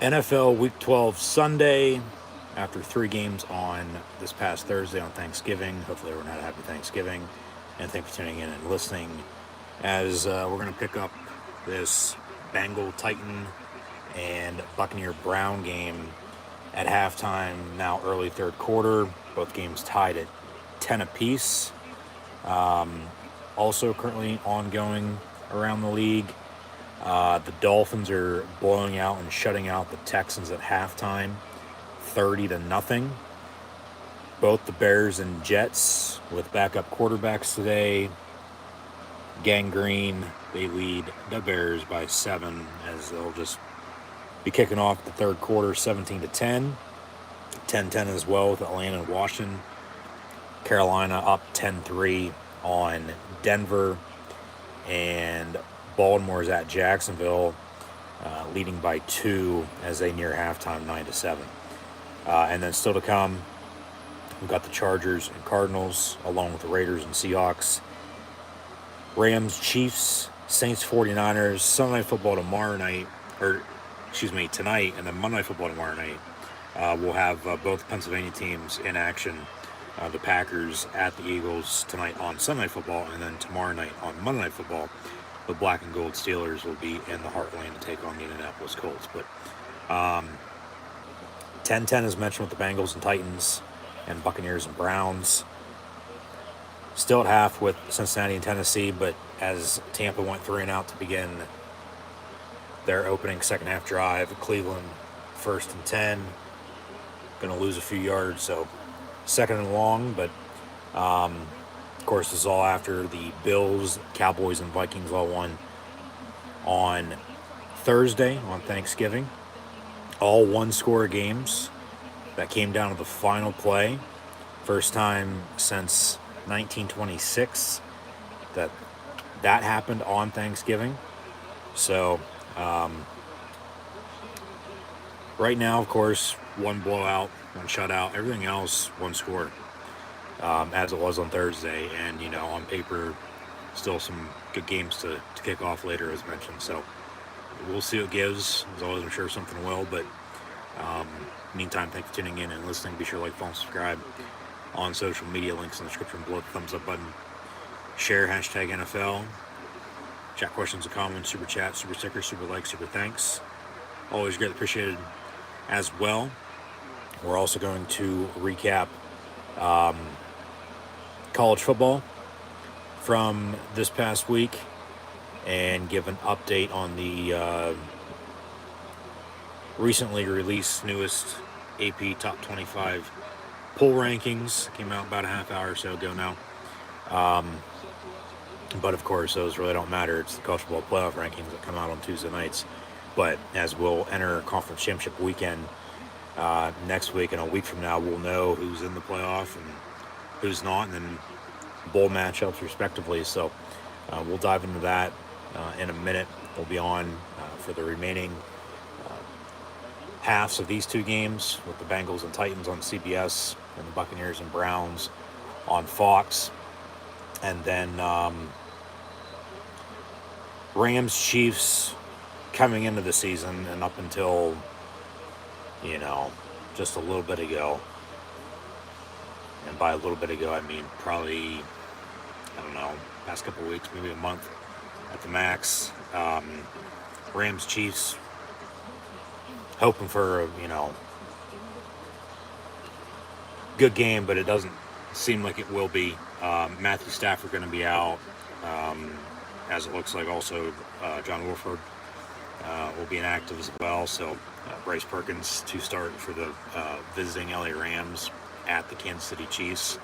NFL Week 12 Sunday after 3 games on this past Thursday on Thanksgiving. Hopefully everyone had a happy Thanksgiving. And thanks for tuning in and listening as we're going to pick up this Bengal Titan and Buccaneer Brown game at halftime, now early third quarter. Both games tied at 10 apiece. Also currently ongoing around the league. The Dolphins are blowing out and shutting out the Texans at halftime, 30-0. Both the Bears and Jets with backup quarterbacks today. Gangrene, they lead the Bears by 7 as they'll just be kicking off the third quarter 17-10. 10-10 as well with Atlanta and Washington. Carolina up 10-3 on Denver. And Baltimore's at Jacksonville, leading by 2 as they near halftime, 9-7. And then still to come, we've got the Chargers and Cardinals, along with the Raiders and Seahawks. Rams, Chiefs, Saints, 49ers, Sunday Night Football tonight, and then Monday Night Football tomorrow night. We'll have both Pennsylvania teams in action. The Packers at the Eagles tonight on Sunday Night Football, and then tomorrow night on Monday Night Football. The black and gold Steelers will be in the heartland to take on the Indianapolis Colts. But 10-10 as mentioned with the Bengals and Titans and Buccaneers and Browns. Still at half with Cincinnati and Tennessee, but as Tampa went 3-and-out to begin their opening second half drive, Cleveland 1st and 10. Going to lose a few yards, so second and long, but of course, this is all after the Bills, Cowboys, and Vikings all won on Thursday on Thanksgiving. All one-score games that came down to the final play. First time since 1926 that happened on Thanksgiving. So, right now, of course, one blowout, one shutout, everything else, one score. As it was on Thursday, and on paper, still some good games to kick off later, as mentioned. So we'll see what it gives. As always, I'm sure something will. But meantime, thanks for tuning in and listening. Be sure to like, follow, and subscribe on social media. Links in the description below. The thumbs up button. Share hashtag NFL. Chat questions and comments. Super chat, super sticker, super like, super thanks. Always greatly appreciated as well. We're also going to recap college football from this past week and give an update on the recently released newest AP Top 25 poll rankings. Came out about a half hour or so ago now. But of course, those really don't matter. It's the college football playoff rankings that come out on Tuesday nights. But as we'll enter conference championship weekend next week, and a week from now, we'll know who's in the playoff and who's not, and then bowl matchups respectively. So we'll dive into that in a minute. We'll be on for the remaining halves of these two games with the Bengals and Titans on CBS and the Buccaneers and Browns on Fox. And then Rams, Chiefs coming into the season and up until, just a little bit ago. And by a little bit ago, I mean probably, past couple of weeks, maybe a month at the max. Rams, Chiefs, hoping for a, good game, but it doesn't seem like it will be. Matthew Stafford going to be out, as it looks like. Also, John Wolford will be inactive as well. So Bryce Perkins to start for the visiting LA Rams at the Kansas City Chiefs.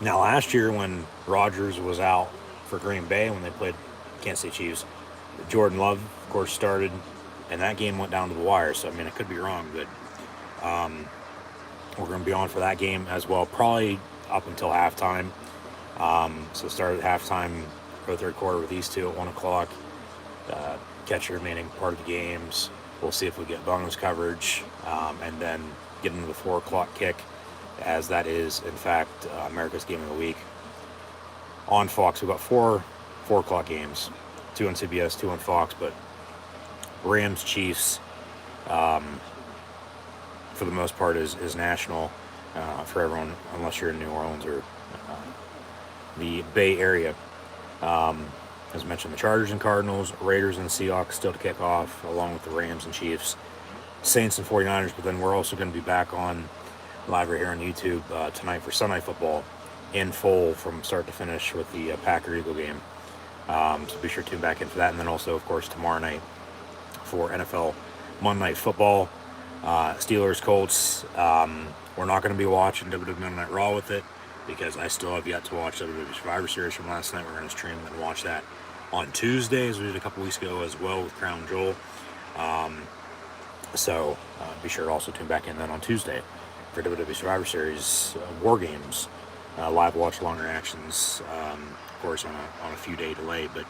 Now, last year when Rodgers was out for Green Bay when they played Kansas City Chiefs, Jordan Love, of course, started, and that game went down to the wire. So, I could be wrong, but we're going to be on for that game as well, probably up until halftime. So start at halftime, go third quarter with these two at 1 o'clock. Catch the remaining part of the games. We'll see if we get bonus coverage, and then get into the 4 o'clock kick, as that is, in fact, America's Game of the Week on Fox. We've got four o'clock games, 2 on CBS, 2 on Fox, but Rams Chiefs, for the most part, is national for everyone, unless you're in New Orleans or the Bay Area. As mentioned, the Chargers and Cardinals, Raiders and the Seahawks still to kick off, along with the Rams and Chiefs, Saints and 49ers. But then we're also going to be back on live right here on YouTube tonight for Sunday football in full from start to finish with the Packer-Eagle game. So be sure to tune back in for that. And then also, of course, tomorrow night for NFL Monday Night Football, Steelers, Colts. We're not going to be watching WWE Monday Night Raw with it because I still have yet to watch WWE Survivor Series from last night. We're going to stream and watch that on Tuesday, as we did a couple weeks ago as well with Crown Jewel. So be sure to also tune back in then on Tuesday for WWE Survivor Series War Games, live watch, long reactions, of course on a few day delay, but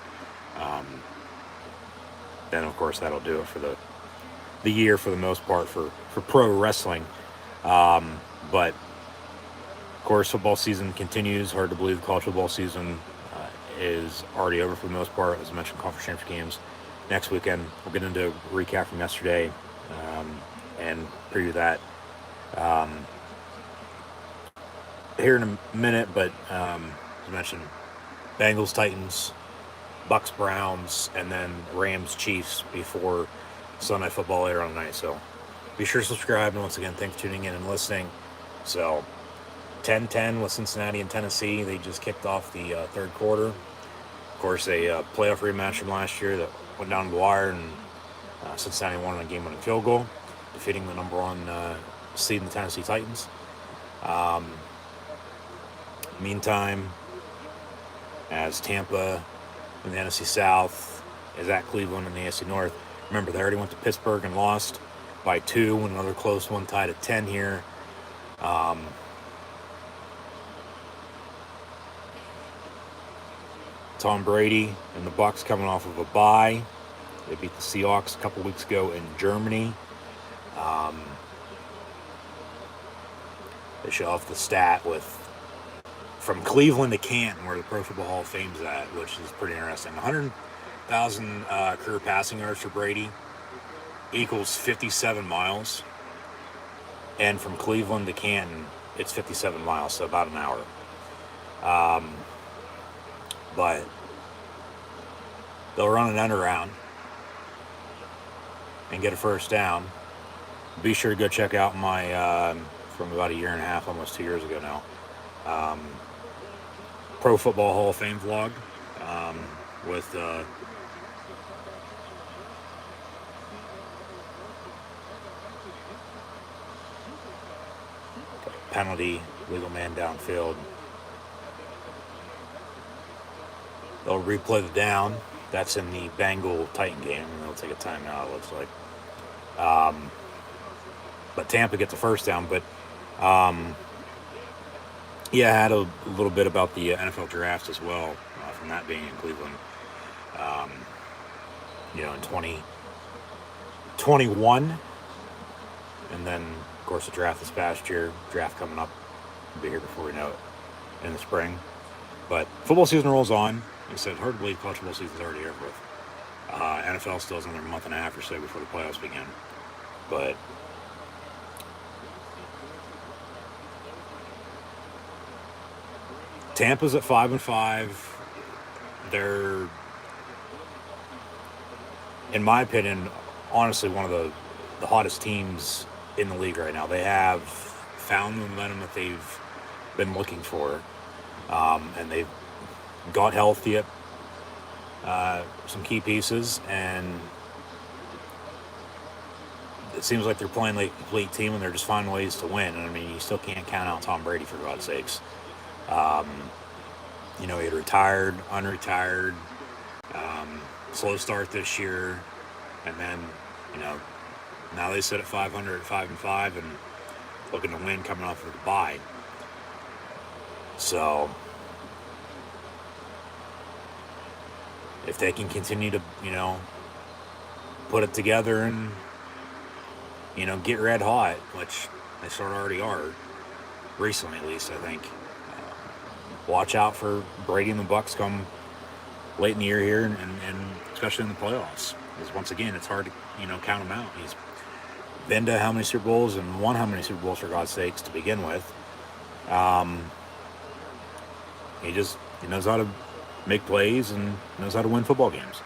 then of course that'll do it for the year for the most part for pro wrestling. But of course football season continues. Hard to believe the college football season is already over for the most part. As I mentioned, conference championship games next weekend. We'll get into a recap from yesterday and preview that here in a minute. But as I mentioned, Bengals, Titans, Bucks, Browns, and then Rams, Chiefs before Sunday football later on tonight. So be sure to subscribe. And once again, thanks for tuning in and listening. So 10-10 with Cincinnati and Tennessee. They just kicked off the third quarter. Of course, a playoff rematch from last year that went down the wire, and Cincinnati won on a game-winning field goal, defeating the number one seed in the Tennessee Titans. Meantime, as Tampa in the NFC South is at Cleveland in the AFC North. Remember, they already went to Pittsburgh and lost by 2, and another close one tied at 10 here. Tom Brady and the Bucs coming off of a bye. They beat the Seahawks a couple weeks ago in Germany. They show off the stat with from Cleveland to Canton, where the Pro Football Hall of Fame's at, which is pretty interesting. 100,000 career passing yards for Brady equals 57 miles. And from Cleveland to Canton, it's 57 miles, so about an hour. But they'll run an end around and get a first down. Be sure to go check out my, from about a year and a half, almost 2 years ago now, Pro Football Hall of Fame vlog with penalty, legal man downfield. They'll replay the down. That's in the Bengal-Titan game, and they'll take a timeout, it looks like. But Tampa gets the first down. But, yeah, I had a little bit about the NFL draft as well, from that being in Cleveland. In 2021. And then, of course, the draft this past year. Draft coming up. We'll be here before we know it in the spring. But football season rolls on. Like I said, hard to believe college football season's already over with. NFL still has another month and a half or so before the playoffs begin. But Tampa's at 5-5. They're, in my opinion, honestly one of the hottest teams in the league right now. They have found the momentum that they've been looking for, and they've got healthy at some key pieces, and it seems like they're playing like a complete team, and they're just finding ways to win. And I mean, you still can't count out Tom Brady, for God's sakes. He had retired, unretired, slow start this year, and then now they sit at 500 at 5-5 and looking to win coming off of the bye. So if they can continue to, put it together and, get red hot, which they sort of already are, recently at least, I think. Watch out for Brady and the Bucs come late in the year here, and especially in the playoffs. Because once again, it's hard to count him out. He's been to how many Super Bowls and won how many Super Bowls, for God's sakes, to begin with. He knows how to make plays and knows how to win football games.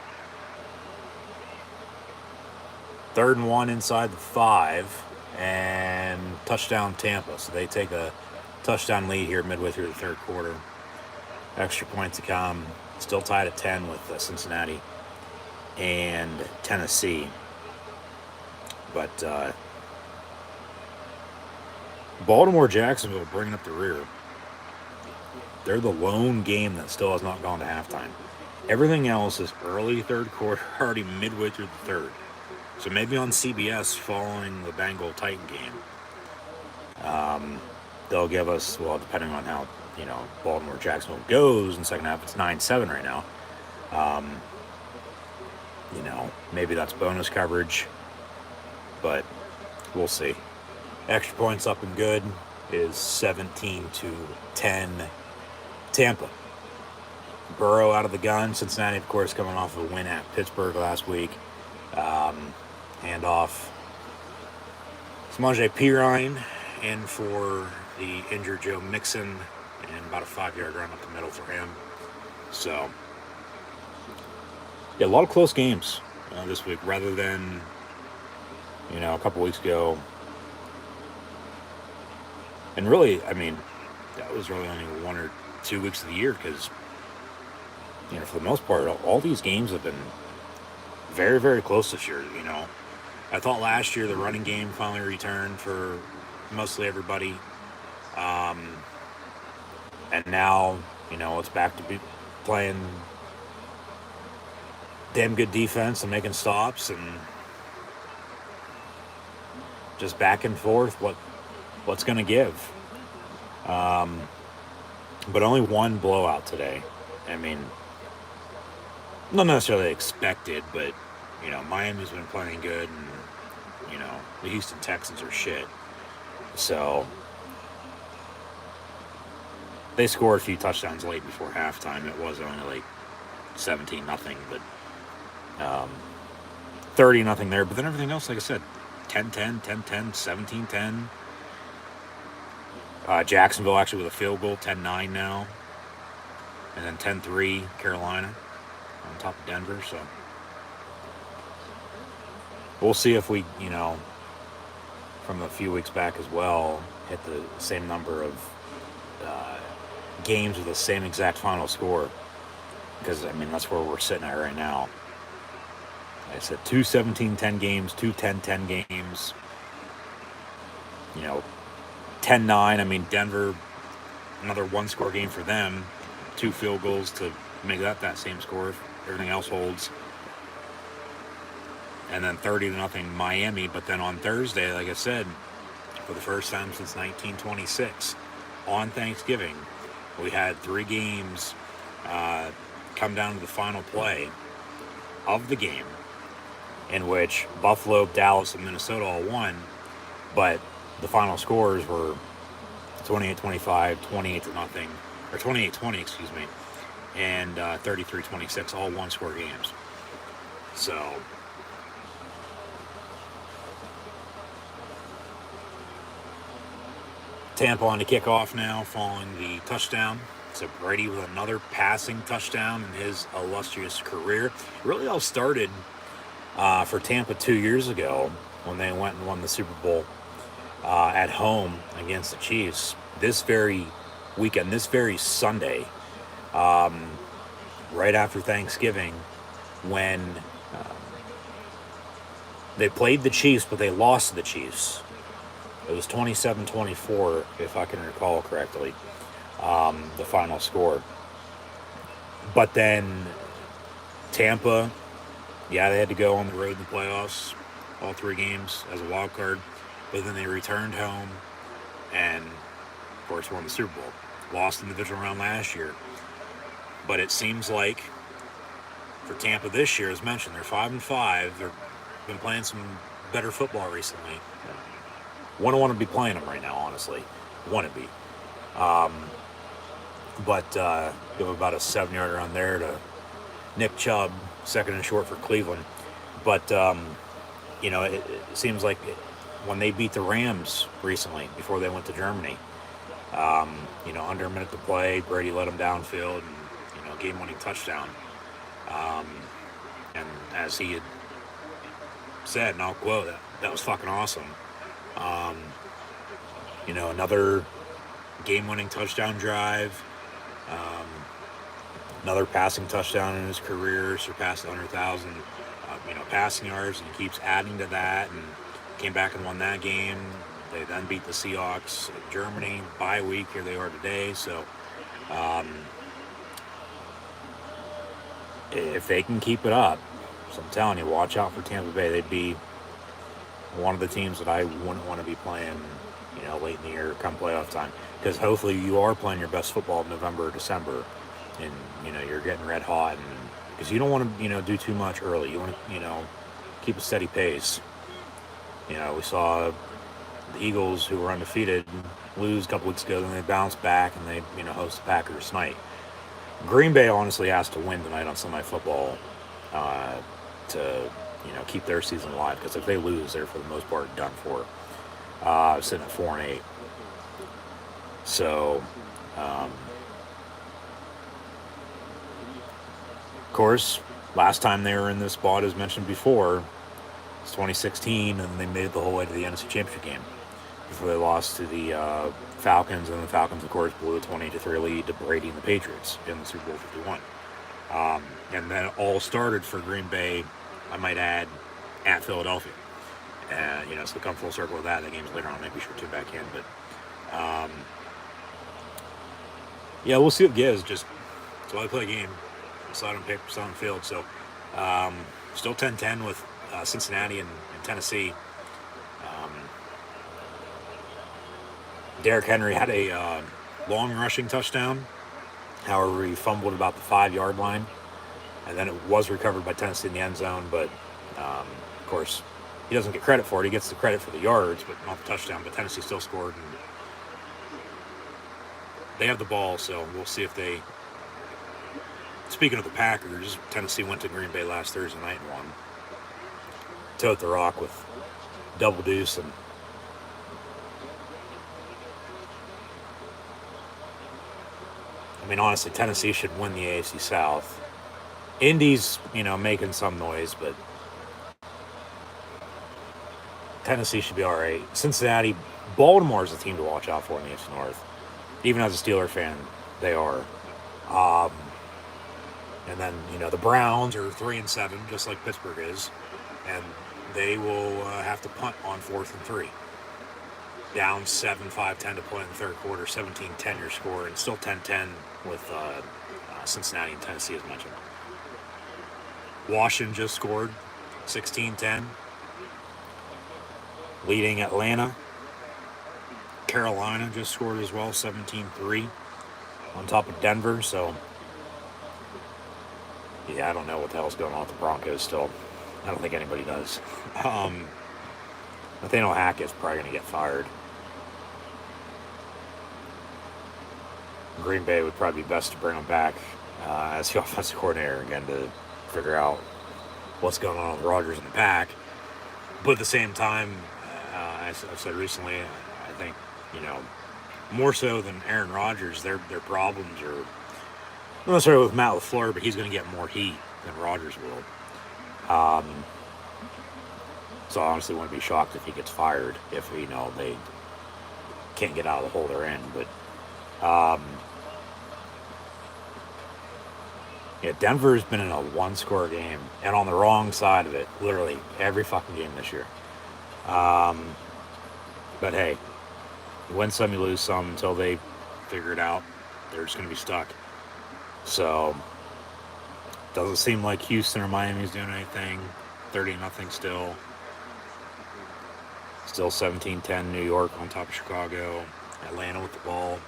3rd and 1 inside the 5, and touchdown Tampa. So they take a touchdown lead here midway through the 3rd quarter. Extra point to come. Still tied at 10 with Cincinnati and Tennessee. But Baltimore-Jacksonville bringing up the rear. They're the lone game that still has not gone to halftime. Everything else is early 3rd quarter, already midway through the 3rd. So maybe on CBS following the Bengal-Titan game, they'll give us, well, depending on how, Baltimore-Jacksonville goes in the second half, it's 9-7 right now. Maybe that's bonus coverage, but we'll see. Extra points up and good is 17-10 Tampa. Burrow out of the gun. Cincinnati, of course, coming off of a win at Pittsburgh last week. Handoff. Samaje Perine in for the injured Joe Mixon, and about a 5-yard run up the middle for him. So, yeah, a lot of close games this week, rather than, a couple weeks ago. And really, that was really only 1 or 2 weeks of the year, because, for the most part, all these games have been very, very close this year. I thought last year the running game finally returned for mostly everybody. And now, it's back to be playing damn good defense and making stops and just back and forth what's going to give. But only one blowout today. Not necessarily expected, but, Miami's been playing good, and, the Houston Texans are shit. So, they scored a few touchdowns late before halftime. It was only 17-0, but 30-0 there. But then everything else, like I said, 10-10, 10-10, 17-10. Jacksonville actually with a field goal, 10-9 now. And then 10-3 Carolina on top of Denver. So we'll see if we, from a few weeks back as well, hit the same number of games with the same exact final score. Because, that's where we're sitting at right now. Like I said, 2 17-10 games, 2 10-10 games. 10-9. Denver, another one-score game for them. 2 field goals to make that same score if everything else holds. And then 30-0 Miami. But then on Thursday, like I said, for the first time since 1926, on Thanksgiving, we had 3 games come down to the final play of the game, in which Buffalo, Dallas, and Minnesota all won, but the final scores were 28-25, 28-0, or 28-20, excuse me, and 33-26, all one-score games. So, Tampa on to kick off now, following the touchdown. So Brady with another passing touchdown in his illustrious career. It really all started for Tampa 2 years ago when they went and won the Super Bowl at home against the Chiefs. This very weekend, this very Sunday, right after Thanksgiving, when they played the Chiefs, but they lost to the Chiefs. It was 27-24, if I can recall correctly, the final score. But then Tampa, yeah, they had to go on the road in the playoffs, all 3 games as a wild card. But then they returned home and, of course, won the Super Bowl. Lost in the divisional round last year. But it seems like for Tampa this year, as mentioned, they're 5-5. They've been playing some better football recently. Wouldn't want to be playing them right now, honestly. Wouldn't be. But give about a 7-yard run there to Nick Chubb, second and short for Cleveland. But it seems like when they beat the Rams recently, before they went to Germany, under a minute to play, Brady led them downfield and game-winning touchdown. Um, and as he had said, and I'll quote, that was fucking awesome. Um, another game-winning touchdown drive. Um, Another passing touchdown in his career, surpassed 100,000, passing yards, and he keeps adding to that. And came back and won that game. They then beat the Seahawks in Germany. Bye week, here they are today. So, if they can keep it up, so I'm telling you, watch out for Tampa Bay. They'd be one of the teams that I wouldn't want to be playing, late in the year, come playoff time. Because hopefully you are playing your best football in November or December, and you're getting red hot, and because you don't want to do too much early. You want to keep a steady pace. We saw the Eagles, who were undefeated, lose a couple weeks ago, then they bounced back and they host the Packers tonight. Green Bay honestly has to win tonight on Sunday Football to keep their season alive, because if they lose, they're for the most part done for. Sitting at 4-8. So. Of course, last time they were in this spot, as mentioned before, it's 2016, and they made it the whole way to the NFC Championship game before they lost to the Falcons, and the Falcons, of course, blew a 20-3 lead to Brady and the Patriots in the Super Bowl 51. And then it all started for Green Bay, I might add, at Philadelphia. So come full circle with that. The game's later on, maybe we should tune back in, but we'll see what gives. Just that's why I play a game. Slide on paper, slide on field. So, still 10-10 with Cincinnati and Tennessee. Derrick Henry had a long rushing touchdown. However, he fumbled about the 5-yard line, and then it was recovered by Tennessee in the end zone. But of course, he doesn't get credit for it. He gets the credit for the yards, but not the touchdown. But Tennessee still scored, and they have the ball. So we'll see if they. Speaking of the Packers, Tennessee went to Green Bay last Thursday night and won. Tote the rock with double deuce, and honestly, Tennessee should win the AFC South. Indy's, making some noise, but Tennessee should be all right. Cincinnati, Baltimore's a team to watch out for in the AFC North. Even as a Steeler fan, they are. And then, the Browns are 3-7, just like Pittsburgh is. And they will have to punt on 4th and 3. Down 7-5-10 to play in the third quarter, 17-10 your score, and still 10-10 with Cincinnati and Tennessee, as mentioned. Washington just scored 16-10, leading Atlanta. Carolina just scored as well, 17-3, on top of Denver. So, yeah, I don't know what the hell's going on with the Broncos still. I don't think anybody does. Nathaniel Hackett's probably going to get fired. Green Bay would probably be best to bring him back as the offensive coordinator again to figure out what's going on with Rodgers in the pack. But at the same time, as I've said recently, I think, more so than Aaron Rodgers, their problems are not necessarily with Matt LaFleur, but he's going to get more heat than Rodgers will. So I honestly wouldn't be shocked if he gets fired if, they can't get out of the hole they're in. But, Denver's been in a one-score game and on the wrong side of it, literally every fucking game this year. But hey, you win some, you lose some until they figure it out. They're just going to be stuck. So, doesn't seem like Houston or Miami's doing anything. 30-0 still. Still 17-10 New York on top of Chicago. Atlanta with the ball.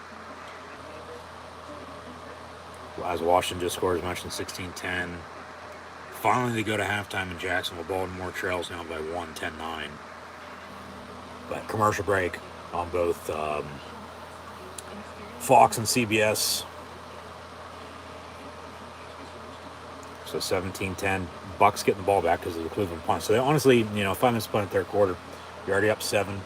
As Washington just scored, as mentioned, 16-10. Finally, they go to halftime in Jacksonville. Baltimore trails now by 1, 10-9. But commercial break on both Fox and CBS. So 17-10. Bucks getting the ball back because of the Cleveland punt. So they honestly, 5 minutes punt in the third quarter. You're already up 7.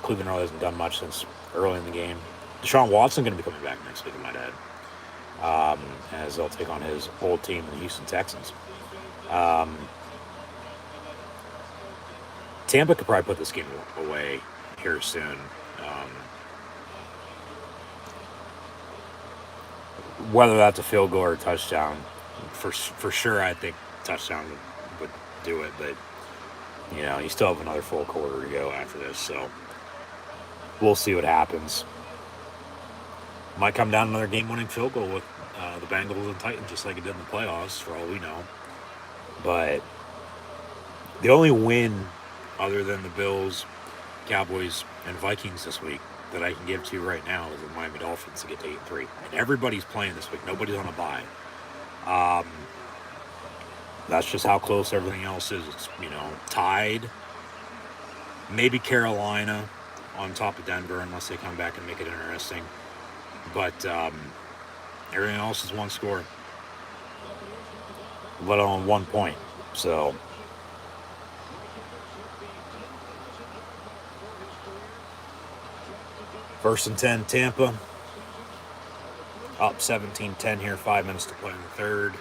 Cleveland really hasn't done much since early in the game. Deshaun Watson going to be coming back next week, I might add, as they'll take on his old team, the Houston Texans. Tampa could probably put this game away here soon. Whether that's a field goal or a touchdown, for sure, I think touchdown would do it. But you still have another full quarter to go after this, so we'll see what happens. Might come down another game-winning field goal with the Bengals and Titans, just like it did in the playoffs, for all we know. But the only win other than the Bills, Cowboys, and Vikings this week that I can give to you right now is the Miami Dolphins to get to 8-3. And everybody's playing this week. Nobody's on a bye. That's just how close everything else is. It's, tied. Maybe Carolina on top of Denver, unless they come back and make it interesting. But everything else is one score, let alone 1 point. So first and 10, Tampa. Up 17-10 here, 5 minutes to play in the third.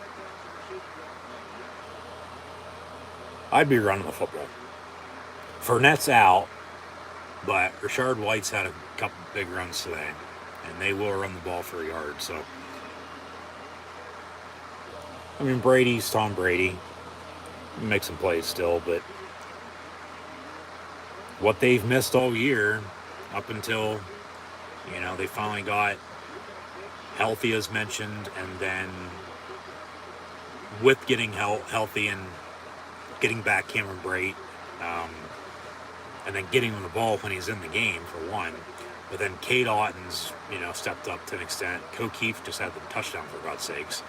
I'd be running the football. Fournette's out, but Rashard White's had a couple big runs today, and they will run the ball for a yard. So, Brady's Tom Brady. He makes some plays still, but what they've missed all year up until they finally got healthy, as mentioned, and then with getting healthy and getting back Cameron Brate, and then getting him the ball when he's in the game, for one. But then Cade Otton's, stepped up to an extent. O'Keefe just had the touchdown, for God's sakes.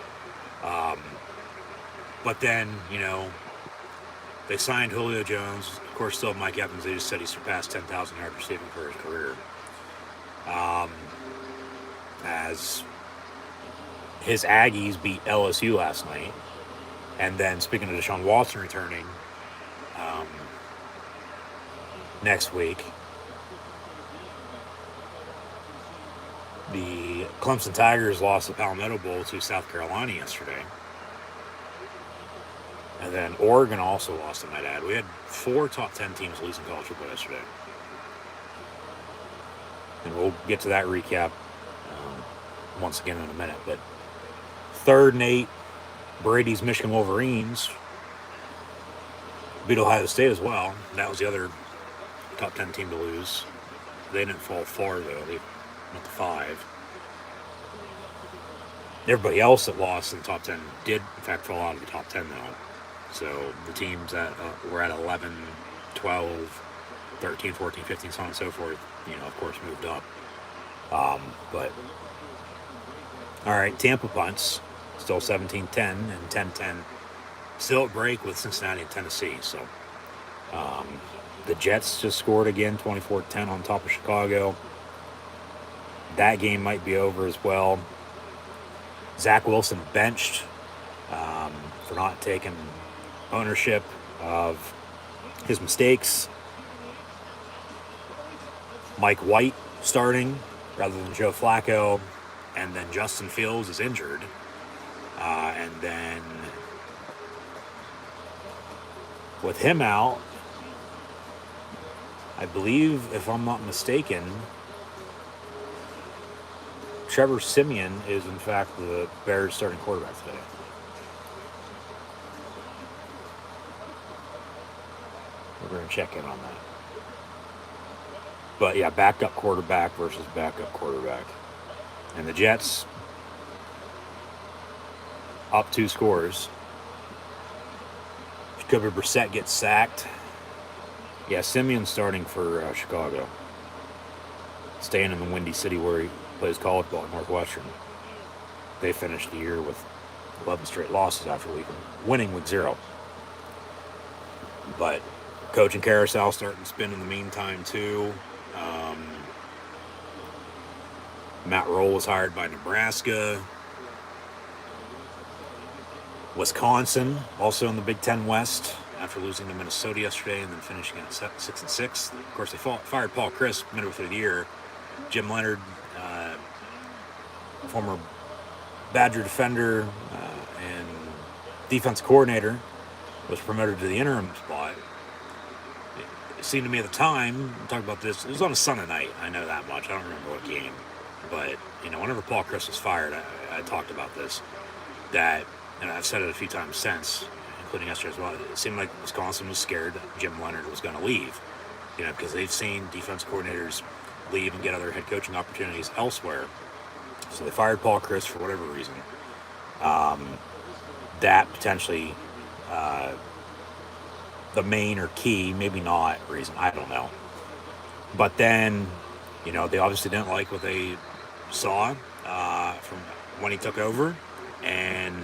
But then, they signed Julio Jones. Of course, still Mike Evans. They just said he surpassed 10,000 yards receiving for his career. As his Aggies beat LSU last night. And then, speaking of Deshaun Watson returning next week, the Clemson Tigers lost the Palmetto Bowl to South Carolina yesterday. And then Oregon also lost, I might add. We had 4 top 10 teams losing college football yesterday. And we'll get to that recap once again in a minute. But 3rd and 8, Brady's Michigan Wolverines beat Ohio State as well. That was the other top 10 team to lose. They didn't fall far, though. They went to 5. Everybody else that lost in the top 10 did, in fact, fall out of the top 10, though. So the teams that were at 11, 12, 13, 14, 15, so on and so forth, of course, moved up. But, all right, Tampa punts. Still 17-10 and 10-10. Still at break with Cincinnati and Tennessee. So the Jets just scored again, 24-10 on top of Chicago. That game might be over as well. Zach Wilson benched for not taking ownership of his mistakes. Mike White starting rather than Joe Flacco. And then Justin Fields is injured. And then with him out, I believe, if I'm not mistaken, Trevor Siemian is, in fact, the Bears' starting quarterback today. We're going to check in on that. But, yeah, backup quarterback versus backup quarterback. And the Jets up 2 scores. Jacoby Brissett gets sacked. Yeah, Simeon's starting for Chicago. Staying in the Windy City where he plays college ball at Northwestern. They finished the year with 11 straight losses after winning with 0. But coaching carousel starting to spin in the meantime, too. Matt Rule was hired by Nebraska. Wisconsin, also in the Big Ten West, after losing to Minnesota yesterday and then finishing at 6-6. Of course, they fired Paul Chryst midway through the year. Jim Leonard, former Badger defender and defense coordinator, was promoted to the interim spot. It seemed to me at the time, we'll talk about this, it was on a Sunday night. I know that much. I don't remember what game. But, whenever Paul Chryst was fired, I talked about this. That, and I've said it a few times since, including yesterday as well, it seemed like Wisconsin was scared that Jim Leonard was going to leave. Because they've seen defense coordinators leave and get other head coaching opportunities elsewhere. So they fired Paul Chryst for whatever reason. That potentially the main or key, maybe not reason, I don't know. But then, they obviously didn't like what they saw from when he took over, and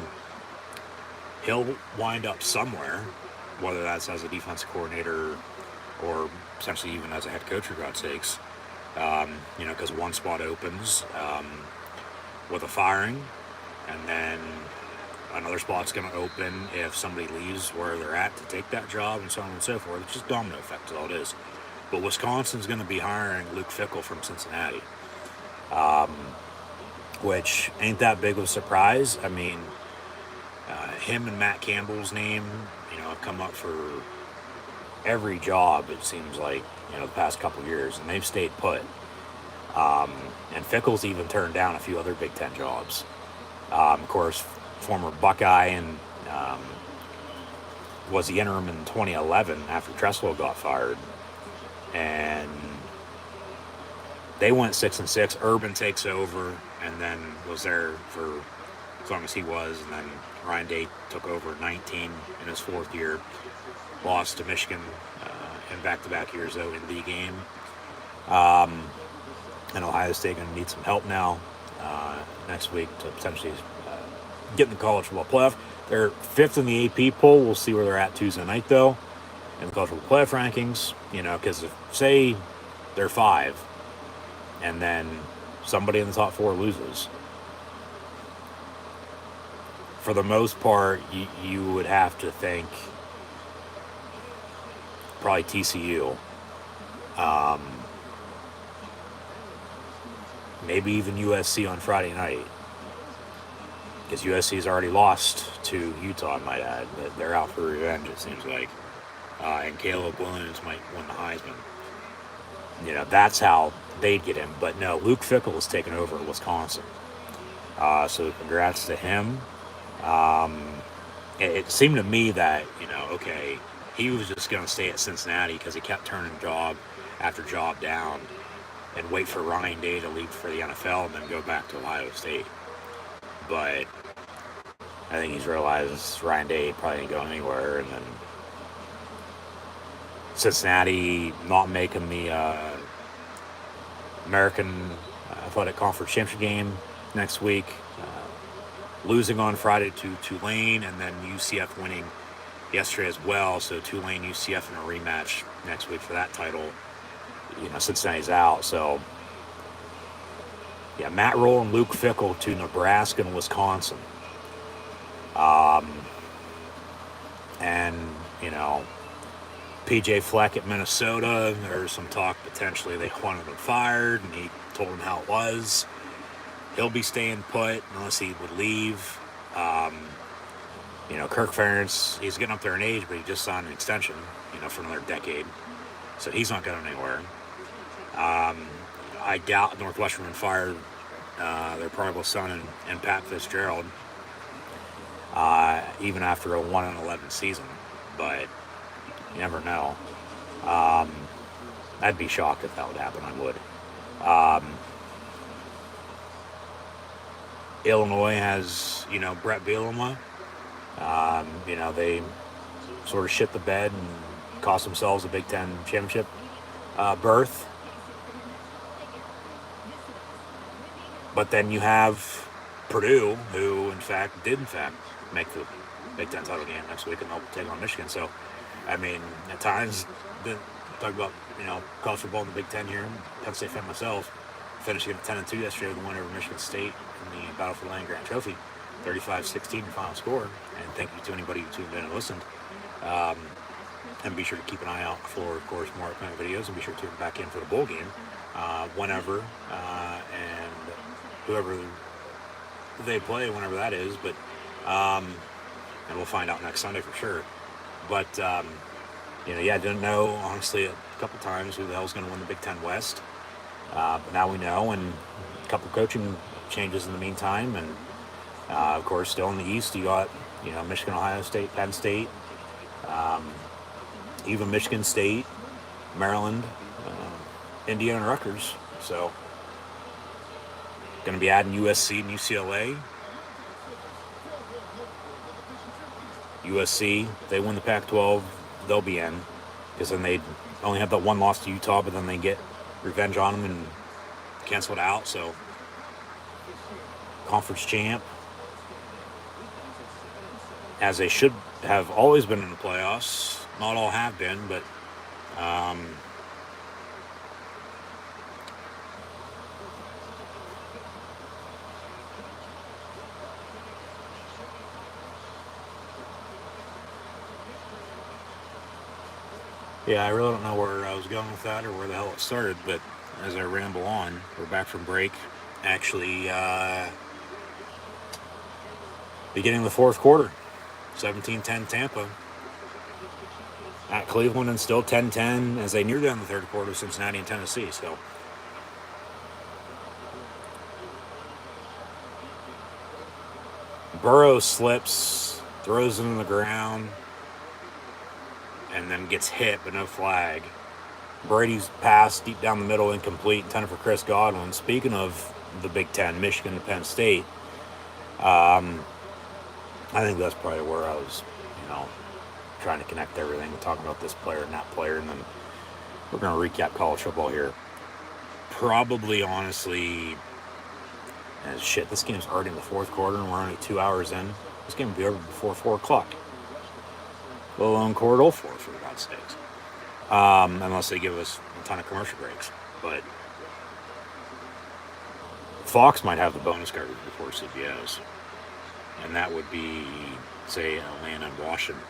he'll wind up somewhere, whether that's as a defense coordinator or potentially even as a head coach, for God's sakes. Because one spot opens with a firing, and then another spot's going to open if somebody leaves where they're at to take that job, and so on and so forth. It's just domino effect is all it is. But Wisconsin's going to be hiring Luke Fickell from Cincinnati, which ain't that big of a surprise. I mean, him and Matt Campbell's name, have come up for every job, it seems like, the past couple years, and they've stayed put. And Fickell's even turned down a few other Big Ten jobs. Of course, former Buckeye and was the interim in 2011 after Tressel got fired. And they went 6-6. Urban takes over and then was there for as long as he was. And then Ryan Day took over at 19 in his fourth year. Lost to Michigan in back-to-back years, though, in the game. And Ohio State going to need some help now next week to potentially get in the college football playoff. They're fifth in the AP poll. We'll see where they're at Tuesday night, though, in the college football playoff rankings. Because if, say, they're 5, and then somebody in the top 4 loses, for the most part, you would have to think probably TCU. Maybe even USC on Friday night. Because USC's already lost to Utah, I might add. They're out for revenge, it seems like. And Caleb Williams might win the Heisman. That's how they'd get him. But no, Luke Fickell is taking over at Wisconsin. So congrats to him. It seemed to me that, okay, he was just going to stay at Cincinnati because he kept turning job after job down and wait for Ryan Day to leave for the NFL and then go back to Ohio State. But I think he's realized Ryan Day probably ain't going anywhere, and then Cincinnati not making the American Athletic Conference Championship game next week, losing on Friday to Tulane, and then UCF winning yesterday as well. So Tulane, UCF in a rematch next week for that title. Cincinnati's out. So, yeah, Matt Rule and Luke Fickell to Nebraska and Wisconsin. And, PJ Fleck at Minnesota, there's some talk potentially they wanted him fired, and he told him how it was. He'll be staying put unless he would leave. Kirk Ferentz, he's getting up there in age, but he just signed an extension, for another decade. So he's not going anywhere. I doubt Northwestern would fire their prodigal son and Pat Fitzgerald, even after a 1-11 season. But you never know. I'd be shocked if that would happen. I would. Illinois has, Brett Bielema. They sort of shit the bed and cost themselves a Big Ten championship berth. But then you have Purdue, who, did make the Big Ten title game next week, and they'll take on Michigan. So, at times, talk about, college football in the Big Ten here. Penn State fan myself, finishing at 10-2 yesterday with a win over Michigan State in the Battle for the Land Grant Trophy. 35-16 final score. And thank you to anybody who tuned in and listened. And be sure to keep an eye out for, of course, more upcoming videos. And be sure to tune back in for the bowl game whenever and whoever they play, whenever that is. But and we'll find out next Sunday for sure. But I didn't know honestly a couple times who the hell's going to win the Big Ten West. But now we know, and a couple coaching changes in the meantime, and of course, still in the East, you got Michigan, Ohio State, Penn State, even Michigan State, Maryland, Indiana, and Rutgers. So, going to be adding USC and UCLA. USC, they win the Pac-12, they'll be in, because then they only have that one loss to Utah, but then they get revenge on them and cancel it out. So, conference champ, as they should have always been in the playoffs. Not all have been, but yeah, I really don't know where I was going with that or where the hell it started, but as I ramble on, we're back from break. Actually, beginning of the fourth quarter, 17-10 Tampa at Cleveland, and still 10-10 as they near the end of the third quarter, Cincinnati and Tennessee. So Burrow slips, throws it on the ground, and then gets hit, but no flag. Brady's pass deep down the middle, incomplete, intended for Chris Godwin. Speaking of the Big Ten, Michigan to Penn State, I think that's probably where I was, trying to connect everything, talking about this player and that player, and then we're going to recap college football here. Probably, honestly, this game's already in the fourth quarter, and we're only 2 hours in. This game will be over before 4 o'clock. Let alone quarter 4, for God's sakes. Unless they give us a ton of commercial breaks. But Fox might have the bonus coverage before CBS. And that would be, say, Atlanta and Washington.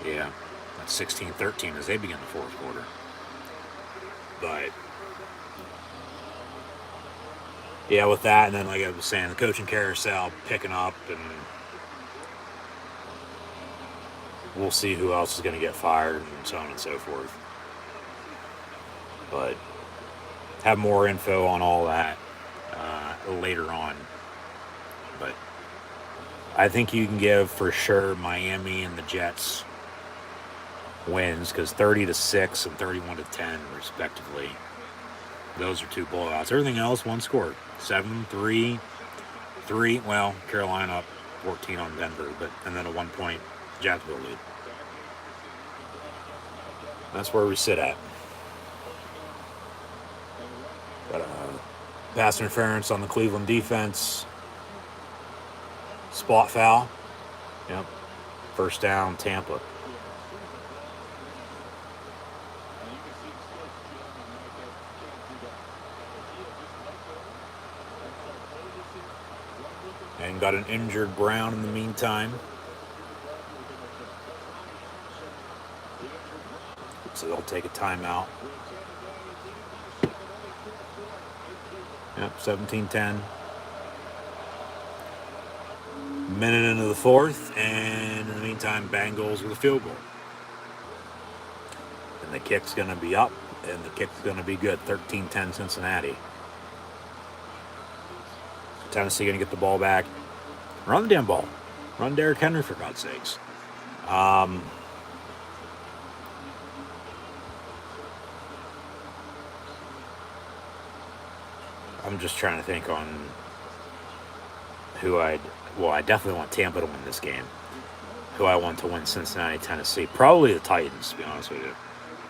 Yeah, that's 16-13 as they begin the fourth quarter. But yeah, with that, and then like I was saying, the coaching carousel picking up, and we'll see who else is going to get fired and so on and so forth. But have more info on all that later on. But I think you can give for sure Miami and the Jets wins, because 30-6 and 31-10 respectively. Those are two blowouts. Everything else, one score. 7-3, 3. Well, Carolina up 14 on Denver, and then a 1-point Jacksonville lead. That's where we sit at. Got a pass interference on the Cleveland defense. Spot foul. Yep. First down, Tampa. And got an injured Brown in the meantime. So they'll take a timeout. Yep, 17-10. Minute into the fourth, and in the meantime, Bengals with a field goal. And the kick's going to be up, and the kick's going to be good. 13-10 Cincinnati. Tennessee going to get the ball back. Run the damn ball. Run Derrick Henry, for God's sakes. I'm just trying to think on who I definitely want Tampa to win this game. Who I want to win Cincinnati, Tennessee. Probably the Titans, to be honest with you.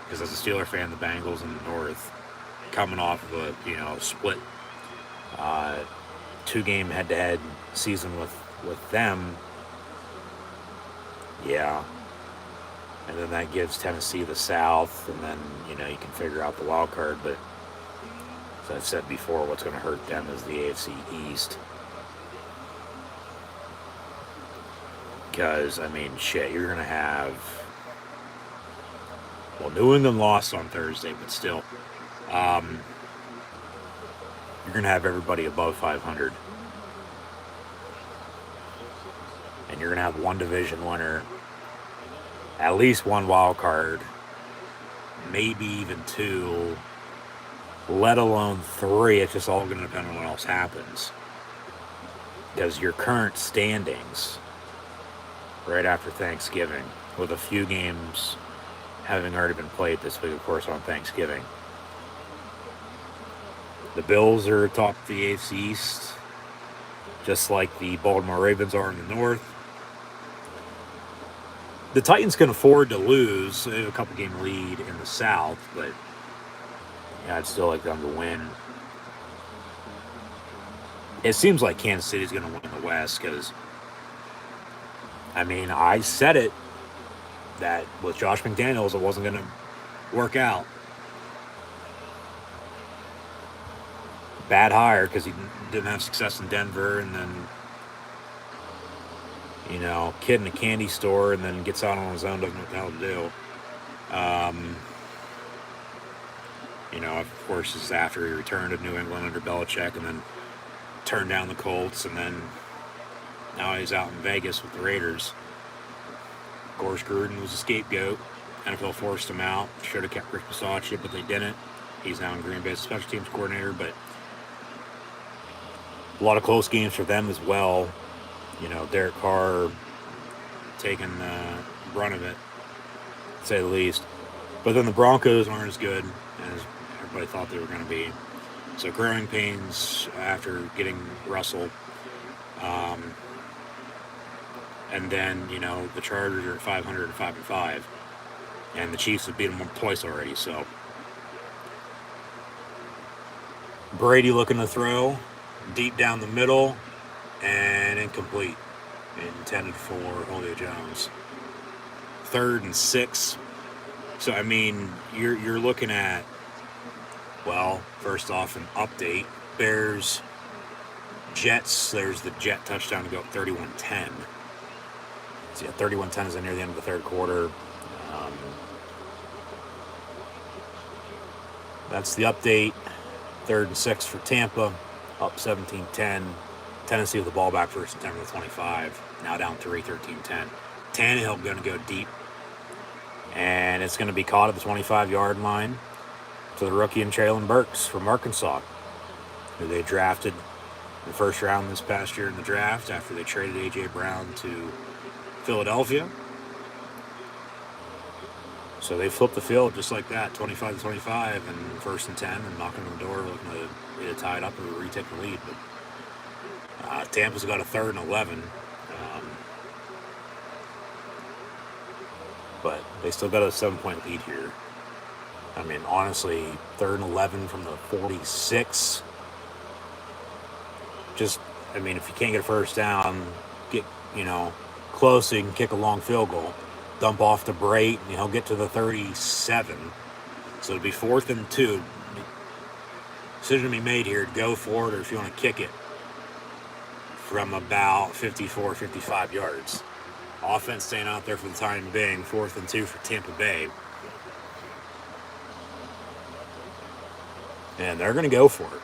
Because as a Steeler fan, the Bengals in the North, coming off of a split 2-game head-to-head season with them, yeah. And then that gives Tennessee the South, and then you can figure out the wild card. But as I've said before, what's going to hurt them is the AFC East. Because, I mean, shit, you're going to have... Well, New England lost on Thursday, but still. You're going to have everybody above 500. And you're going to have one division winner, at least one wild card, maybe even two, let alone three. It's just all going to depend on what else happens. Because your current standings, right after Thanksgiving, with a few games having already been played this week, of course, on Thanksgiving. The Bills are atop the AFC East, just like the Baltimore Ravens are in the North. The Titans can afford to lose a couple game lead in the South, but yeah, I'd still like them to win. It seems like Kansas City's going to win the West because, I mean, I said it that with Josh McDaniels, it wasn't going to work out. Bad hire because he didn't have success in Denver, and then, you know, kid in a candy store, and then gets out on his own, doesn't know what the hell to do. You know, of course, this is after he returned to New England under Belichick, and then turned down the Colts, and then now he's out in Vegas with the Raiders. Of course, Gruden was a scapegoat. NFL forced him out. Should have kept Rick Bisaccia, but they didn't. He's now in Green Bay as special teams coordinator, but a lot of close games for them as well. You know, Derek Carr taking the brunt of it, to say the least. But then the Broncos aren't as good as everybody thought they were going to be. So growing pains after getting Russell. And then, you know, the Chargers are at 500 and 5-5. And the Chiefs have beat them twice already, so. Brady looking to throw deep down the middle and incomplete. Intended for Julio Jones. 3rd and 6. So, I mean, you're looking at, well, first off, an update. Bears, Jets, there's the Jet touchdown to go up 31-10. So, yeah, 31-10 is near the end of the third quarter. That's the update. 3rd and 6 for Tampa, up 17-10. Tennessee with the ball back first and 10 from the 25. Now down 3, 13-10. Tannehill going to go deep. And it's going to be caught at the 25-yard line to the rookie and Traylon Burks from Arkansas, who they drafted in the first round this past year in the draft after they traded A.J. Brown to Philadelphia. So they flipped the field just like that, 25-25, and 1st and 10, and knocking on the door, looking to get it tied up or retake the lead. But Tampa's got a 3rd and 11. But they still got a 7-point lead here. I mean, honestly, 3rd and 11 from the 46. Just, I mean, if you can't get a first down, get, you know, close so you can kick a long field goal. Dump off to Brait, and he'll get to the 37. So it'll be 4th and 2. Decision to be made here to go for it, or if you want to kick it from about 54, 55 yards. Offense staying out there for the time being. 4th and 2 for Tampa Bay. And they're going to go for it.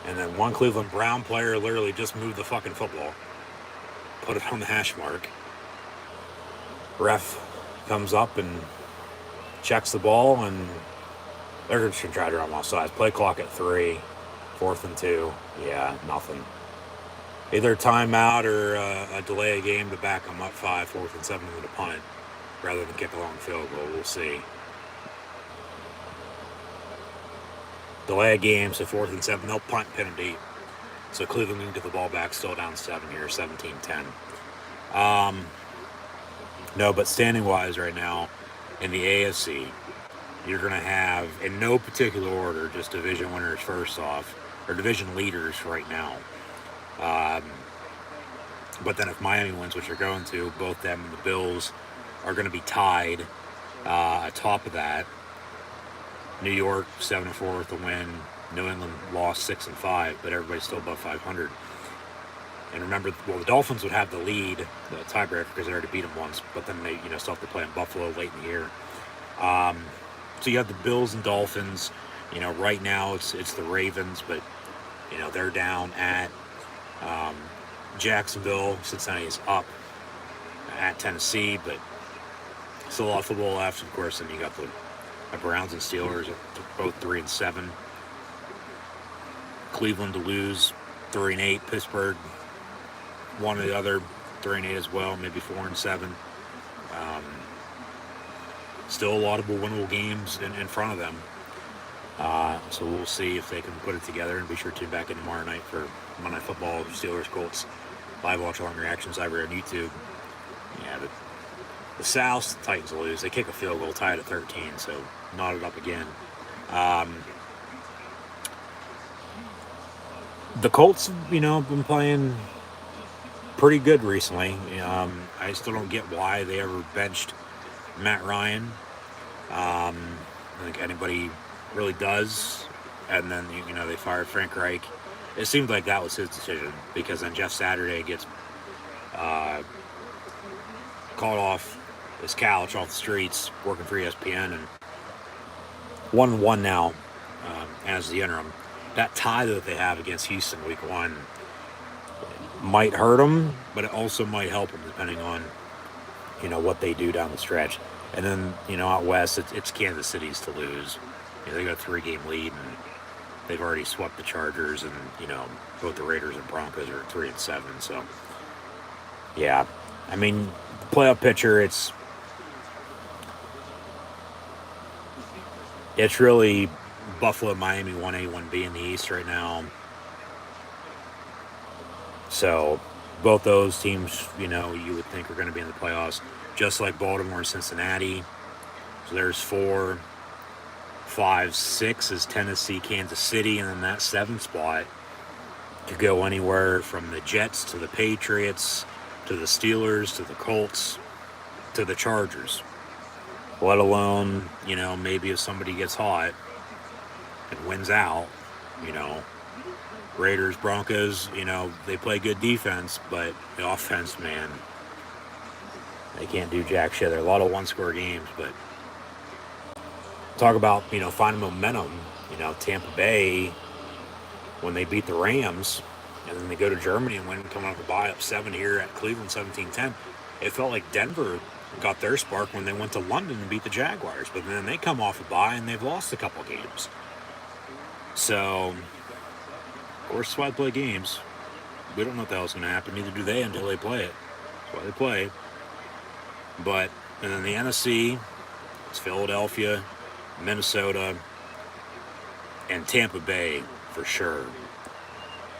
And then one Cleveland Brown player literally just moved the fucking football. Put it on the hash mark. Ref comes up and checks the ball, and they're just going to try to run off sides. Play clock at 3. 4th and 2. Yeah, nothing. Either timeout or a delay a game to back them up 5, 4th and 7 with a punt, rather than kick a long field goal. We'll see. Delay a game, so 4th and 7, they'll punt, pin them deep. So Cleveland can get the ball back, still down 7 here, 17-10. No, but standing-wise right now, in the AFC, you're going to have, in no particular order, just division winners first off, or division leaders right now. But then if Miami wins, which they're going to, both them and the Bills are going to be tied atop of that. New York 7-4 with the win. New England lost 6-5, but everybody's still above 500. And remember, well, the Dolphins would have the lead, the tiebreaker, because they already beat them once. But then they, still have to play in Buffalo late in the year. So you have the Bills and Dolphins. Right now it's the Ravens, but they're down at Jacksonville. Cincinnati is up at Tennessee, but still a lot of football left. Of course, then you got the Browns and Steelers, both 3-7. Cleveland to lose, 3-8. Pittsburgh, one or the other, 3-8 as well, maybe 4-7. Still a lot of winnable games in front of them. So we'll see if they can put it together, and be sure to tune back in tomorrow night for Monday Night Football, Steelers, Colts, live watch along reactions live on YouTube. Yeah, the South, the Titans will lose. They kick a field goal, tied at 13, so knotted up again. The Colts, been playing pretty good recently. I still don't get why they ever benched Matt Ryan. I don't think anybody really does. And then, they fired Frank Reich. It seemed like that was his decision, because then Jeff Saturday gets called off his couch, off the streets, working for ESPN, and 1-1 now as the interim. That tie that they have against Houston week 1 might hurt them, but it also might help them, depending on what they do down the stretch. And then out west, it's Kansas City's to lose. They got a 3-game lead, and they've already swept the Chargers, and both the Raiders and Broncos are 3-7. So yeah, I mean, the playoff picture, it's really Buffalo, Miami, 1A, 1B in the East right now. So both those teams, you would think are going to be in the playoffs, just like Baltimore and Cincinnati. So there's 4, 5, 6 is Tennessee, Kansas City, and then that 7th spot could go anywhere from the Jets to the Patriots to the Steelers to the Colts to the Chargers. Let alone, maybe if somebody gets hot and wins out, Raiders, Broncos, they play good defense, but the offense, man, they can't do jack shit. There are a lot of one-score games, but talk about, finding momentum. Tampa Bay, when they beat the Rams, and then they go to Germany and win, coming off a bye up 7 here at Cleveland, 17-10. It felt like Denver got their spark when they went to London and beat the Jaguars, but then they come off a bye and they've lost a couple games. So, of course, that's why they play games. We don't know what the hell's going to happen. Neither do they until they play it. That's why they play. But, and then the NFC, it's Philadelphia, Minnesota, and Tampa Bay for sure.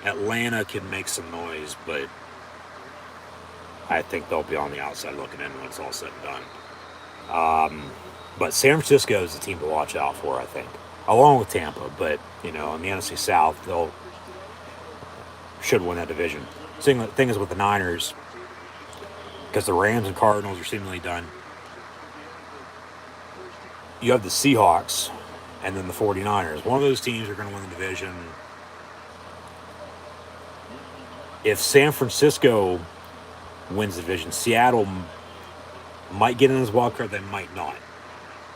Atlanta can make some noise, but I think they'll be on the outside looking in when it's all said and done. But San Francisco is the team to watch out for, I think, along with Tampa. But, in the NFC South, they'll should win that division. The thing is with the Niners, because the Rams and Cardinals are seemingly done, you have the Seahawks and then the 49ers. One of those teams are going to win the division. If San Francisco wins the division, Seattle might get in as a wild card, they might not.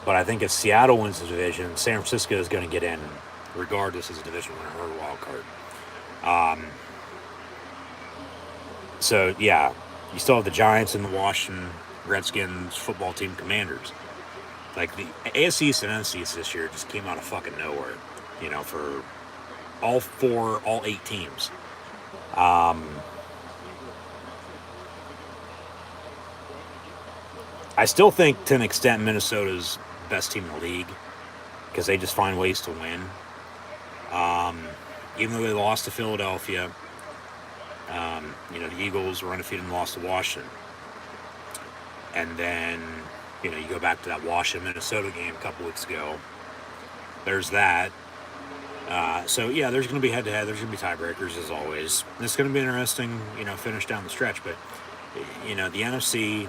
But I think if Seattle wins the division, San Francisco is going to get in regardless as a division winner or a wild card. So, yeah, you still have the Giants and the Washington Redskins football team Commanders. Like, the AFC East and NFC East this year just came out of fucking nowhere, for all 8 teams. I still think, to an extent, Minnesota's best team in the league, because they just find ways to win. Even though they lost to Philadelphia, the Eagles were undefeated and lost to Washington. And then, you go back to that Washington-Minnesota game a couple weeks ago. There's that. So, yeah, there's going to be head-to-head. There's going to be tiebreakers, as always. And it's going to be interesting, finish down the stretch. But, the NFC,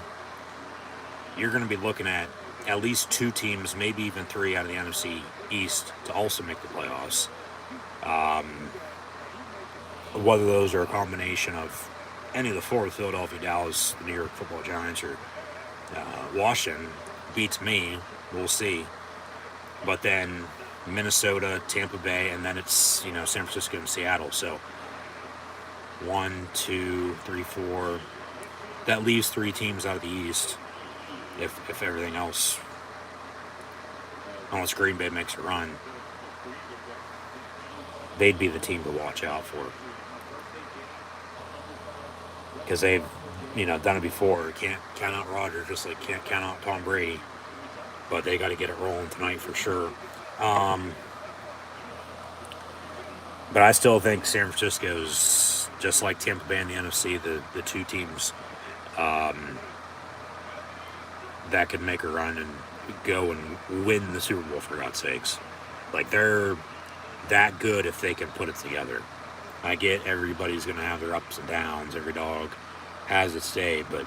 you're going to be looking at least 2 teams, maybe even 3 out of the NFC East to also make the playoffs. Whether those are a combination of any of the four, Philadelphia, Dallas, the New York Football Giants, or Washington, beats me, we'll see. But then Minnesota, Tampa Bay, and then it's San Francisco and Seattle. So 1, 2, 3, 4. That leaves 3 teams out of the East. If everything else, unless Green Bay makes a run, they'd be the team to watch out for, because they've done it before. Can't count out Rodgers, just like can't count out Tom Brady. But they got to get it rolling tonight for sure. But I still think San Francisco's, just like Tampa Bay in the NFC, the 2 teams that could make a run and go and win the Super Bowl, for God's sakes. Like, they're that good if they can put it together. I get everybody's going to have their ups and downs. Every dog has its day, but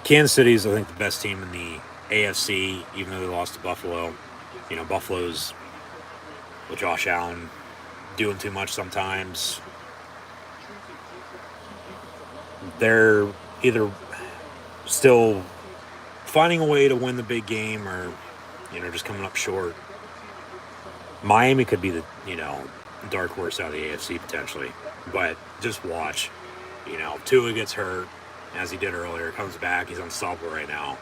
Kansas City's, I think, the best team in the AFC, even though they lost to Buffalo. Buffalo's with Josh Allen doing too much sometimes. They're either still finding a way to win the big game or, just coming up short. Miami could be the, dark horse out of the AFC potentially. But just watch. Tua gets hurt, as he did earlier, comes back, he's unstoppable right now.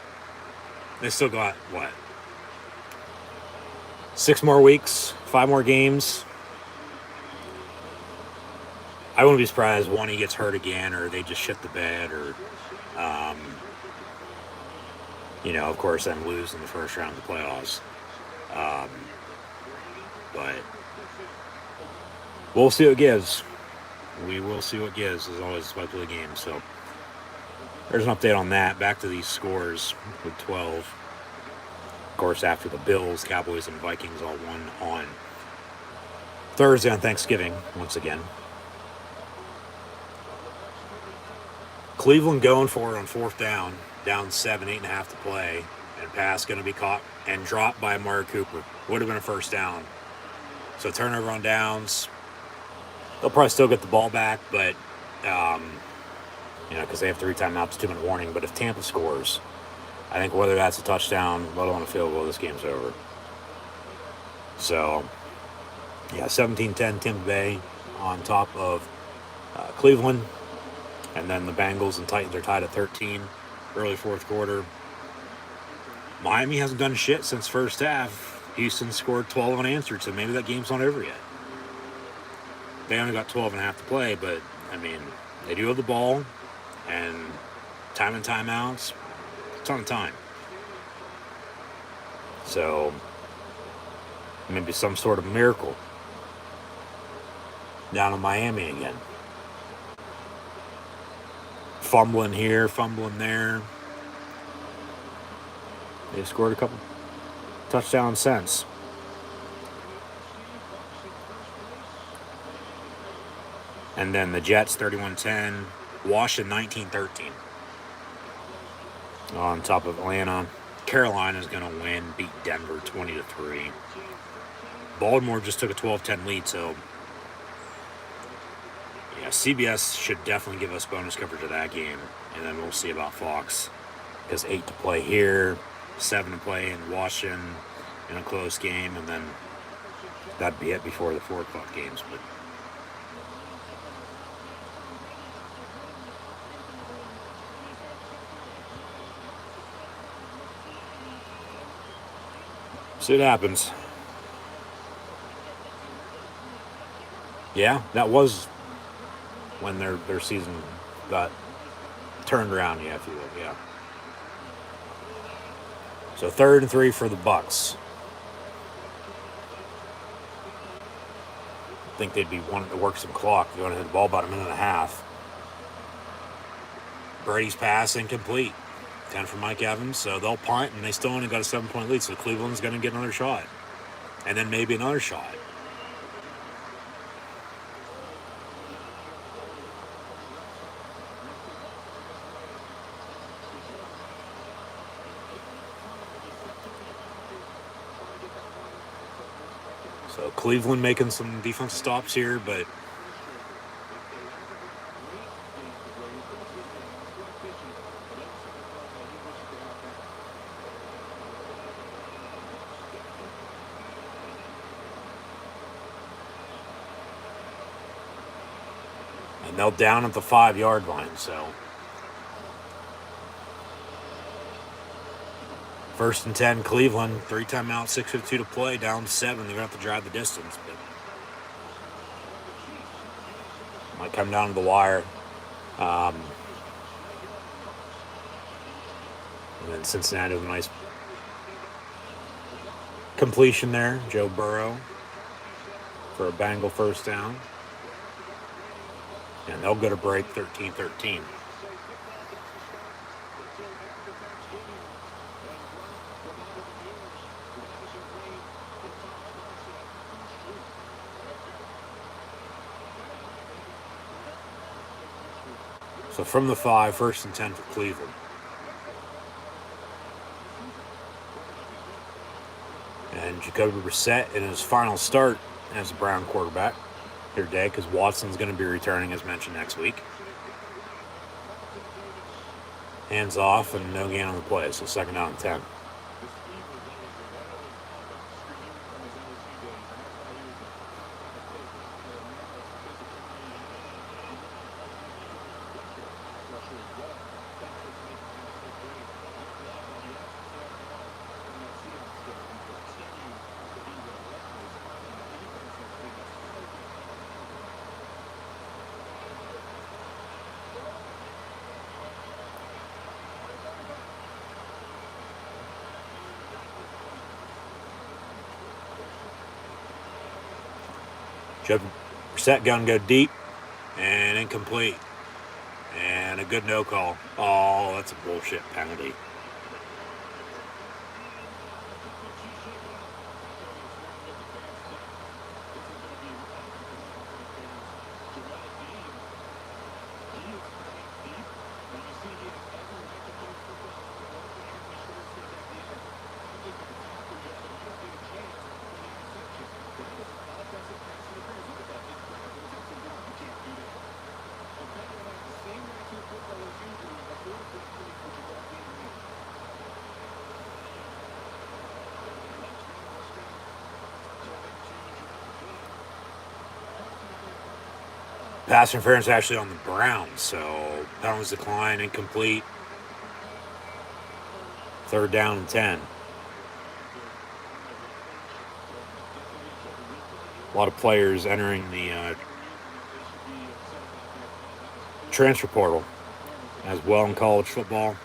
They still got, 6 more weeks, 5 more games. I wouldn't be surprised one he gets hurt again, or they just shit the bed, or of course, then lose in the first round of the playoffs. But we'll see what it gives. We will see what it gives. As always, it's about the game. So there's an update on that. Back to these scores with 12. Of course, after the Bills, Cowboys, and Vikings all won on Thursday on Thanksgiving, once again. Cleveland going for it on 4th down 7, 8.5 to play, and pass going to be caught and dropped by Amari Cooper. Would have been a first down. So turnover on downs. They'll probably still get the ball back, but because they have 3 timeouts, 2-minute warning. But if Tampa scores, I think whether that's a touchdown, let alone a field goal, this game's over. So, 17-10 Tampa Bay on top of Cleveland. And then the Bengals and Titans are tied at 13, early 4th quarter. Miami hasn't done shit since first half. Houston scored 12 unanswered, so maybe that game's not over yet. They only got 12.5 to play, but, they do have the ball, and time and timeouts, a ton of time. So, maybe some sort of miracle down in Miami again. Fumbling here, fumbling there. They've scored a couple touchdowns since. And then the Jets 31-10, Washington 19-13. On top of Atlanta. Carolina's going to win, beat Denver 20-3. Baltimore just took a 12-10 lead, so CBS should definitely give us bonus coverage of that game, and then we'll see about Fox, because 8 to play here, 7 to play in Washington in a close game, and then that'd be it before the 4 o'clock games. But see what happens. Yeah, that was when their season got turned around, if you will, yeah. So 3rd and 3 for the Bucs. I think they'd be wanting to work some clock. They're going to hit the ball about a minute and a half. Brady's pass incomplete. 10 for Mike Evans, so they'll punt, and they still only got a 7-point lead, so Cleveland's going to get another shot. And then maybe another shot. So Cleveland making some defensive stops here, but and they'll down at the 5-yard line. So 1st and 10, Cleveland, 3 timeouts, 6:52 to play, down 7. They're going to have to drive the distance, but might come down to the wire. And then Cincinnati with a nice completion there. Joe Burrow for a Bengal first down. And they'll go to break 13-13. So from the 5, 1st and 10 for Cleveland. And Jacoby Brissett in his final start as a Brown quarterback here today, because Watson's going to be returning, as mentioned, next week. Hands off and no gain on the play, so 2nd down and 10. Jacoby Brissett going to go deep and incomplete. And a good no call. Oh, that's a bullshit penalty. Pass interference actually on the Browns, so penalties decline, incomplete. 3rd down and 10. A lot of players entering the transfer portal as well in college football.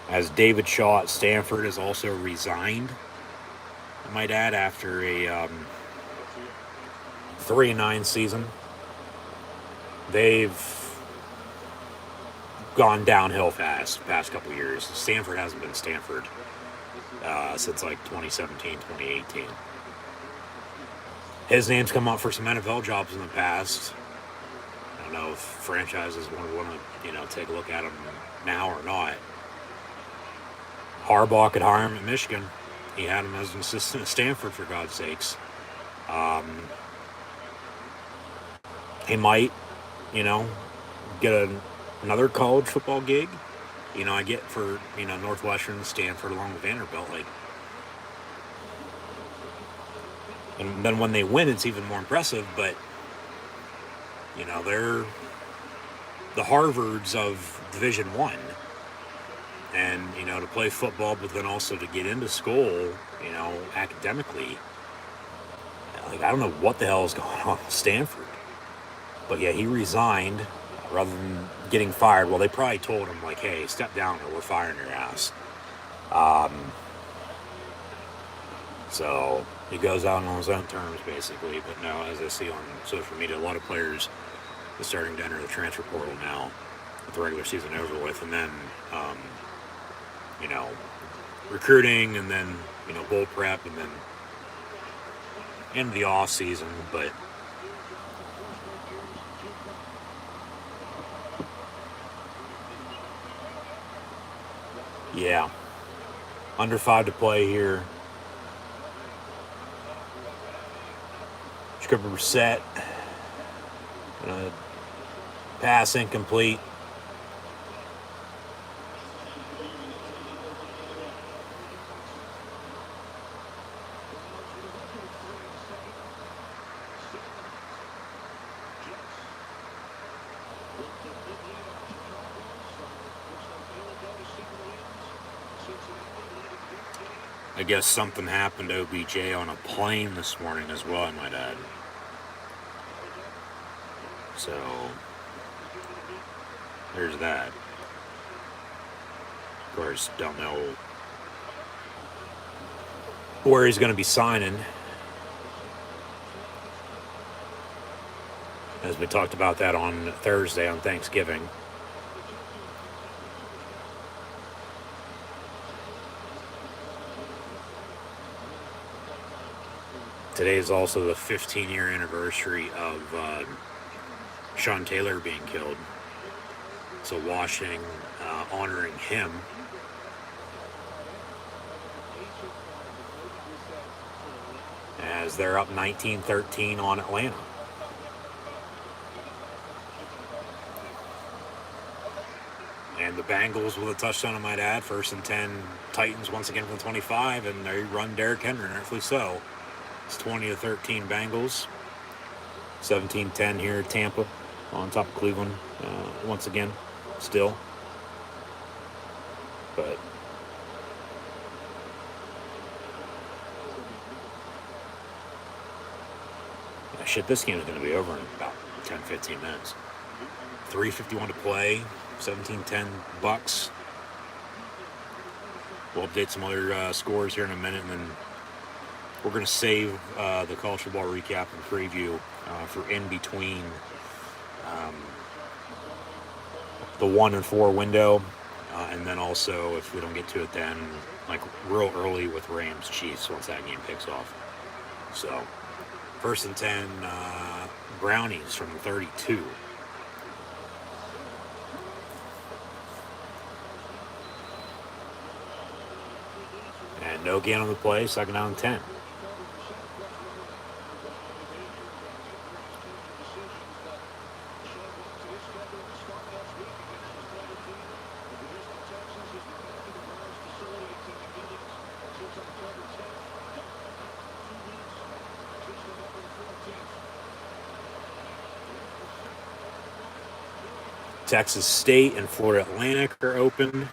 As David Shaw at Stanford has also resigned, I might add, after a 3-9 season. They've gone downhill fast the past couple years. Stanford hasn't been Stanford since like 2017, 2018. His name's come up for some NFL jobs in the past. I don't know if franchises want to, take a look at him now or not. Harbaugh could hire him at Michigan. He had him as an assistant at Stanford, for God's sakes. He might, get another college football gig. I get for, Northwestern, Stanford, along with Vanderbilt. And then when they win, it's even more impressive. But, they're the Harvards of Division I. And, to play football, but then also to get into school, academically. I don't know what the hell is going on with Stanford. But yeah, he resigned rather than getting fired. Well, they probably told him, hey, step down or we're firing your ass. So he goes out on his own terms, basically. But no, as I see on social media, a lot of players are starting to enter the transfer portal now with the regular season over with. And then, recruiting, and then, bowl prep, and then into the off season. But yeah, Under 5 to play here. Jacoby Brissett. Pass incomplete. I guess something happened to OBJ on a plane this morning as well, I might add. So, there's that. Of course, don't know where he's going to be signing. As we talked about that on Thursday on Thanksgiving. Today is also the 15-year anniversary of Sean Taylor being killed. So Washington honoring him. As they're up 19-13 on Atlanta. And the Bengals with a touchdown, I might add. 1st and 10, Titans once again from the 25, and they run Derrick Henry, rightfully so. It's 20-13 Bengals. 17-10 here, Tampa on top of Cleveland once again, still. But shit, this game is going to be over in about 10-15 minutes. 3:51 to play. 17-10 Bucks. We'll update some other scores here in a minute, and then we're going to save the college football recap and preview for in between the 1 and 4 window, and then also, if we don't get to it then, like real early with Rams Chiefs once that game picks off. So 1st and 10, Brownies from the 32. And no gain on the play, 2nd down and 10. Texas State and Florida Atlantic are open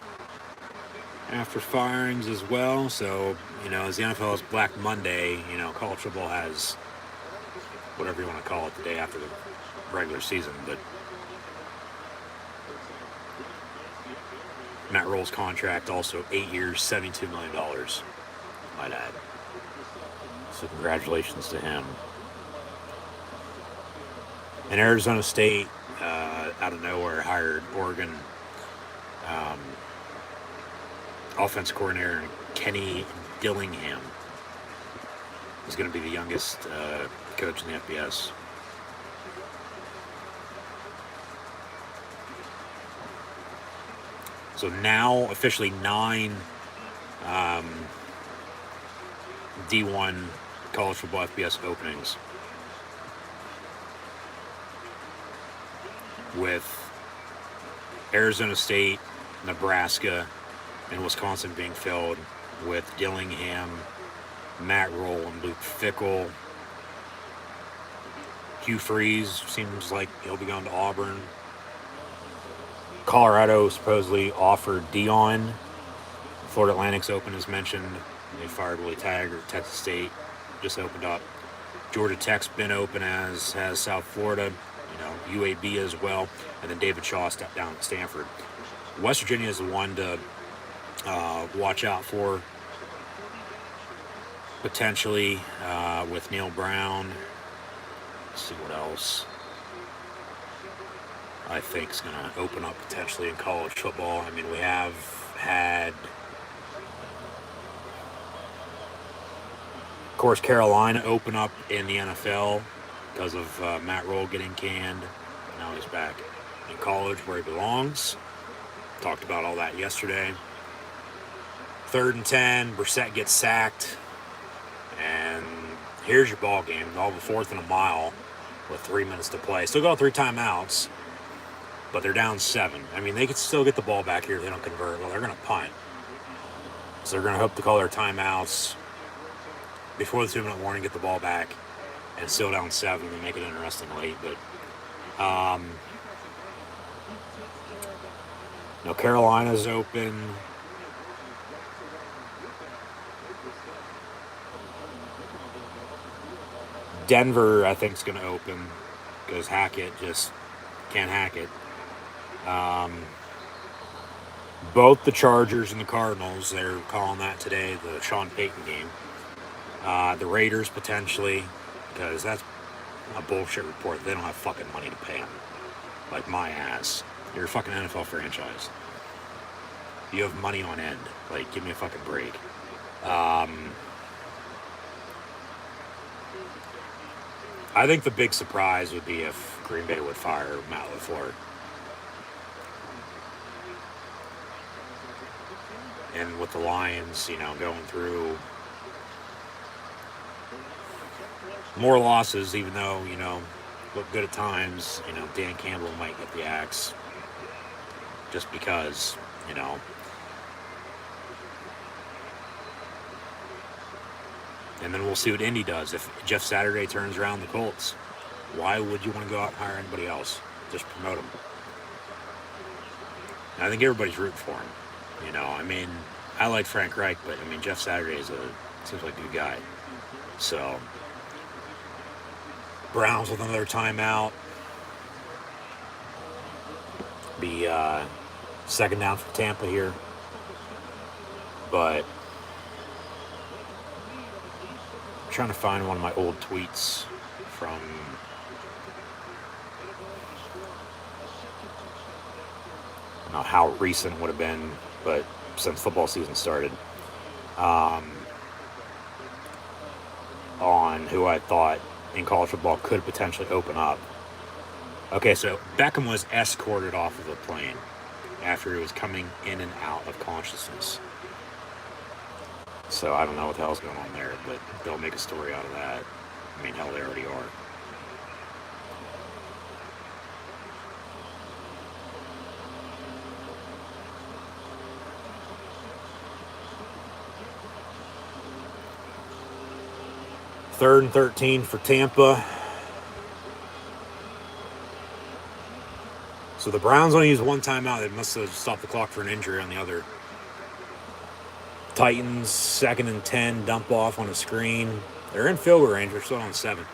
after firings as well. So, as the NFL has Black Monday, college football has whatever you want to call it the day after the regular season. But Matt Rule's contract also 8 years, $72 million, might add. So congratulations to him. And Arizona State, out of nowhere, hired Oregon offense coordinator Kenny Dillingham. He's going to be the youngest coach in the FBS. So now officially 9 D1 college football FBS openings, with Arizona State, Nebraska, and Wisconsin being filled with Dillingham, Matt Rule, and Luke Fickell. Hugh Freeze seems like he'll be going to Auburn. Colorado supposedly offered Dion. Florida Atlantic's open, as mentioned. They fired Willie Taggart. Texas State just opened up. Georgia Tech's been open, as has South Florida. UAB as well. And then David Shaw stepped down at Stanford. West Virginia is the one to watch out for, potentially, with Neil Brown. Let's see what else I think is going to open up potentially in college football. I mean, we have had, of course, Carolina open up in the NFL because of Matt Rule getting canned. Now he's back in college where he belongs. Talked about all that yesterday. 3rd and 10, Brissett gets sacked, and here's your ball game. All the 4th and a mile with 3 minutes to play. Still got 3 timeouts, but they're down 7. I mean, they could still get the ball back here if they don't convert. Well, they're going to punt. So they're going to hope to call their timeouts before the 2-minute warning, get the ball back, and still down 7 and make it interesting late. But Carolina's open. Denver, I think, is going to open because Hackett just can't hack it. Both the Chargers and the Cardinals, they're calling that today the Sean Payton game. The Raiders potentially, because that's a bullshit report. They don't have fucking money to pay him. Like my ass. You're a fucking NFL franchise. You have money on end. Like, give me a fucking break. I think the big surprise would be if Green Bay would fire Matt LaFleur. And with the Lions, going through more losses, even though, look good at times, Dan Campbell might get the axe just because, And then we'll see what Indy does. If Jeff Saturday turns around the Colts, why would you want to go out and hire anybody else? Just promote them. And I think everybody's rooting for him. I mean, I like Frank Reich, but Jeff Saturday seems like a good guy. So, Browns with another timeout. Be 2nd down for Tampa here. But I'm trying to find one of my old tweets from I don't know how recent it would have been, but since football season started, on who I thought in college football could potentially open up. Okay, so Beckham was escorted off of a plane after he was coming in and out of consciousness. So I don't know what the hell's going on there, but they'll make a story out of that. Hell, they already are. Third and 13 for Tampa. So the Browns only use 1 timeout. They must have stopped the clock for an injury on the other. Titans, 2nd and 10, dump off on a screen. They're in field goal range. They're still on 7.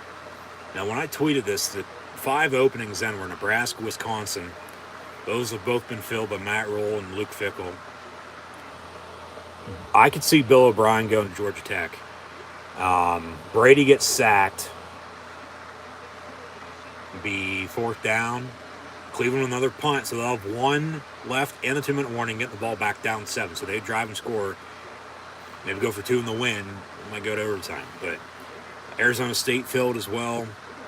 Now, when I tweeted this, the 5 openings then were Nebraska, Wisconsin. Those have both been filled by Matt Rule and Luke Fickell. I could see Bill O'Brien going to Georgia Tech. Brady gets sacked. Be 4th down. Cleveland with another punt, so they'll have 1 left and the 2-minute warning, get the ball back down 7. So they drive and score. Maybe go for 2 in the win. It might go to overtime. But Arizona State filled as well.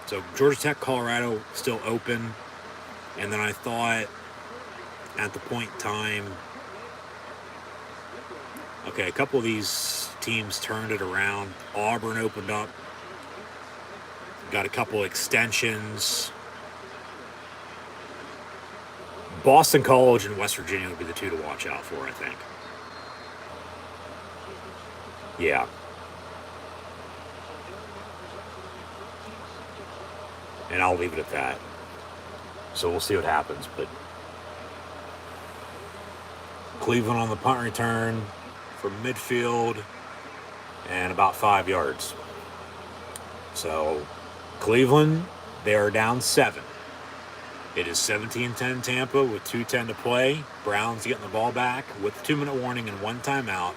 So Georgia Tech, Colorado still open. And then I thought at the point in time, okay, a couple of these teams turned it around. Auburn opened up. Got a couple extensions. Boston College and West Virginia would be the 2 to watch out for, I think. Yeah. And I'll leave it at that. So we'll see what happens. But Cleveland on the punt return from midfield and about 5 yards. So Cleveland, they are down 7. It is 17-10 Tampa with 2:10 to play. Browns getting the ball back with 2-minute warning and 1 timeout.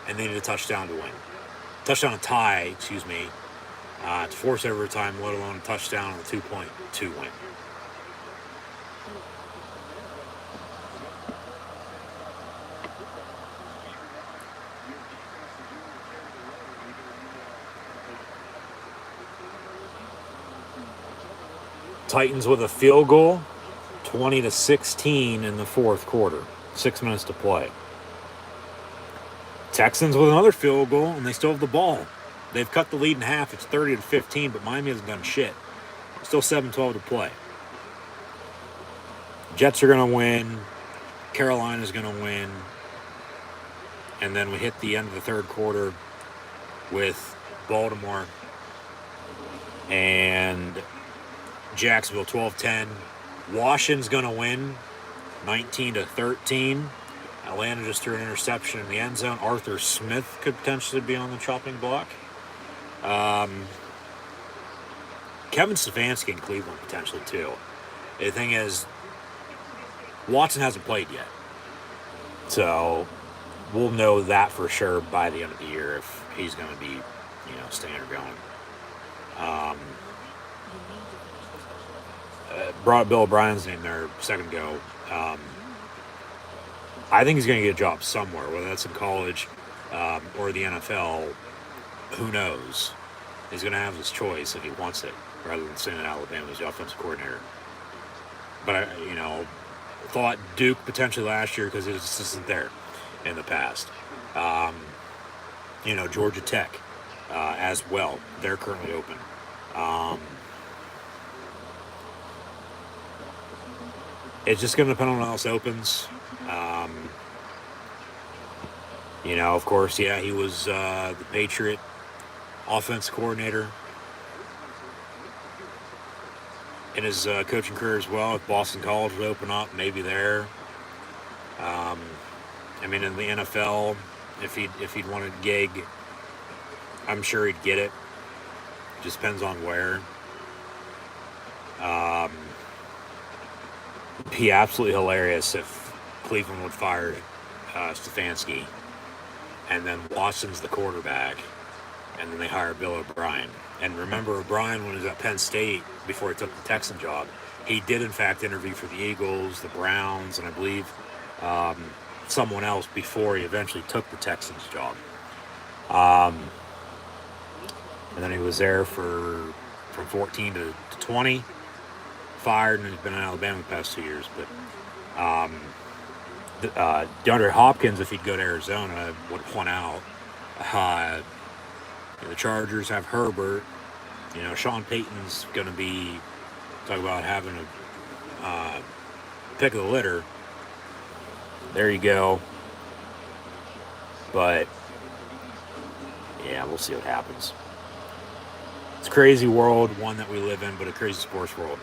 And they need a touchdown to win. Touchdown to tie, to force overtime, let alone a touchdown on a 2.2 win. Titans with a field goal, 20-16 in the 4th quarter. 6 minutes to play. Texans with another field goal, and they still have the ball. They've cut the lead in half. It's 30-15, but Miami hasn't done shit. Still 7-12 to play. Jets are going to win. Carolina's going to win. And then we hit the end of the third quarter with Baltimore and Jacksonville 12-10. Washington's going to win 19-13. Atlanta just threw an interception in the end zone. Arthur Smith could potentially be on the chopping block. Kevin Stefanski in Cleveland potentially too. The thing is, Watson hasn't played yet. So we'll know that for sure by the end of the year if he's going to be, staying or going. Brought Bill O'Brien's name there a second ago. I think he's going to get a job somewhere, whether that's in college or the NFL. Who knows? He's going to have his choice if he wants it, rather than staying at Alabama as the offensive coordinator. But I thought Duke potentially last year because it just isn't there in the past. Georgia Tech as well. They're currently open. It's just going to depend on how else opens. Of course, he was the Patriot offense coordinator in his coaching career as well. If Boston College would open up, maybe there. In the NFL, if he'd wanted a gig, I'm sure he'd get it. Just depends on where. Be absolutely hilarious if Cleveland would fire Stefanski, and then Watson's the quarterback, and then they hire Bill O'Brien. And remember, O'Brien, when he was at Penn State before he took the Texan job, he did in fact interview for the Eagles, the Browns, and I believe someone else before he eventually took the Texans job. And then he was there from 14 to 20. Fired, and he's been in Alabama the past 2 years. But DeAndre Hopkins, if he'd go to Arizona, would point out. The Chargers have Herbert. Sean Payton's going to be talking about having a pick of the litter. There you go. But we'll see what happens. It's a crazy world, one that we live in, but a crazy sports world.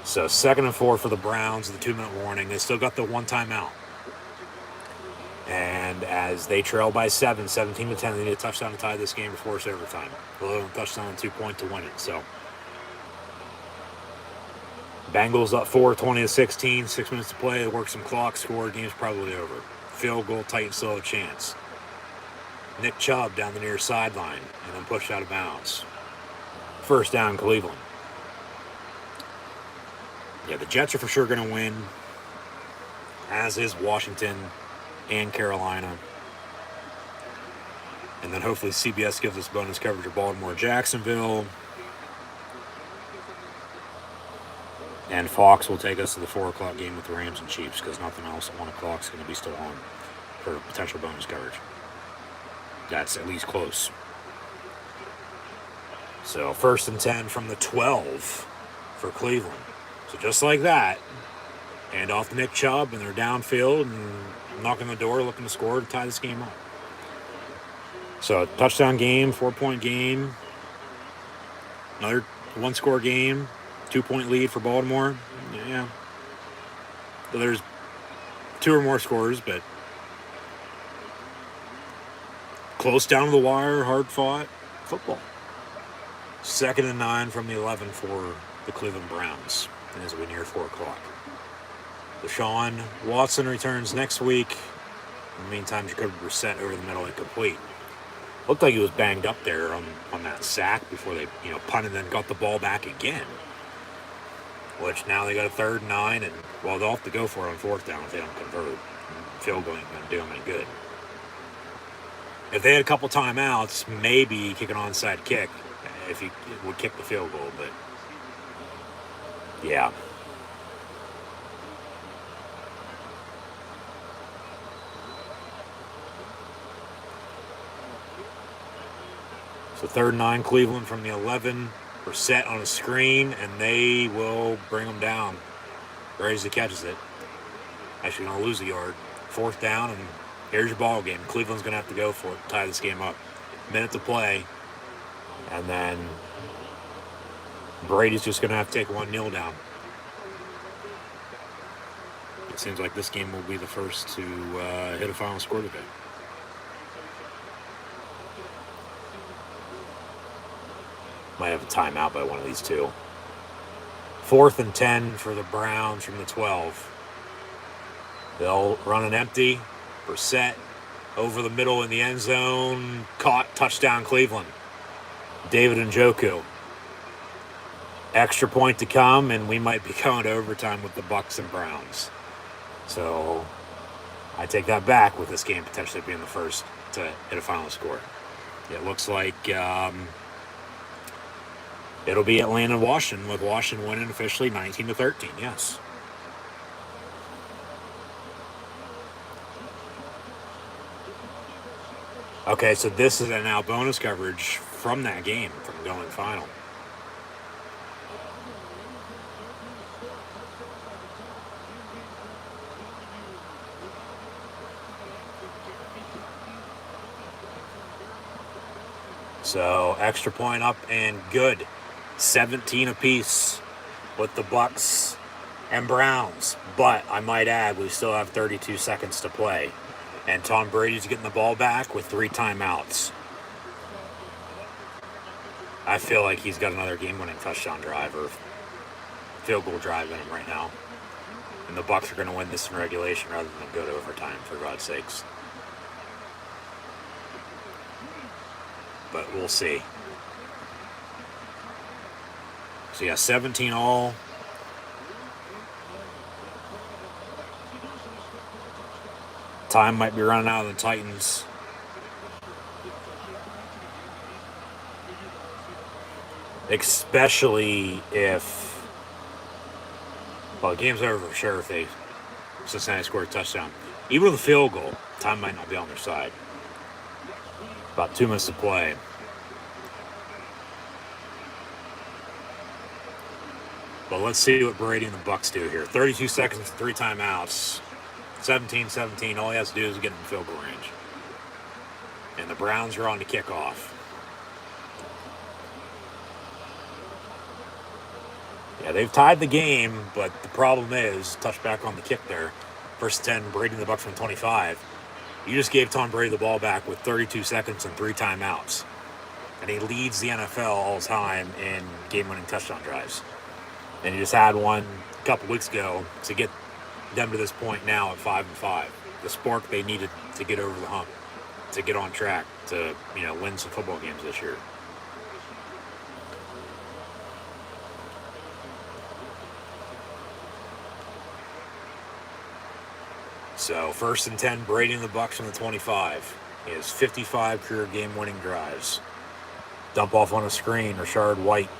So 2nd and 4 for the Browns, the 2-minute warning. They still got the one timeout. And as they trail by 17-10, they need a touchdown to tie this game to force overtime. A touchdown and 2 point to win it. So Bengals up 4, 20-16, 6 minutes to play. They work some clock, score, game's probably over. Field goal, Titans still have a chance. Nick Chubb down the near sideline and then pushed out of bounds. First down, Cleveland. The Jets are for sure going to win, as is Washington and Carolina. And then hopefully CBS gives us bonus coverage of Baltimore, Jacksonville. And Fox will take us to the 4 o'clock game with the Rams and Chiefs, because nothing else at 1 o'clock is going to be still on for potential bonus coverage. That's at least close. So 1st and 10 from the 12 for Cleveland. So just like that, hand off to Nick Chubb, and they're downfield and knocking the door, looking to score to tie this game up. So touchdown game, 4-point game, another 1-score game, 2-point lead for Baltimore. So there's 2 or more scores, but close down to the wire, hard-fought football. 2nd and 9 from the 11 for the Cleveland Browns. And as we near 4 o'clock. Deshaun Watson returns next week. In the meantime, Jacoby Brissett over the middle incomplete. Looked like he was banged up there on that sack before they punted and then got the ball back again. Which now they got a 3rd and 9, and they'll have to go for it on 4th down if they don't convert. Field goal ain't going to do them any good. If they had a couple timeouts, maybe kick an onside kick if he would kick the field goal, but yeah. So 3rd and 9, Cleveland from the 11. We're set on a screen, and they will bring them down. Brady catches it. Actually going to lose a yard. 4th down, and here's your ball game. Cleveland's going to have to go for it, tie this game up. Minute to play, and then Brady's just going to have to take one kneel down. It seems like this game will be the first to hit a final score today. Might have a timeout by one of these two. 4th and 10 for the Browns from the 12. They'll run an empty. Brissett over the middle in the end zone. Caught. Touchdown Cleveland. David Njoku. Extra point to come, and we might be going to overtime with the Bucs and Browns. So I take that back with this game potentially being the first to hit a final score. It looks like it'll be Atlanta and Washington, with Washington winning officially 19-13, yes. Okay, so this is now bonus coverage from that game, from going final. So extra point up and good. 17 apiece with the Bucs and Browns. But I might add, we still have 32 seconds to play. And Tom Brady's getting the ball back with 3 timeouts. I feel like he's got another game-winning touchdown drive or field goal drive in him right now. And the Bucs are going to win this in regulation rather than go to overtime, for God's sakes. But we'll see. So yeah, 17 all. Time might be running out of the Titans. Especially if, well, the game's over for sure if they Cincinnati score a touchdown. Even with a field goal, time might not be on their side. About 2 minutes to play. But let's see what Brady and the Bucs do here. 32 seconds, 3 timeouts. 17-17. All he has to do is get in field goal range. And the Browns are on to kick off. Yeah, they've tied the game, but the problem is, touchback on the kick there. 1st and 10, Brady and the Bucs from 25. You just gave Tom Brady the ball back with 32 seconds and 3 timeouts. And he leads the NFL all time in game-winning touchdown drives. And he just had one a couple weeks ago to get them to this point now at 5-5. The spark they needed to get over the hump, to get on track, to win some football games this year. So 1st and 10, Brady and the Bucs from the 25. He has 55 career game-winning drives. Dump off on a screen, Rashard White.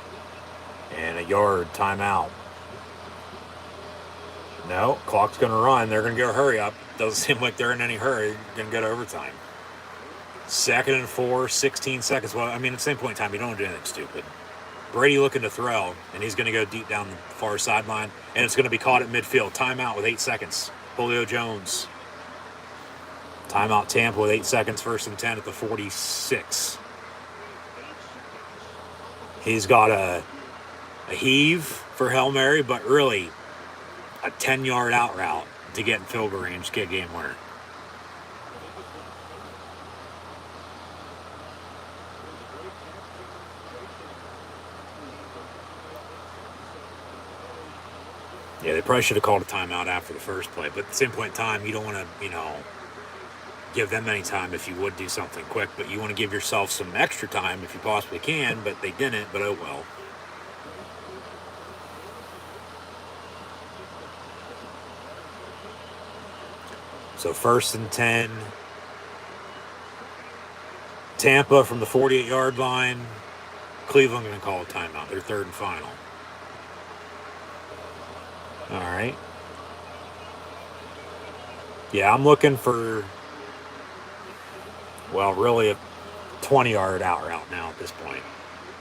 And a yard, timeout. No, clock's going to run. They're going to go hurry up. Doesn't seem like they're in any hurry. They're going to go to overtime. 2nd and 4, 16 seconds. Well, at the same point in time, you don't want to do anything stupid. Brady looking to throw, and he's going to go deep down the far sideline, and it's going to be caught at midfield. Timeout with 8 seconds. Julio Jones. Timeout Tampa with 8 seconds. 1st and 10 at the 46. He's got a heave for Hail Mary, but really a 10-yard out route to get in field goal range, get a game winner. Yeah, they probably should have called a timeout after the first play, but at the same point in time, you don't want to, give them any time if you would do something quick, but you want to give yourself some extra time if you possibly can, but they didn't, but oh well. So 1st and 10. Tampa from the 48-yard line. Cleveland going to call a timeout. Their 3rd and final. All right. Yeah, I'm looking for, well, really 20-yard out route now at this point.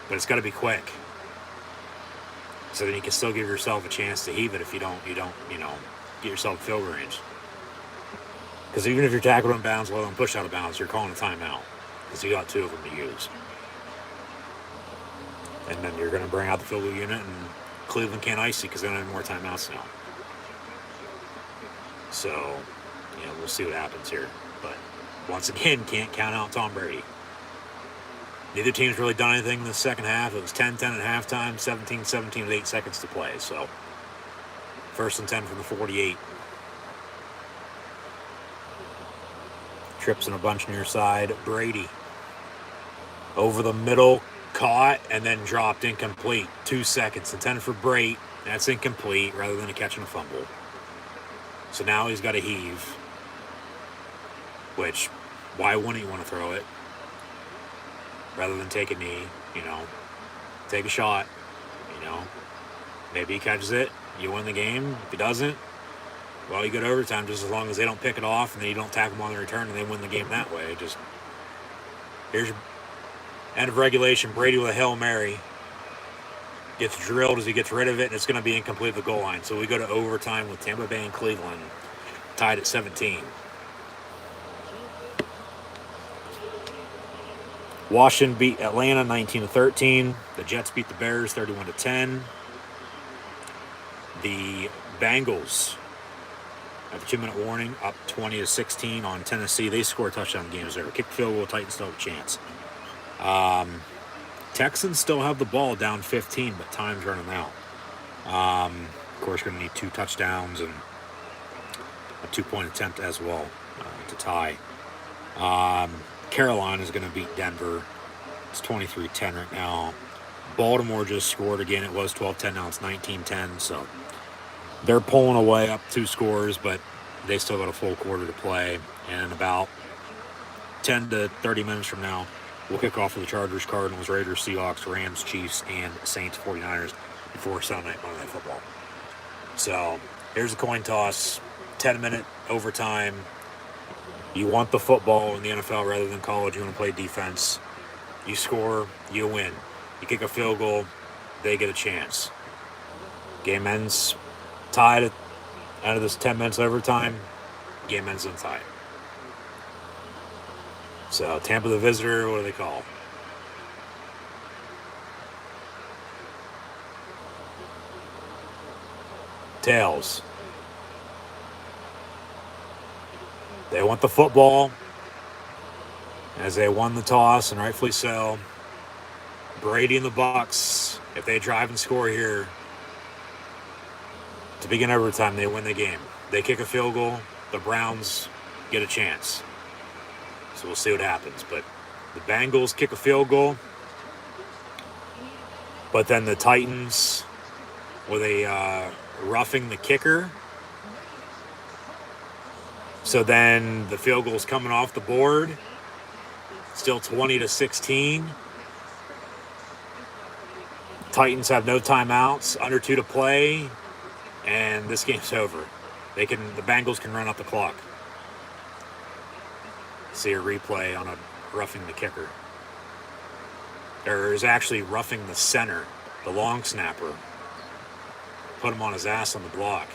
But it's got to be quick. So then you can still give yourself a chance to heave it if you don't, get yourself field goal range. Because even if you're tackled in bounds, well, and pushed out of bounds, you're calling a timeout. Because you got 2 of them to use. And then you're going to bring out the field goal unit, and Cleveland can't ice you because they don't have more timeouts now. So, we'll see what happens here. But once again, can't count out Tom Brady. Neither team's really done anything in the second half. It was 10-10 at halftime, 17-17 with 8 seconds to play. So, 1st and 10 from the 48. Trips in a bunch near side. Brady. Over the middle, caught, and then dropped incomplete. 2 seconds. Intended for Brate. That's incomplete rather than a catch and a fumble. So now he's got to heave. Which, why wouldn't he want to throw it? Rather than take a knee, take a shot, maybe he catches it, you win the game. If he doesn't, well, you go to overtime just as long as they don't pick it off and then you don't tackle them on the return and they win the game that way. Just, here's your end of regulation. Brady with a Hail Mary. Gets drilled as he gets rid of it, and it's going to be incomplete at the goal line. So we go to overtime with Tampa Bay and Cleveland, tied at 17. Washington beat Atlanta 19-13. The Jets beat the Bears 31-10. The Bengals, at the 2-minute warning, up 20-16 on Tennessee. They score a touchdown. The game is over. Kick field goal. Titans still have a chance. Texans still have the ball down 15, but time's running out. Of course, going to need 2 touchdowns and a 2-point attempt as well to tie. Carolina is going to beat Denver. It's 23-10 right now. Baltimore just scored again. It was 12-10. Now it's 19-10. So they're pulling away up 2 scores, but they still got a full quarter to play. And about 10 to 30 minutes from now, we'll kick off with the Chargers, Cardinals, Raiders, Seahawks, Rams, Chiefs, and Saints, 49ers before Sunday night Monday Night Football. So here's a coin toss. 10-minute overtime. You want the football in the NFL rather than college. You want to play defense. You score, you win. You kick a field goal, they get a chance. Game ends tied at out of this 10 minutes overtime. Game ends in tie. So Tampa the visitor, what do they call? Tails. They want the football, as they won the toss, and rightfully so. Brady and the Bucs, if they drive and score here to begin overtime, they win the game. They kick a field goal, the Browns get a chance. So we'll see what happens. But the Bengals kick a field goal, but then the Titans, with a roughing the kicker. So then the field goal's coming off the board. Still 20-16. Titans have no timeouts, under 2 to play, and this game's over. The Bengals can run up the clock. See a replay on a roughing the kicker. There is actually roughing the center, the long snapper. Put him on his ass on the block.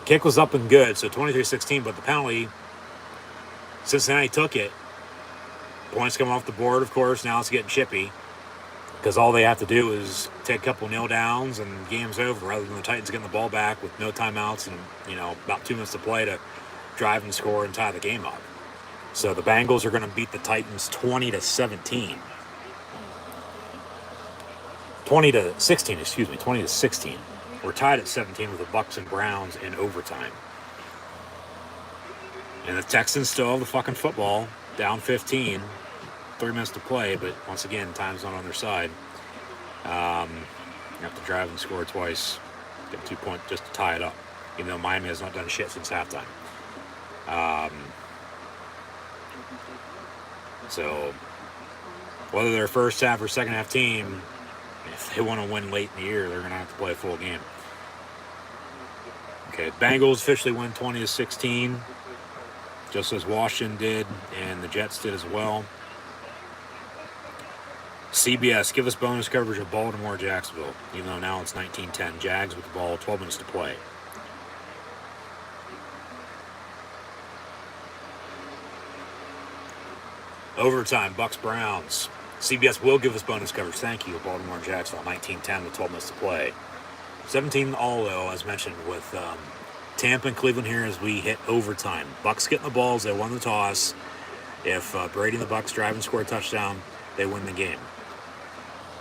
Kick was up and good, so 23-16, but the penalty, Cincinnati took it. Points come off the board, of course. Now it's getting chippy because all they have to do is take a couple kneel downs and game's over, rather than the Titans getting the ball back with no timeouts and, about 2 minutes to play to drive and score and tie the game up. So the Bengals are going to beat the Titans 20-17. 20-16. We're tied at 17 with the Bucs and Browns in overtime. And the Texans still have the fucking football, down 15. 3 minutes to play, but once again, time's not on their side. You have to drive and score twice, get 2 points just to tie it up, even though Miami has not done shit since halftime. So, whether they're first half or second half team, if they want to win late in the year, they're going to have to play a full game. Okay, Bengals officially win 20-16. just as Washington did and the Jets did as well. CBS, give us bonus coverage of Baltimore, Jacksonville, even though now it's 19-10. Jags with the ball, 12 minutes to play. Overtime, Bucks, Browns. CBS will give us bonus coverage. Thank you, Baltimore and Jacksonville, 19-10 with 12 minutes to play. 17 all, though, as mentioned, with Tampa and Cleveland here as we hit overtime. Bucks getting the balls. They won the toss. If Brady and the Bucks drive and score a touchdown, they win the game.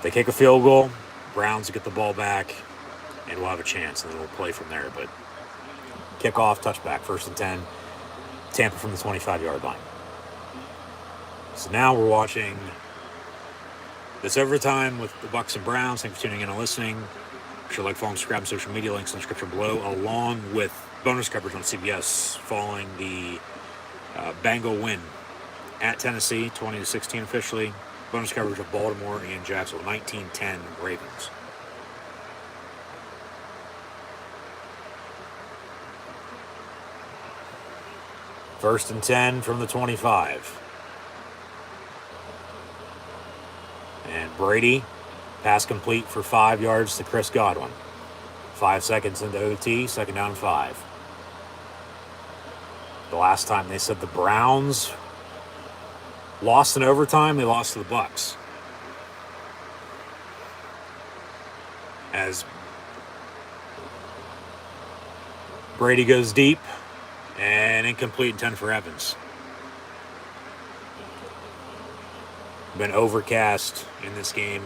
They kick a field goal, Browns get the ball back, and we'll have a chance, and then we'll play from there. But kickoff, touchback, 1st and 10, Tampa from the 25-yard line. So now we're watching this overtime with the Bucks and Browns. Thanks for tuning in and listening. Be sure to like, follow, and subscribe on social media, links in the description below, along with bonus coverage on CBS following the Bengal win at Tennessee, 20-16 officially. Bonus coverage of Baltimore and Jacksonville, 19-10 Ravens. First and 10 from the 25. And Brady, pass complete for 5 yards to Chris Godwin. 5 seconds into OT, 2nd down 5. The last time they said the Browns lost in overtime, they lost to the Bucks. As Brady goes deep and incomplete, 10 for Evans. Been overcast in this game.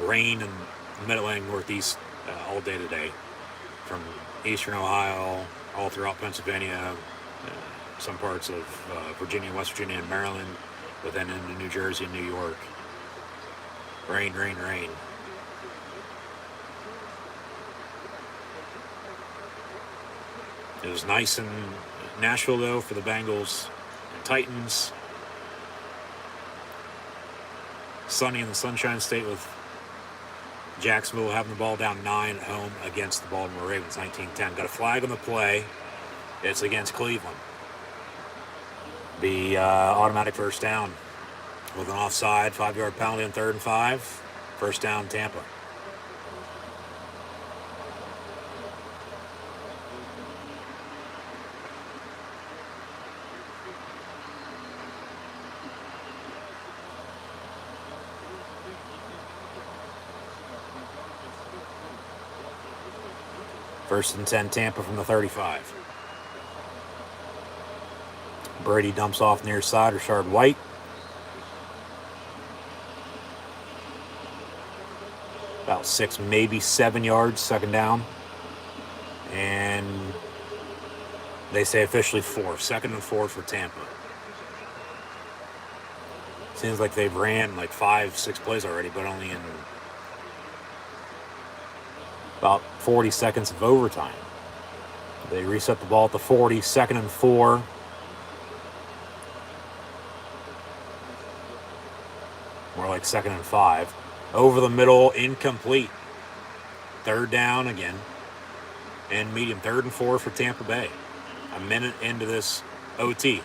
Rain in the Mid-Atlantic Northeast all day today. From eastern Ohio, all throughout Pennsylvania, some parts of Virginia, West Virginia, and Maryland, but then into New Jersey and New York. Rain, rain, rain. It was nice in Nashville, though, for the Bengals and Titans. Sunny in the Sunshine State with Jacksonville having the ball down 9 at home against the Baltimore Ravens, 19-10. Got a flag on the play. It's against Cleveland. Be automatic first down with an offside, 5-yard penalty on 3rd and 5. First down, Tampa. First and 10, Tampa from the 35. Brady dumps off near side, Rashard White. About 6, maybe 7 yards, 2nd down. And they say officially 4. 2nd and 4 for Tampa. Seems like they've ran like 5-6 plays already, but only in about 40 seconds of overtime. They reset the ball at the 40, 2nd and 4. More like 2nd and 5. Over the middle, incomplete. 3rd down again. And medium, 3rd and 4 for Tampa Bay. A minute into this OT.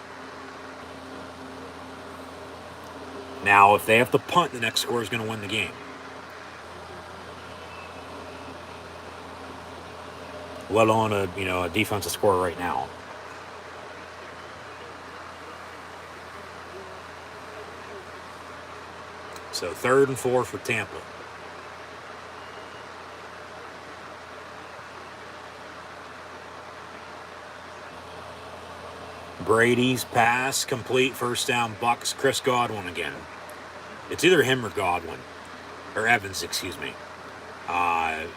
Now, if they have to punt, the next score is going to win the game. Let alone a defensive score right now. So 3rd and 4 for Tampa. Brady's pass complete, first down, Bucks. Chris Godwin again. It's either him or Godwin, or Evans, excuse me. As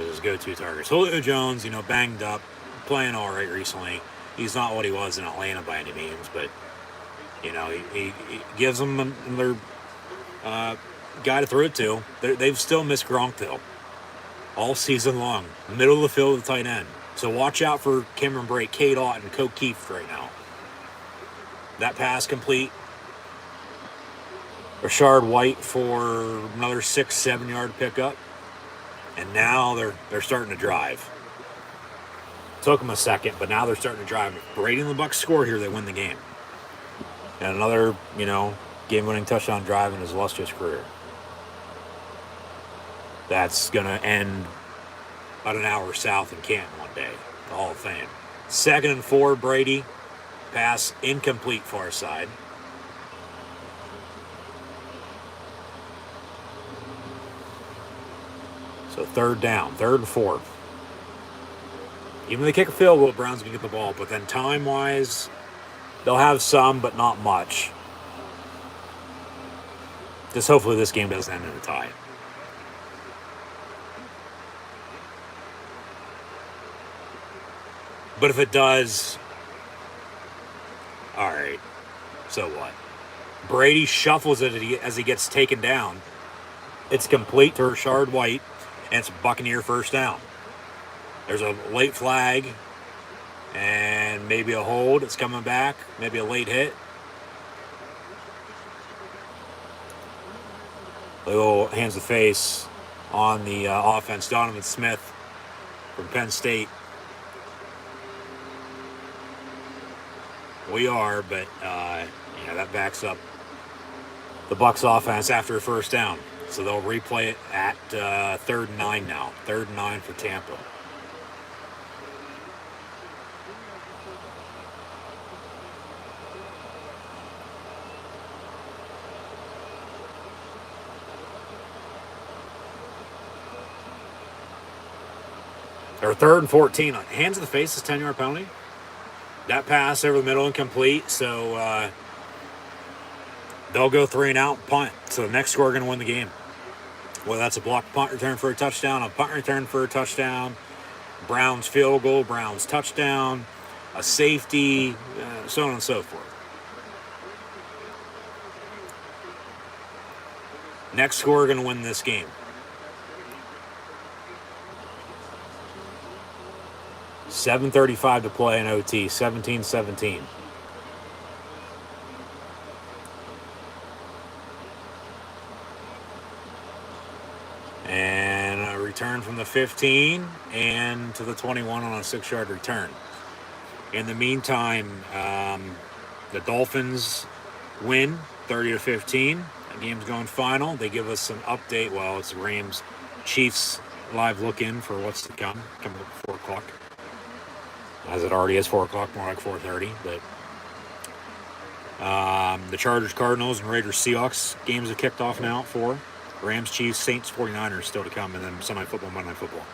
his go-to targets. Julio Jones, banged up, playing all right recently. He's not what he was in Atlanta by any means, but he gives them another guy to throw it to. They've still missed Gronk though, all season long. Middle of the field with the tight end. So watch out for Cameron Brate, Cade Otton, Coe Keefe right now. That pass complete. Rashard White for another 6-7 yard pickup. And now they're starting to drive. Took them a second, but now they're starting to drive. If Brady and the Bucs score here, they win the game. And another, game-winning touchdown drive in his illustrious career. That's going to end about an hour south in Canton one day. The Hall of Fame. 2nd and 4, Brady. Pass incomplete far side. So 3rd down, 3rd and 4. Even if they kick a field goal, Browns can get the ball. But then time-wise, they'll have some, but not much. Just hopefully this game doesn't end in a tie. But if it does, all right, so what? Brady shuffles it as he gets taken down. It's complete to Rashard White, and it's a Buccaneer 1st down. There's a late flag, and maybe a hold. It's coming back, maybe a late hit. Little hands to face on the offense. Donovan Smith from Penn State. We are, but that backs up the Bucs offense after a 1st down. So they'll replay it at 3rd and 9 now. 3rd and 9 for Tampa. Or 3rd and 14. Hands to the face is 10-yard penalty. That pass over the middle incomplete, so they'll go 3 and out, punt. So the next score going to win the game. Whether that's a blocked punt return for a touchdown, a punt return for a touchdown, Browns field goal, Browns touchdown, a safety, so on and so forth. Next score going to win this game. 7:35 to play in OT, 17-17. And a return from the 15 and to the 21 on a 6-yard return. In the meantime, the Dolphins win 30-15. The game's going final. They give us an update. Well, it's Rams Chiefs live look-in for what's to come, coming up at 4 o'clock. As it already is 4 o'clock, more like 4:30. But the Chargers, Cardinals, and Raiders, Seahawks games have kicked off now at 4. Rams, Chiefs, Saints, 49ers still to come, and then Sunday Night Football, Monday Night Football.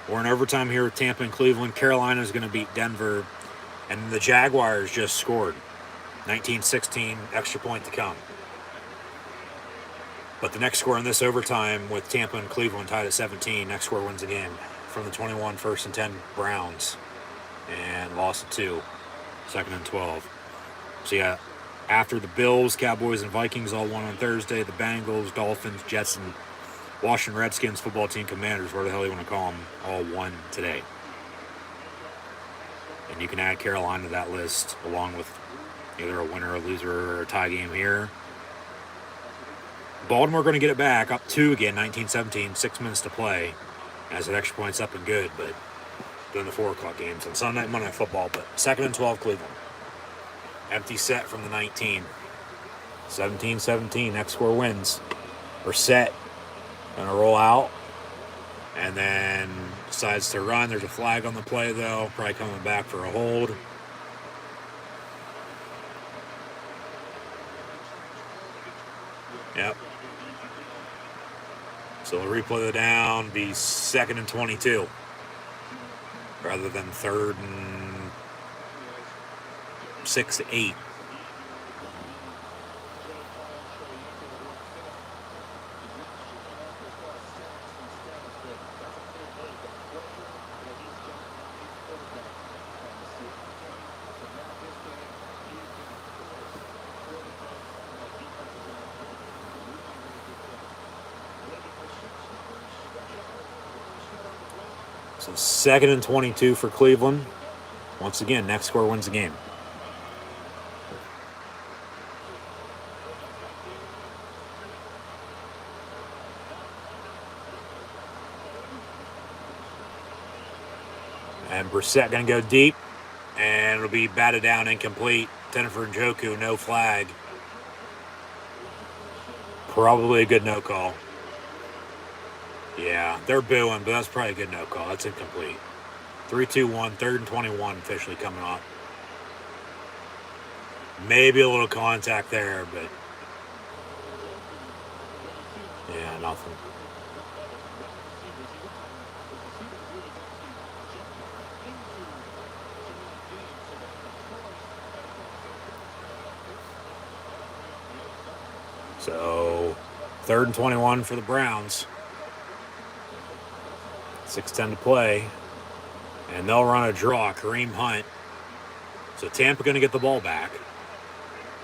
We're in overtime here with Tampa and Cleveland. Carolina's going to beat Denver, and the Jaguars just scored. 19-16, extra point to come. But the next score in this overtime with Tampa and Cleveland tied at 17, next score wins the game. From the 21, 1st and 10, Browns. And lost at 2, 2nd and 12. So after the Bills, Cowboys, and Vikings all won on Thursday, the Bengals, Dolphins, Jets, and Washington Redskins football team Commanders, where the hell you want to call them, all won today. And you can add Carolina to that list, along with either a winner, a loser, or a tie game here. Baltimore going to get it back, up 2 again, 19-17, 6 minutes to play. As an extra point's up and good, but doing the 4 o'clock games on Sunday night, Monday Night Football. But 2nd and 12, Cleveland. Empty set from the 19. 17-17, next score wins. We're set. Gonna roll out. And then decides to run. There's a flag on the play, though. Probably coming back for a hold. Yep. So we'll replay the down, be 2nd and 22 rather than 3rd and 6, 8. So 2nd and 22 for Cleveland. Once again, next score wins the game. And Brissett going to go deep, and it'll be batted down, incomplete. Jennifer Njoku, no flag. Probably a good no call. Yeah, they're booing, but that's probably a good no call. That's incomplete. 3-2-1, 3rd and 21 officially coming up. Maybe a little contact there, but yeah, nothing. So 3rd and 21 for the Browns. 6:10 to play. And they'll run a draw, Kareem Hunt. So Tampa going to get the ball back.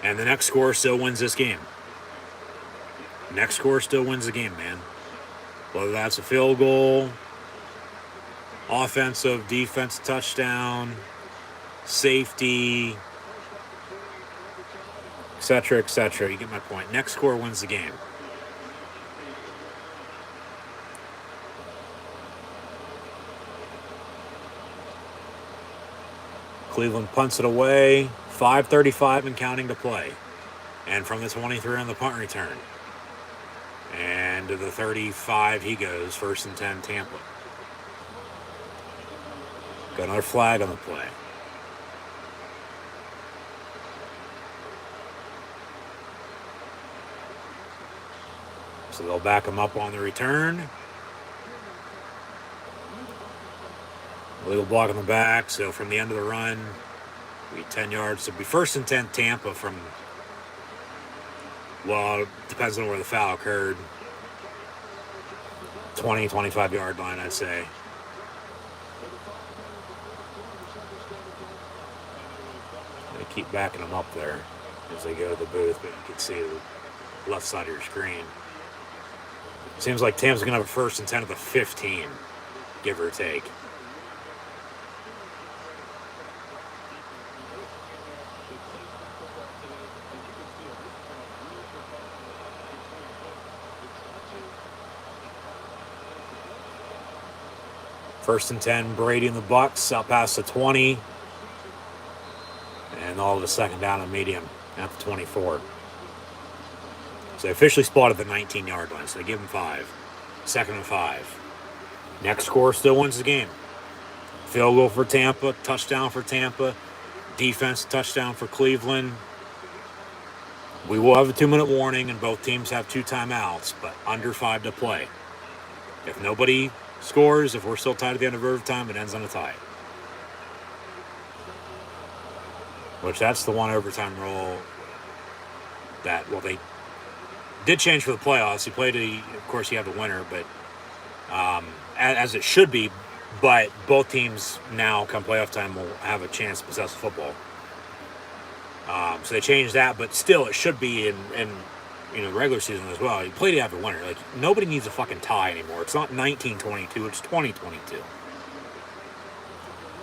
And the next score still wins this game. Next score still wins the game, man. Whether that's a field goal, offensive, defensive touchdown, safety, etc., etc. You get my point. Next score wins the game. Cleveland punts it away. 5:35 and counting to play. And from the 23 on the punt return. And to the 35 he goes. 1st and 10 Tampa. Got another flag on the play. So they'll back him up on the return. Illegal block in the back, so from the end of the run, be 10 yards. So it'll be 1st and 10 Tampa from, well, it depends on where the foul occurred. 20, 25-yard line, I'd say. They keep backing them up there as they go to the booth, but you can see the left side of your screen. Seems like Tampa's going to have a 1st and 10 at the 15, give or take. First and 10, Brady and the Bucks out past the 20. And all of a second down and medium at the 24. So they officially spotted the 19-yard line, so they give them 5. 2nd and 5. Next score still wins the game. Field goal for Tampa, touchdown for Tampa, defense touchdown for Cleveland. We will have a 2-minute warning, and both teams have 2 timeouts, but under 5 to play. If nobody scores, if we're still tied at the end of overtime, it ends on a tie. Which that's the one overtime rule that, well, they did change for the playoffs. You played, of course, you have the winner, but as it should be. But both teams now, come playoff time, will have a chance to possess the football. So they changed that, but still, it should be in the regular season as well. You play to have the winner. Like, nobody needs a fucking tie anymore. It's not 1922, it's 2022.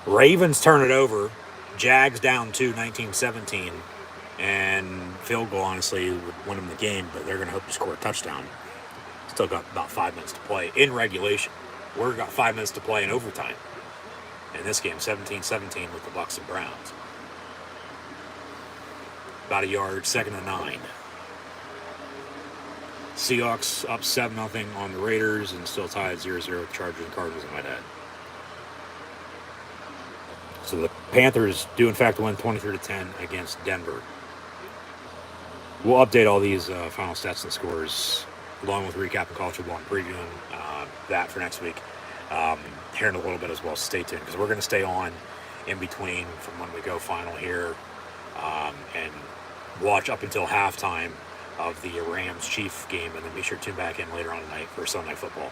Ravens turn it over. Jags down to 19-17. And field goal, honestly, would win them the game, but they're going to hope to score a touchdown. Still got about 5 minutes to play in regulation. We've got 5 minutes to play in overtime. In this game, 17-17 with the Bucs and Browns. About a yard, 2nd and 9. Seahawks up 7-0 on the Raiders and still tied 0-0 with Chargers and Cardinals, I might add. So the Panthers do, in fact, win 23-10 against Denver. We'll update all these final stats and scores, along with recapping college football and previewing that for next week here in a little bit as well. Stay tuned, because we're going to stay on in between from when we go final here and watch up until halftime of the Rams-Chiefs game, and then be sure to tune back in later on tonight for Sunday Night Football.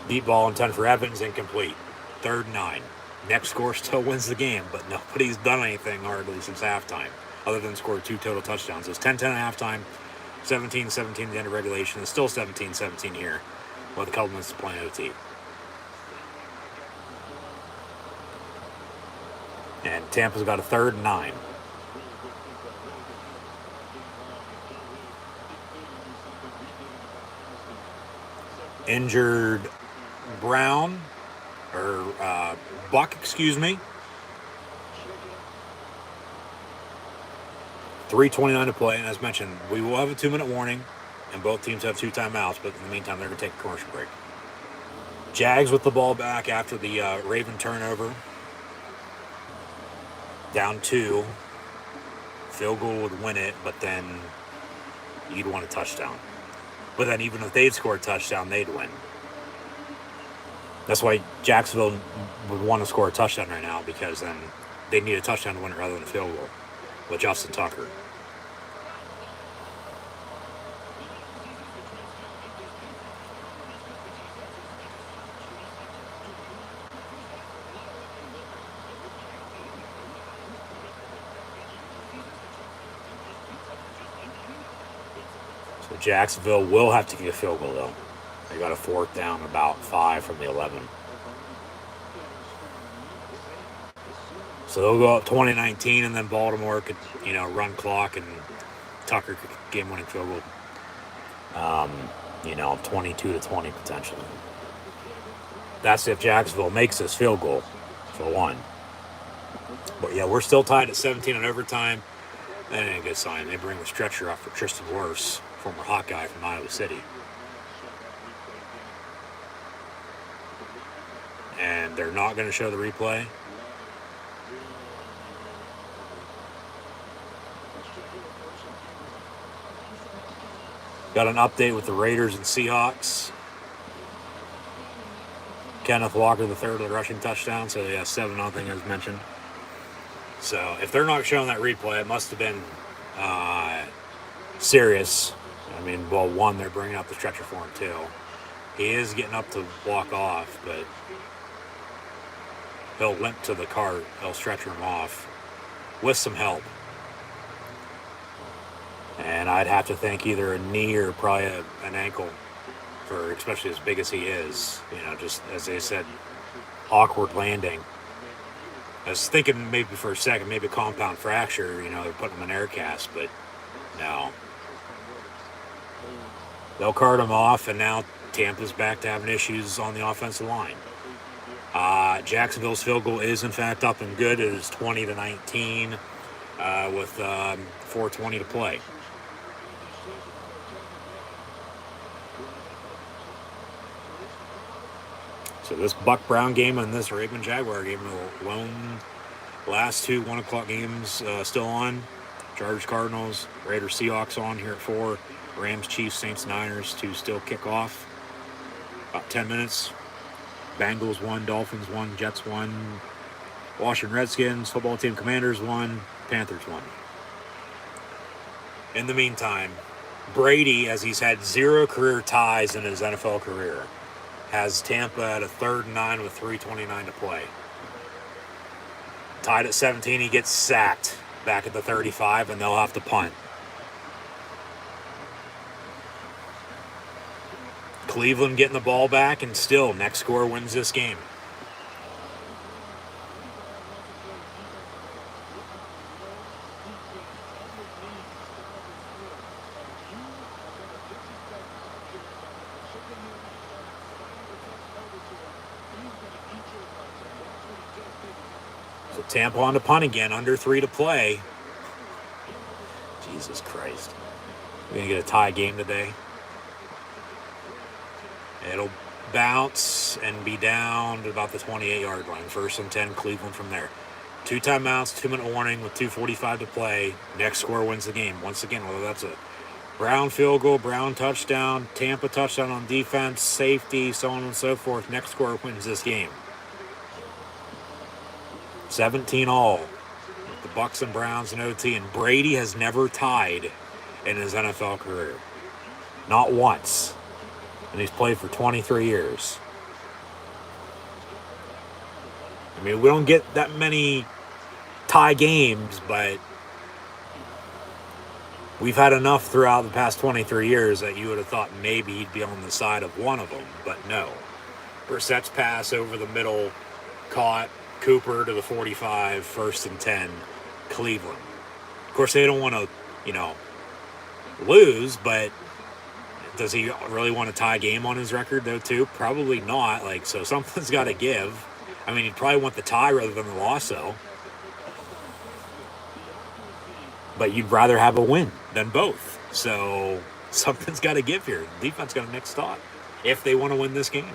Deep ball intended for Evans, incomplete. 3rd and 9. Next score still wins the game, but nobody's done anything hardly since halftime, other than scored 2 total touchdowns. It's 10-10 at halftime, 17-17 at the end of regulation. It's still 17-17 here with a couple minutes to play OT. And Tampa's got a 3rd and 9. Injured Brown or Buck, excuse me. 3:29 to play, and as mentioned, we will have a 2-minute warning, and both teams have 2 timeouts, but in the meantime, they're going to take a commercial break. Jags with the ball back after the Raven turnover. Down 2. Field goal would win it, but then you'd want a touchdown. But then even if they'd score a touchdown, they'd win. That's why Jacksonville would want to score a touchdown right now, because then they need a touchdown to win it rather than a field goal with Justin Tucker. So Jacksonville will have to get a field goal, though. They got a 4th down, about 5 from the 11. So they'll go up 20-19, and then Baltimore could, run clock, and Tucker could game-winning field goal. 22-20 potentially. That's if Jacksonville makes this field goal for 1. But yeah, we're still tied at 17 in overtime. That ain't a good sign. They bring the stretcher up for Tristan Wirfs, former Hawkeye from Iowa City. And they're not going to show the replay. Got an update with the Raiders and Seahawks. Kenneth Walker, the third of the rushing touchdown, so yeah, 7-0 as mentioned. So if they're not showing that replay, it must have been serious. I mean, well, 1, they're bringing up the stretcher for him, 2. He is getting up to walk off, but he'll limp to the cart. They'll stretcher him off with some help. And I'd have to think either a knee or probably an ankle, for especially as big as he is. Just as they said, awkward landing. I was thinking maybe for a second, maybe a compound fracture. They're putting him in air cast, but no. They'll cart him off, and now Tampa's back to having issues on the offensive line. Jacksonville's field goal is in fact up and good. It is 20-19 with 4:20 to play. So this Buck Brown game and this Raven Jaguar game are lone last 2 1 o'clock games still on. Chargers Cardinals, Raiders Seahawks on here at 4. Rams Chiefs Saints Niners to still kick off. About 10 minutes. Bengals 1, Dolphins 1, Jets 1, Washington Redskins, football team Commanders 1, Panthers 1. In the meantime, Brady, as he's had 0 career ties in his NFL career, has Tampa at a 3rd and 9 with 3:29 to play. Tied at 17, he gets sacked back at the 35, and they'll have to punt. Cleveland getting the ball back, and still, next score wins this game. So Tampa on the punt again, under 3 to play. Jesus Christ. We're going to get a tie game today. It'll bounce and be down to about the 28-yard line. 1st and 10, Cleveland from there. 2 timeouts, 2-minute warning with 2:45 to play. Next score wins the game. Once again, whether that's a Brown field goal, Brown touchdown, Tampa touchdown on defense, safety, so on and so forth, next score wins this game. 17 all. With the Bucs and Browns and OT. And Brady has never tied in his NFL career. Not once. And he's played for 23 years. I mean, we don't get that many tie games, but we've had enough throughout the past 23 years that you would have thought maybe he'd be on the side of one of them, but no. Brissett's pass over the middle, caught. Cooper to the 45, 1st and 10, Cleveland. Of course, they don't want to, lose, but Does he really want to tie a game on his record, though, too? Probably not. Like, so something's got to give. I mean, he'd probably want the tie rather than the loss, though. But you'd rather have a win than both. So something's got to give here. The defense got a next thought if they want to win this game.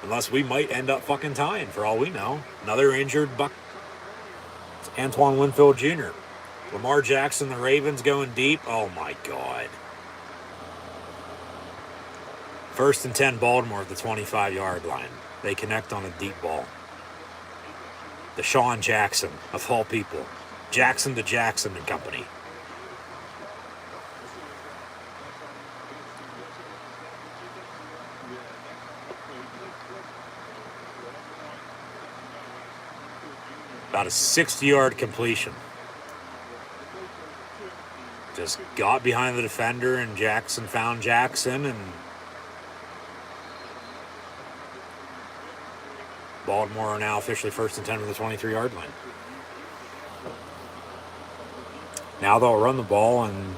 Unless we might end up fucking tying, for all we know. Another injured Buck. Antoine Winfield Jr. Lamar Jackson, the Ravens going deep. Oh, my God. 1st and 10, Baltimore at the 25-yard line. They connect on a deep ball. Deshaun Jackson, of all people. Jackson to Jackson and company. About a 60-yard completion. Just got behind the defender, and Jackson found Jackson, and Baltimore are now officially 1st and 10 to the 23-yard line. Now they'll run the ball and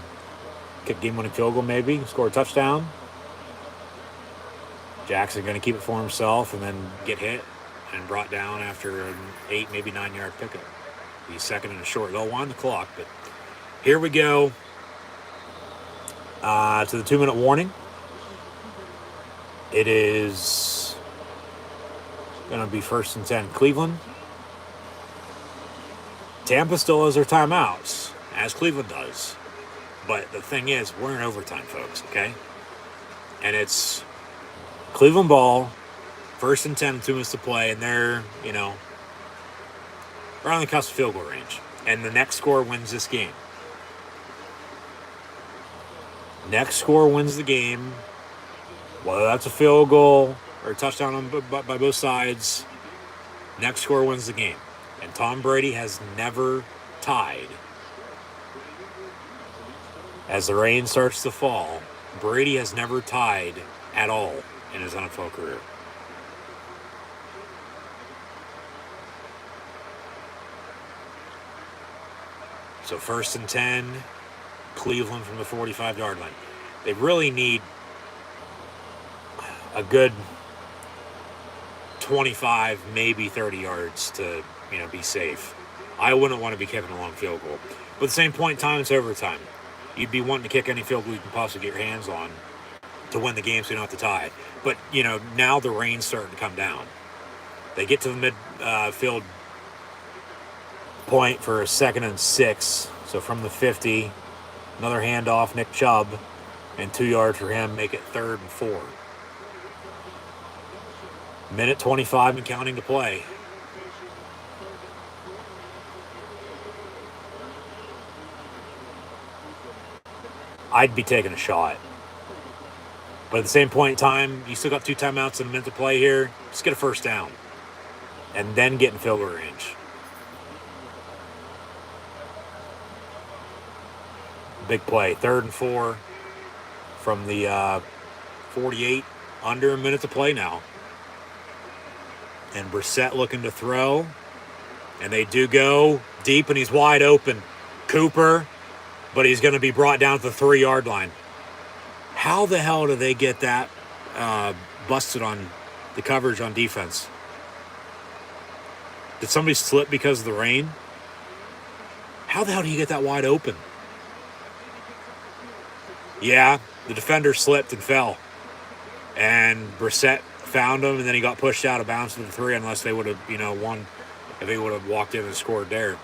kick game-winning field goal maybe, score a touchdown. Jackson going to keep it for himself and then get hit and brought down after an 8, maybe 9-yard pickup. He's second and a short. They'll wind the clock, but here we go to the 2-minute warning. It is going to be 1st and 10 Cleveland. Tampa still has their timeouts, as Cleveland does. But the thing is, we're in overtime, folks, okay? And it's Cleveland ball, 1st and 10, 2 minutes to play, and they're, right on the cusp of field goal range. And the next score wins this game. Next score wins the game. Whether that's a field goal or a touchdown by both sides, next score wins the game. And Tom Brady has never tied. As the rain starts to fall, Brady has never tied at all in his NFL career. So 1st and 10, Cleveland from the 45-yard line. They really need a good 25, maybe 30 yards to, be safe. I wouldn't want to be kicking a long field goal. But at the same point in time, it's overtime. You'd be wanting to kick any field goal you can possibly get your hands on to win the game so you don't have to tie. But, now the rain's starting to come down. They get to the midfield point for a 2nd and 6. So from the 50, another handoff, Nick Chubb, and 2 yards for him, make it 3rd and 4. Minute 25 and counting to play. I'd be taking a shot. But at the same point in time, you still got 2 timeouts and a minute to play here. Just get a 1st down. And then get in field goal range. Big play. 3rd and 4 from the 48. Under a minute to play now. And Brissett looking to throw. And they do go deep, and he's wide open. Cooper. But he's going to be brought down to the 3-yard line. How the hell do they get that busted on the coverage on defense? Did somebody slip because of the rain? How the hell do you get that wide open? Yeah, the defender slipped and fell. And Brissett found him, and then he got pushed out of bounds to the 3 unless they would have, won. If they would have walked in and scored there.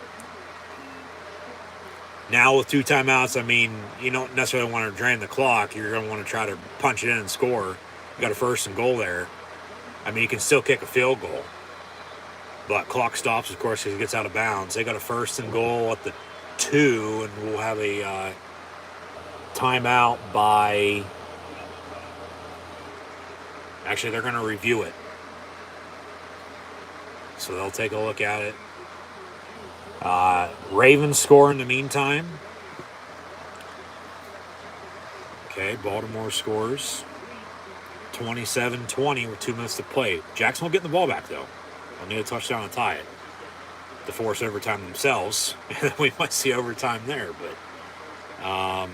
Now with 2 timeouts, you don't necessarily want to drain the clock. You're going to want to try to punch it in and score. You got a 1st and goal there. You can still kick a field goal. But clock stops, of course, because it gets out of bounds. They got a 1st and goal at the 2, and we'll have a timeout by... Actually, they're going to review it. So they'll take a look at it. Ravens score in the meantime. Okay, Baltimore scores 27-20 with 2 minutes to play. Jacksonville getting the ball back, though. They'll need a touchdown to tie it to force overtime themselves. We might see overtime there, but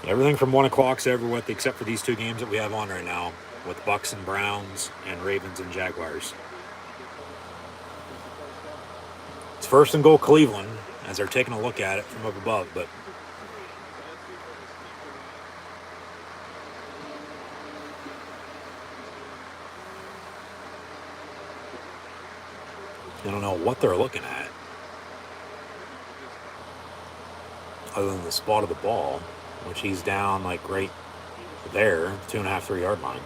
Everything from 1 o'clock's over with, except for these two games that we have on right now, with Bucks and Browns and Ravens and Jaguars. It's first and goal Cleveland as they're taking a look at it from up above, but I don't know what they're looking at other than the spot of the ball, which he's down like right there, 2.5, 3 yard line.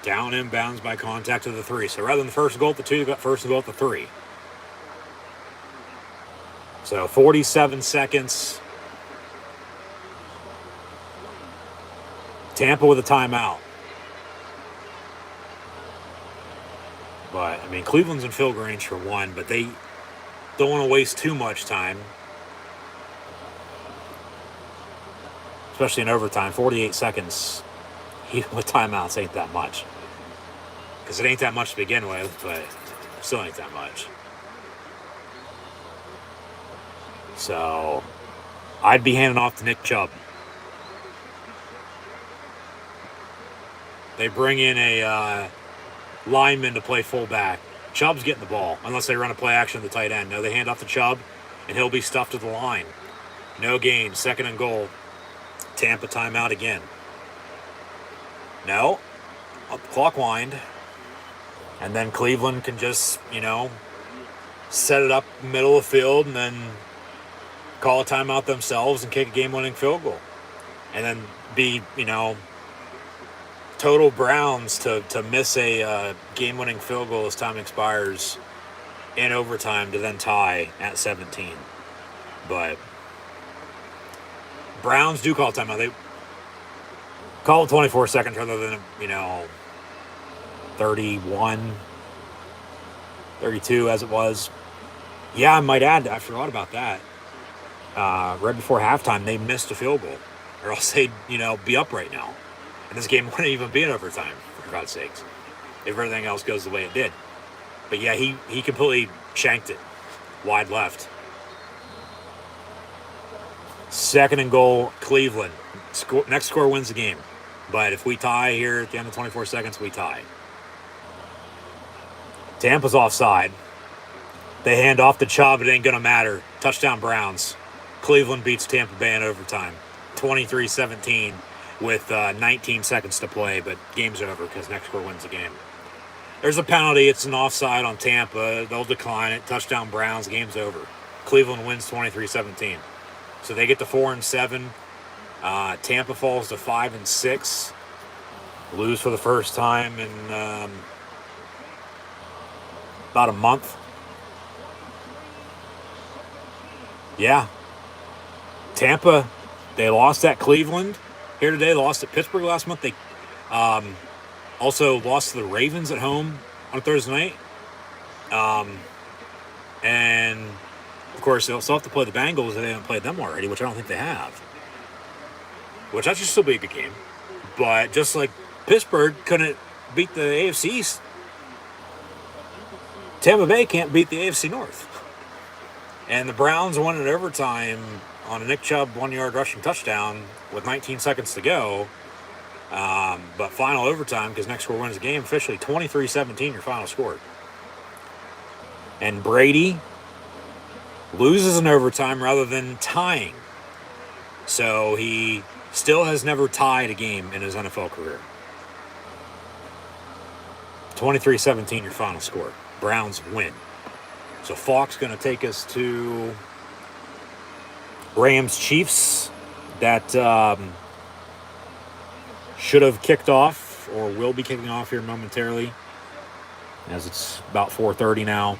Down inbounds by contact to the 3. So rather than the first goal at the 2, you got first and goal at the 3. So 47 seconds. Tampa with a timeout. But, I mean, Cleveland's in field goal range for 1, but they don't want to waste too much time. Especially in overtime. 48 seconds with timeouts ain't that much. Because it ain't that much to begin with, but still ain't that much. So, I'd be handing off to Nick Chubb. They bring in a lineman to play fullback. Chubb's getting the ball, unless they run a play action at the tight end. No, they hand off to Chubb, and he'll be stuffed to the line. No gain, second and goal. Tampa timeout again. No, up the clock wind. And then Cleveland can just, set it up middle of the field and then call a timeout themselves and kick a game-winning field goal. And then be, total Browns to miss a game-winning field goal as time expires in overtime to then tie at 17. But Browns do call timeout. They call it 24 seconds rather than, 31, 32 as it was. Yeah, I might add, I forgot about that. Right before halftime, they missed a field goal. Or else they'd, be up right now. And this game wouldn't even be in overtime, for God's sakes, if everything else goes the way it did. But yeah, he completely shanked it. Wide left. Second and goal, Cleveland. Next score wins the game. But if we tie here at the end of 24 seconds, we tie. Tampa's offside. They hand off to Chubb. It ain't going to matter. Touchdown Browns. Cleveland beats Tampa Bay in overtime. 23-17 with 19 seconds to play, but game's over because next score wins the game. There's a penalty. It's an offside on Tampa. They'll decline it. Touchdown Browns. Game's over. Cleveland wins 23-17. So they get to 4-7. Tampa falls to 5-6. Lose for the first time in about a month. Yeah. Tampa, they lost at Cleveland here today. They lost at Pittsburgh last month. They also lost to the Ravens at home on Thursday night. And, of course, they'll still have to play the Bengals if they haven't played them already, which I don't think they have. Which that should still be a good game. But just like Pittsburgh couldn't beat the AFC East, Tampa Bay can't beat the AFC North. And the Browns won in overtime on a Nick Chubb 1-yard rushing touchdown with 19 seconds to go. But final overtime, because next score wins the game, officially 23-17 your final score. And Brady loses in overtime rather than tying. So he still has never tied a game in his NFL career. 23-17 your final score. Browns win. So Fox going to take us to Rams-Chiefs. That should have kicked off or will be kicking off here momentarily, as it's about 4:30 now.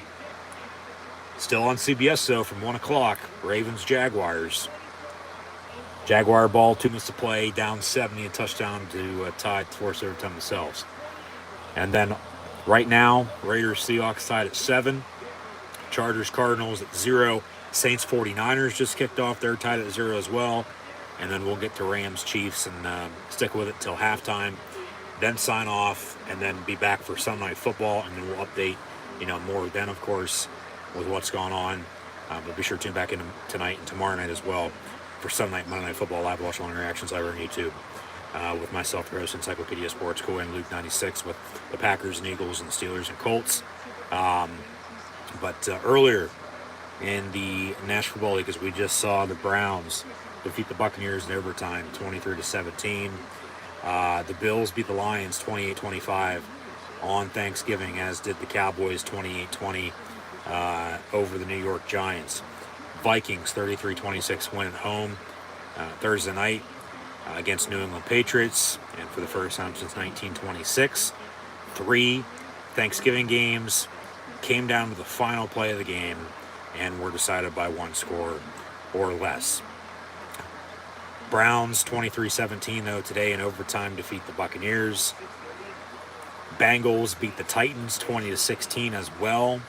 Still on CBS, though, from 1 o'clock. Ravens-Jaguars. Jaguar ball, 2 minutes to play, down 70, a touchdown to tie to force overtime themselves. And then right now, Raiders-Seahawks tied at 7. Chargers-Cardinals at 0. Saints-49ers just kicked off. They're tied at 0 as well. And then we'll get to Rams-Chiefs and stick with it till halftime. Then sign off and then be back for Sunday Night Football. And then we'll update, more then, of course. with what's going on. But be sure to tune back in tonight and tomorrow night as well for Sunday Night, Monday Night Football live watch along reactions live on YouTube. With myself, the host, Encyclopedia Sports, Coy and Luke 96 with the Packers and Eagles and the Steelers and Colts. But earlier in the National Football League, as we just saw the Browns defeat the Buccaneers in overtime, 23-17. The Bills beat the Lions 28-25 on Thanksgiving, as did the Cowboys 28-20 over the New York Giants. Vikings 33-26 win at home Thursday night against New England Patriots, and for the first time since 1926, 3 Thanksgiving games came down to the final play of the game and were decided by 1 score or less. Browns 23-17 though today in overtime defeat the Buccaneers. Bengals beat the Titans 20-16 as well.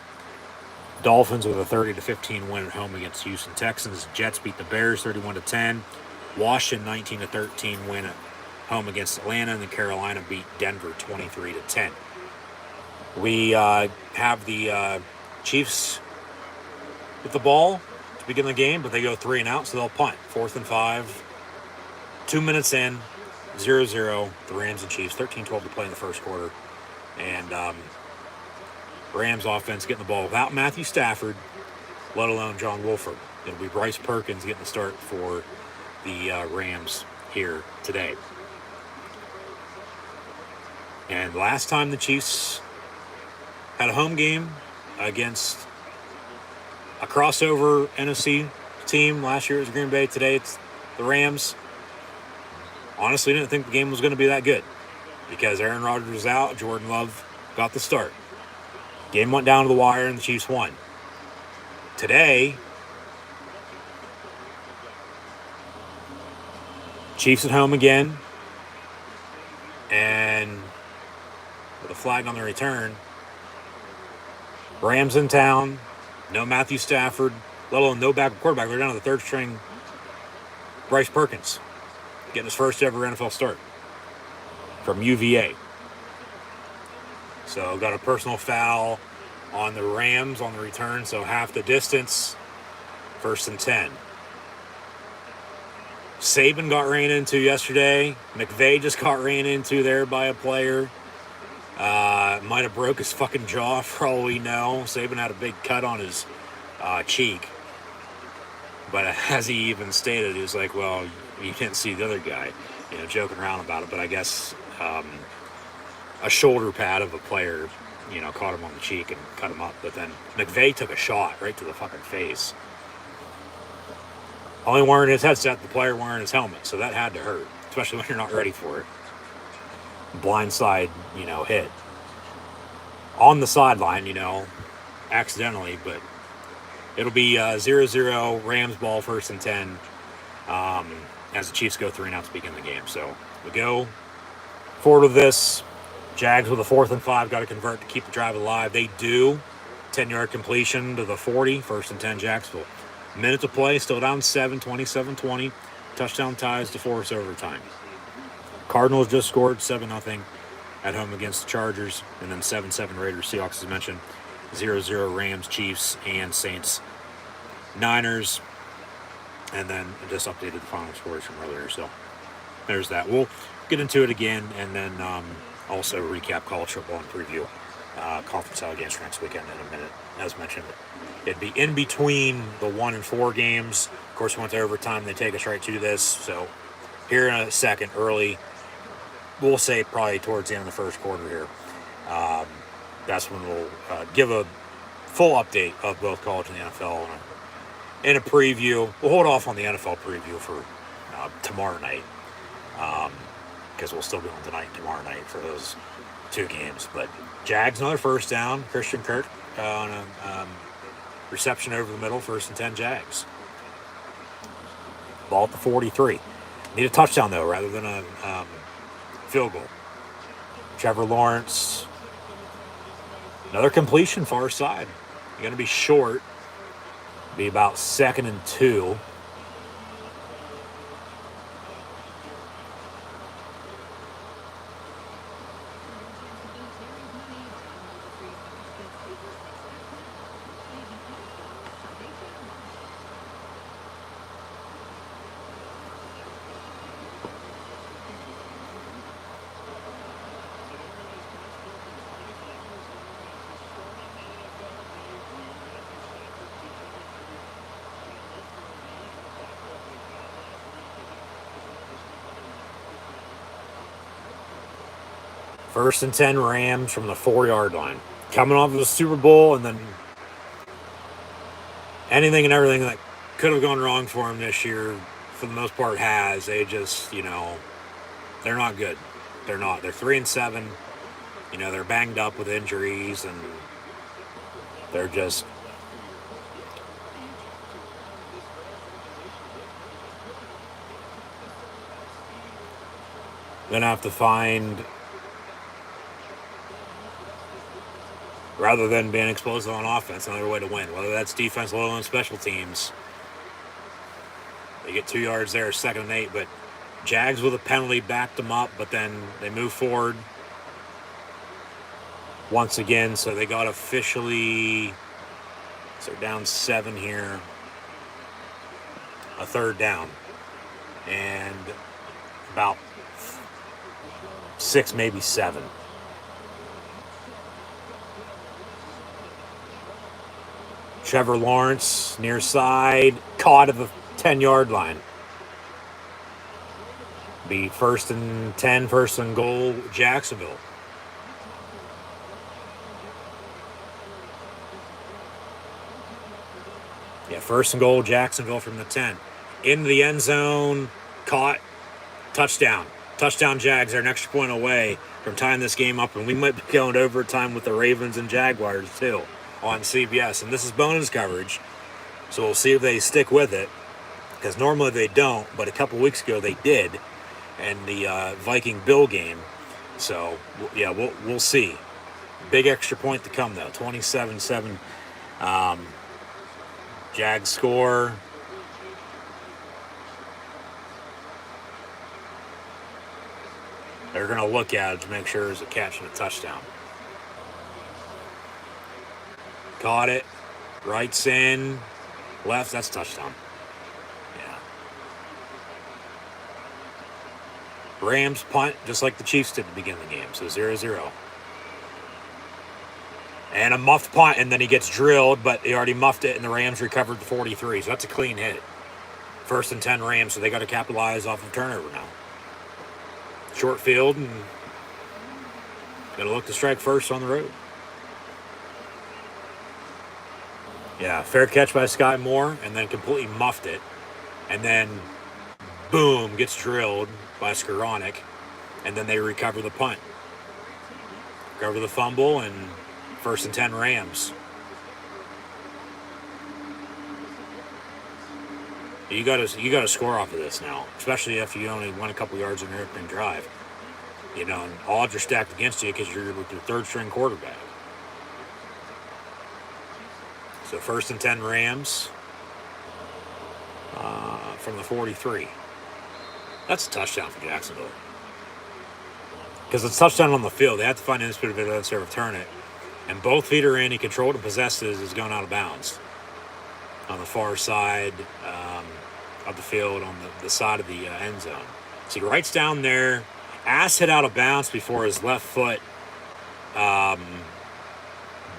Dolphins with a 30-15 win at home against Houston Texans. Jets beat the Bears 31-10. Washington 19-13 win at home against Atlanta, and then Carolina beat Denver 23-10. We have the Chiefs with the ball to begin the game, but they go 3 and out, so they'll punt. 4th and 5. 2 minutes in, 0-0. The Rams and Chiefs, 13-12 to play in the first quarter. And Rams offense getting the ball without Matthew Stafford, let alone John Wolford. It'll be Bryce Perkins getting the start for the Rams here today. And last time the Chiefs had a home game against a crossover NFC team, last year it was Green Bay, today it's the Rams. Honestly, didn't think the game was going to be that good because Aaron Rodgers was out, Jordan Love got the start. Game went down to the wire and the Chiefs won. Today, Chiefs at home again, and with a flag on the return. Rams in town, no Matthew Stafford, let alone no backup quarterback. They're down to the 3rd string Bryce Perkins, getting his first ever NFL start from UVA. So got a personal foul on the Rams on the return, so half the distance, 1st and 10. Saban got ran into yesterday. McVay just got ran into there by a player. Might have broke his fucking jaw for all we know. Saban had a big cut on his cheek. But as he even stated, he was like, well, you didn't see the other guy, joking around about it. But I guess a shoulder pad of a player, caught him on the cheek and cut him up. But then McVay took a shot right to the fucking face. Only wearing his headset, the player wearing his helmet. So that had to hurt, especially when you're not ready for it. Blindside, hit. On the sideline, accidentally, but it'll be 0-0, Rams ball, 1st and 10, as the Chiefs go 3 and out to begin the game. So we go forward with this. Jags with a 4th and 5, got to convert to keep the drive alive. They do. 10-yard completion to the 40, 1st and 10, Jacksonville. Minute to play, still down 7, 27-20. Touchdown ties to force overtime. Cardinals just scored 7-0 at home against the Chargers, and then 7-7 Raiders, Seahawks, as mentioned. 0-0 Rams, Chiefs, and Saints, Niners, and then just updated the final scores from earlier. So there's that. We'll get into it again, and then also recap college football and preview conference title games for next weekend in a minute. As mentioned, it'd be in between the 1 and 4 games. Of course, we went to overtime. They take us right to this. So here in a second, early, we'll say probably towards the end of the first quarter here. That's when we'll give a full update of both college and the NFL and a preview. We'll hold off on the NFL preview for tomorrow night because we'll still be on tonight and tomorrow night for those 2 games. But Jags, another first down. Christian Kirk on a reception over the middle, 1st and 10, Jags. Ball at the 43. Need a touchdown, though, rather than a field goal. Trevor Lawrence, another completion far side. You're going to be short. Be about 2nd and 2. First and 10 Rams from the 4-yard line. Coming off of the Super Bowl, and then anything and everything that could have gone wrong for them this year, for the most part, has. They just, they're not good. They're not. They're 3-7. They're banged up with injuries, and they're just gonna have to find, rather than being explosive on offense, another way to win. Whether that's defense, low on special teams. They get 2 yards there, 2nd and 8, but Jags with a penalty backed them up, but then they move forward once again, so they got officially, so they're down 7 here, a 3rd down, and about 6, maybe 7. Trevor Lawrence, near side, caught at the 10-yard line. Be 1st and 10, 1st and goal, Jacksonville. Yeah, 1st and goal, Jacksonville from the 10. Into the end zone, caught, touchdown. Touchdown Jags are an extra point away from tying this game up, and we might be going to overtime with the Ravens and Jaguars too on CBS. And this is bonus coverage, so we'll see if they stick with it, because normally they don't, but a couple weeks ago they did, and the Viking-Bill game. So, yeah, we'll see. Big extra point to come, though. 27-7. Jags score. They're going to look at it to make sure there's a catch and a touchdown. Caught it. Rights in. Left. That's a touchdown. Yeah. Rams punt just like the Chiefs did at the beginning of the game. So 0-0. And a muffed punt, and then he gets drilled, but he already muffed it, and the Rams recovered the 43. So that's a clean hit. 1st and 10 Rams, so they got to capitalize off of turnover now. Short field, and going to look to strike first on the road. Yeah, fair catch by Sky Moore, and then completely muffed it. And then, boom, gets drilled by Skoranek, and then they recover the punt. Recover the fumble, and 1st and 10 Rams. You got to score off of this now, especially if you only won a couple yards in your opening drive. And odds are stacked against you because you're with your 3rd string quarterback. So 1st and 10 Rams from the 43. That's a touchdown for Jacksonville. Because it's a touchdown on the field. They have to find an indisputable evidence to return it. And both feet are in. He controlled and possesses is going out of bounds on the far side of the field, on the side of the end zone. So he writes down there, ass hit out of bounds before his left foot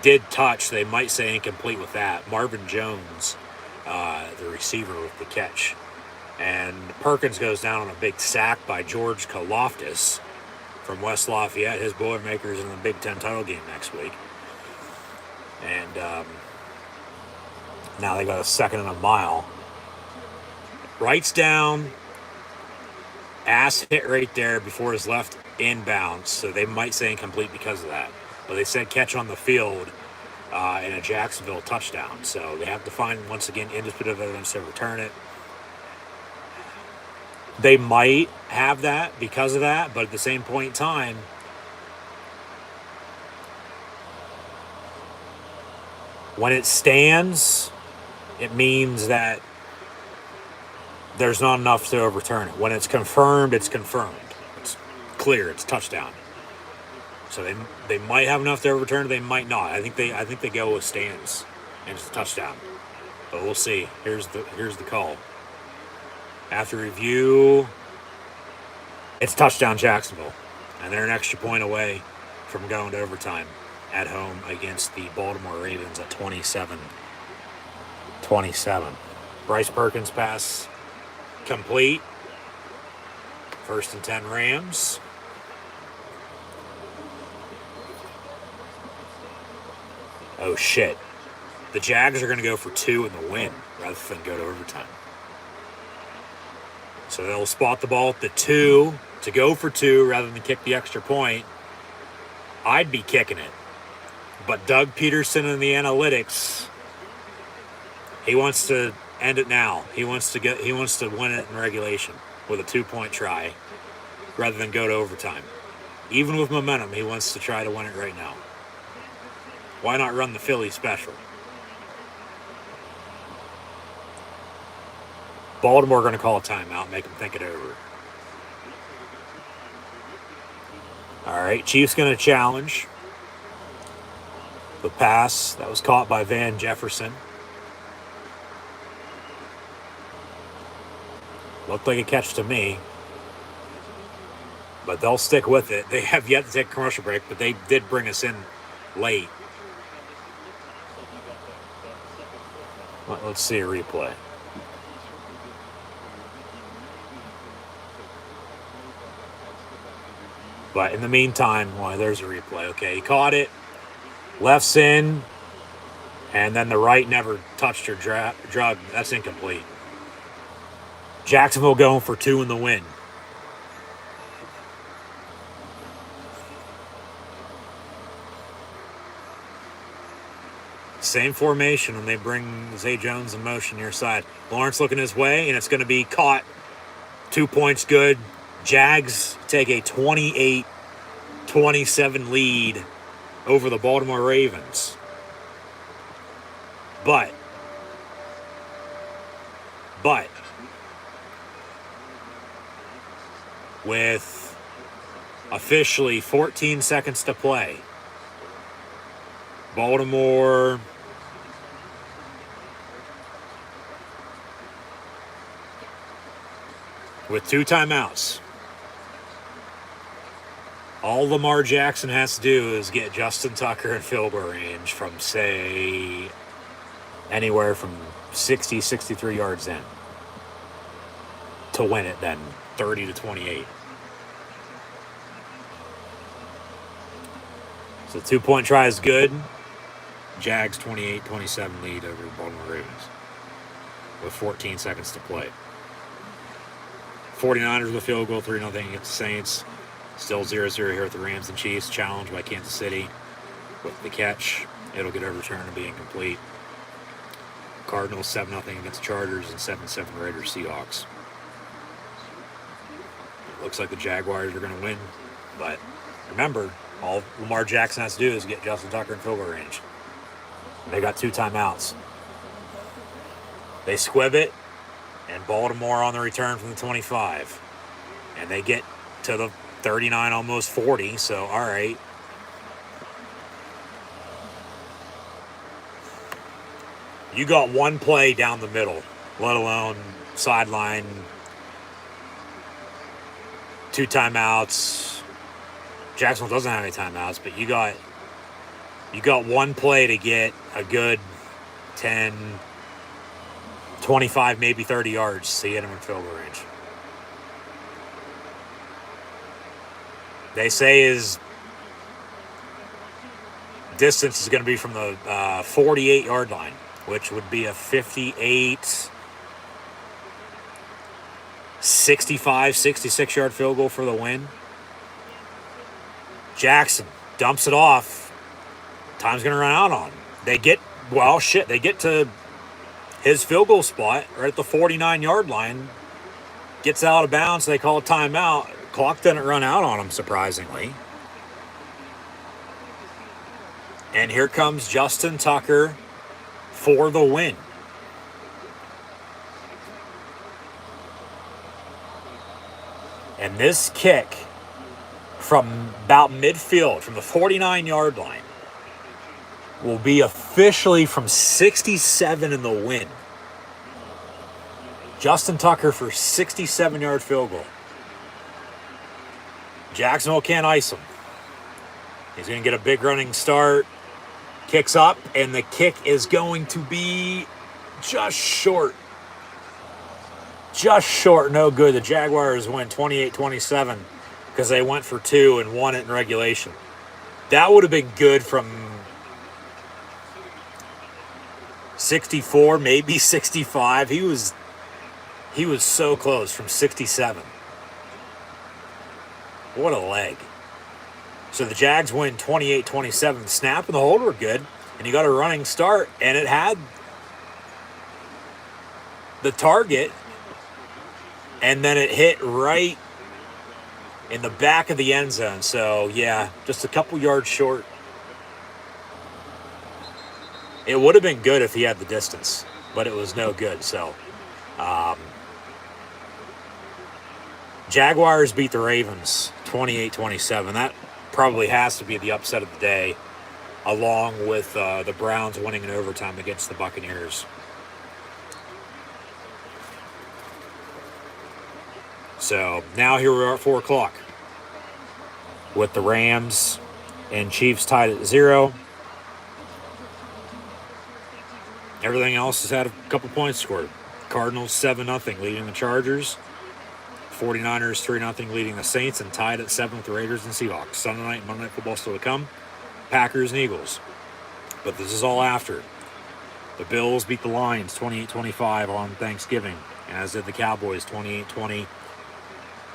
did touch. They might say incomplete with that. Marvin Jones, the receiver, with the catch. And Perkins goes down on a big sack by George Kaloftis from West Lafayette. His Boilermakers in the Big Ten title game next week. And now they got a 2nd and a mile. Writes down, ass hit right there before his left inbounds, so they might say incomplete because of that. But they said catch on the field in a Jacksonville touchdown. So they have to find, once again, indisputable evidence to return it. They might have that because of that, but at the same point in time, when it stands, it means that there's not enough to overturn it. When it's confirmed, it's confirmed. It's clear. It's touchdown. So they might have enough to overturn it. They might not. I think they go with stands, and it's a touchdown. But we'll see. Here's the call. After review, it's touchdown Jacksonville, and they're an extra point away from going to overtime at home against the Baltimore Ravens at 27-27. Bryce Perkins pass complete. 1st and 10 Rams. oh shit, the Jags are going to go for 2 in the win rather than go to overtime. So they'll spot the ball at the 2 to go for 2 rather than kick the extra point. I'd be kicking it. But Doug Peterson in the analytics, he wants to end it now. He wants to win it in regulation with a 2-point try rather than go to overtime. Even with momentum, he wants to try to win it right now. Why not run the Philly special? Baltimore going to call a timeout, make them think it over. All right, Chiefs going to challenge the pass that was caught by Van Jefferson. Looked like a catch to me, but they'll stick with it. They have yet to take a commercial break, but they did bring us in late. Let's see a replay. But in the meantime, well, there's a replay. Okay, he caught it, left's in, and then the right never touched or drug. That's incomplete. Jacksonville going for 2 in the win. Same formation when they bring Zay Jones in motion near side. Lawrence looking his way, and it's going to be caught. 2 points good. Jags take a 28-27 lead over the Baltimore Ravens. But with officially 14 seconds to play, Baltimore with 2 timeouts. All Lamar Jackson has to do is get Justin Tucker in field goal range from, say, anywhere from 60, 63 yards in to win it then, 30-28. So 2-point try is good. Jags 28-27 lead over the Baltimore Ravens with 14 seconds to play. 49ers with a field goal, 3-0 against the Saints. Still 0-0 here at the Rams and Chiefs. Challenged by Kansas City with the catch. It'll get overturned and be incomplete. Cardinals 7-0 against the Chargers and 7-7 Raiders Seahawks. It looks like the Jaguars are going to win, but remember, all Lamar Jackson has to do is get Justin Tucker in field goal range. They got 2 timeouts. They squib it, and Baltimore on the return from the 25. And they get to the 39, almost 40, so all right. You got 1 play down the middle, let alone sideline, 2 timeouts. Jacksonville doesn't have any timeouts, but you got 1 play to get a good 10, 25, maybe 30 yards to get him in field goal range. They say his distance is going to be from the 48-yard line, which would be a 58, 65, 66-yard field goal for the win. Jackson dumps it off. Time's going to run out on him. They get to his field goal spot right at the 49-yard line. Gets out of bounds. They call a timeout. Clock didn't run out on him, surprisingly. And here comes Justin Tucker for the win. And this kick from about midfield, from the 49-yard line, will be officially from 67 in the win. Justin Tucker for 67-yard field goal. Jacksonville can't ice him. He's going to get a big running start. Kicks up, and the kick is going to be just short. Just short, no good. The Jaguars win 28-27 because they went for 2 and won it in regulation. That would have been good from 64, maybe 65. He was so close from 67. What a leg. So the Jags win 28-27. The snap and the hold were good, and you got a running start, and it had the target, and then it hit right in the back of the end zone. So, yeah, just a couple yards short. It would have been good if he had the distance, but it was no good. So, Jaguars beat the Ravens 28-27. That probably has to be the upset of the day, along with the Browns winning in overtime against the Buccaneers. So now here we are at 4 o'clock with the Rams and Chiefs tied at 0. Everything else has had a couple points scored. Cardinals 7-0 leading the Chargers. 49ers 3-0 leading the Saints, and tied at 7 with the Raiders and Seahawks. Sunday night and Monday Night Football still to come. Packers and Eagles. But this is all after. The Bills beat the Lions 28-25 on Thanksgiving, as did the Cowboys 28-20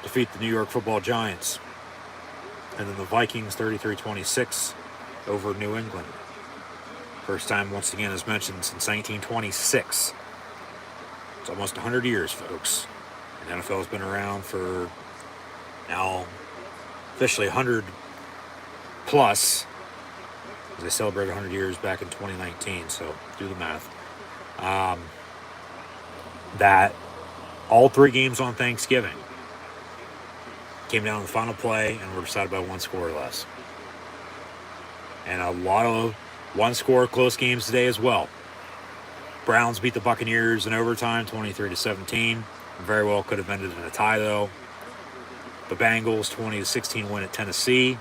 defeat the New York Football Giants. And then the Vikings 33-26 over New England. First time, once again, as mentioned, since 1926. It's almost 100 years, folks. The NFL has been around for now officially 100 plus. They celebrated 100 years back in 2019, so do the math. That all 3 games on Thanksgiving came down to the final play and were decided by 1 score or less. And a lot of 1-score close games today as well. Browns beat the Buccaneers in overtime 23-17. Very well could have ended in a tie, though. The Bengals 20-16 win at Tennessee.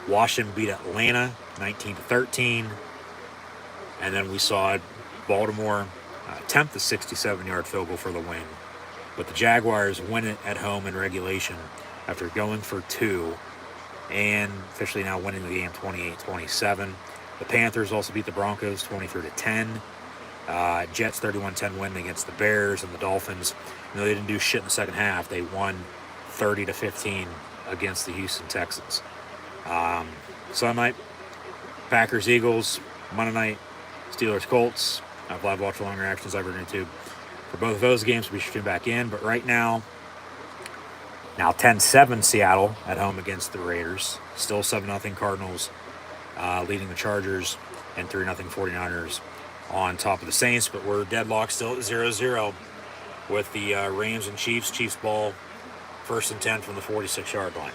Washington beat Atlanta 19-13. And then we saw Baltimore attempt the 67-yard field goal for the win. But the Jaguars win it at home in regulation after going for 2 and officially now winning the game 28-27. The Panthers also beat the Broncos 23-10. Jets 31-10 win against the Bears, and the Dolphins, they didn't do shit in the second half. They won 30-15 against the Houston Texans. Sunday night, Packers, Eagles. Monday night, Steelers, Colts. I have live watch along reactions over on YouTube for both of those games. We should tune back in. But right now 10-7 Seattle at home against the Raiders. Still 7-0 Cardinals leading the Chargers, and 3-0 49ers on top of the Saints. But we're deadlocked still at 0-0 with the Rams and Chiefs. Chiefs ball, 1st and 10 from the 46-yard line.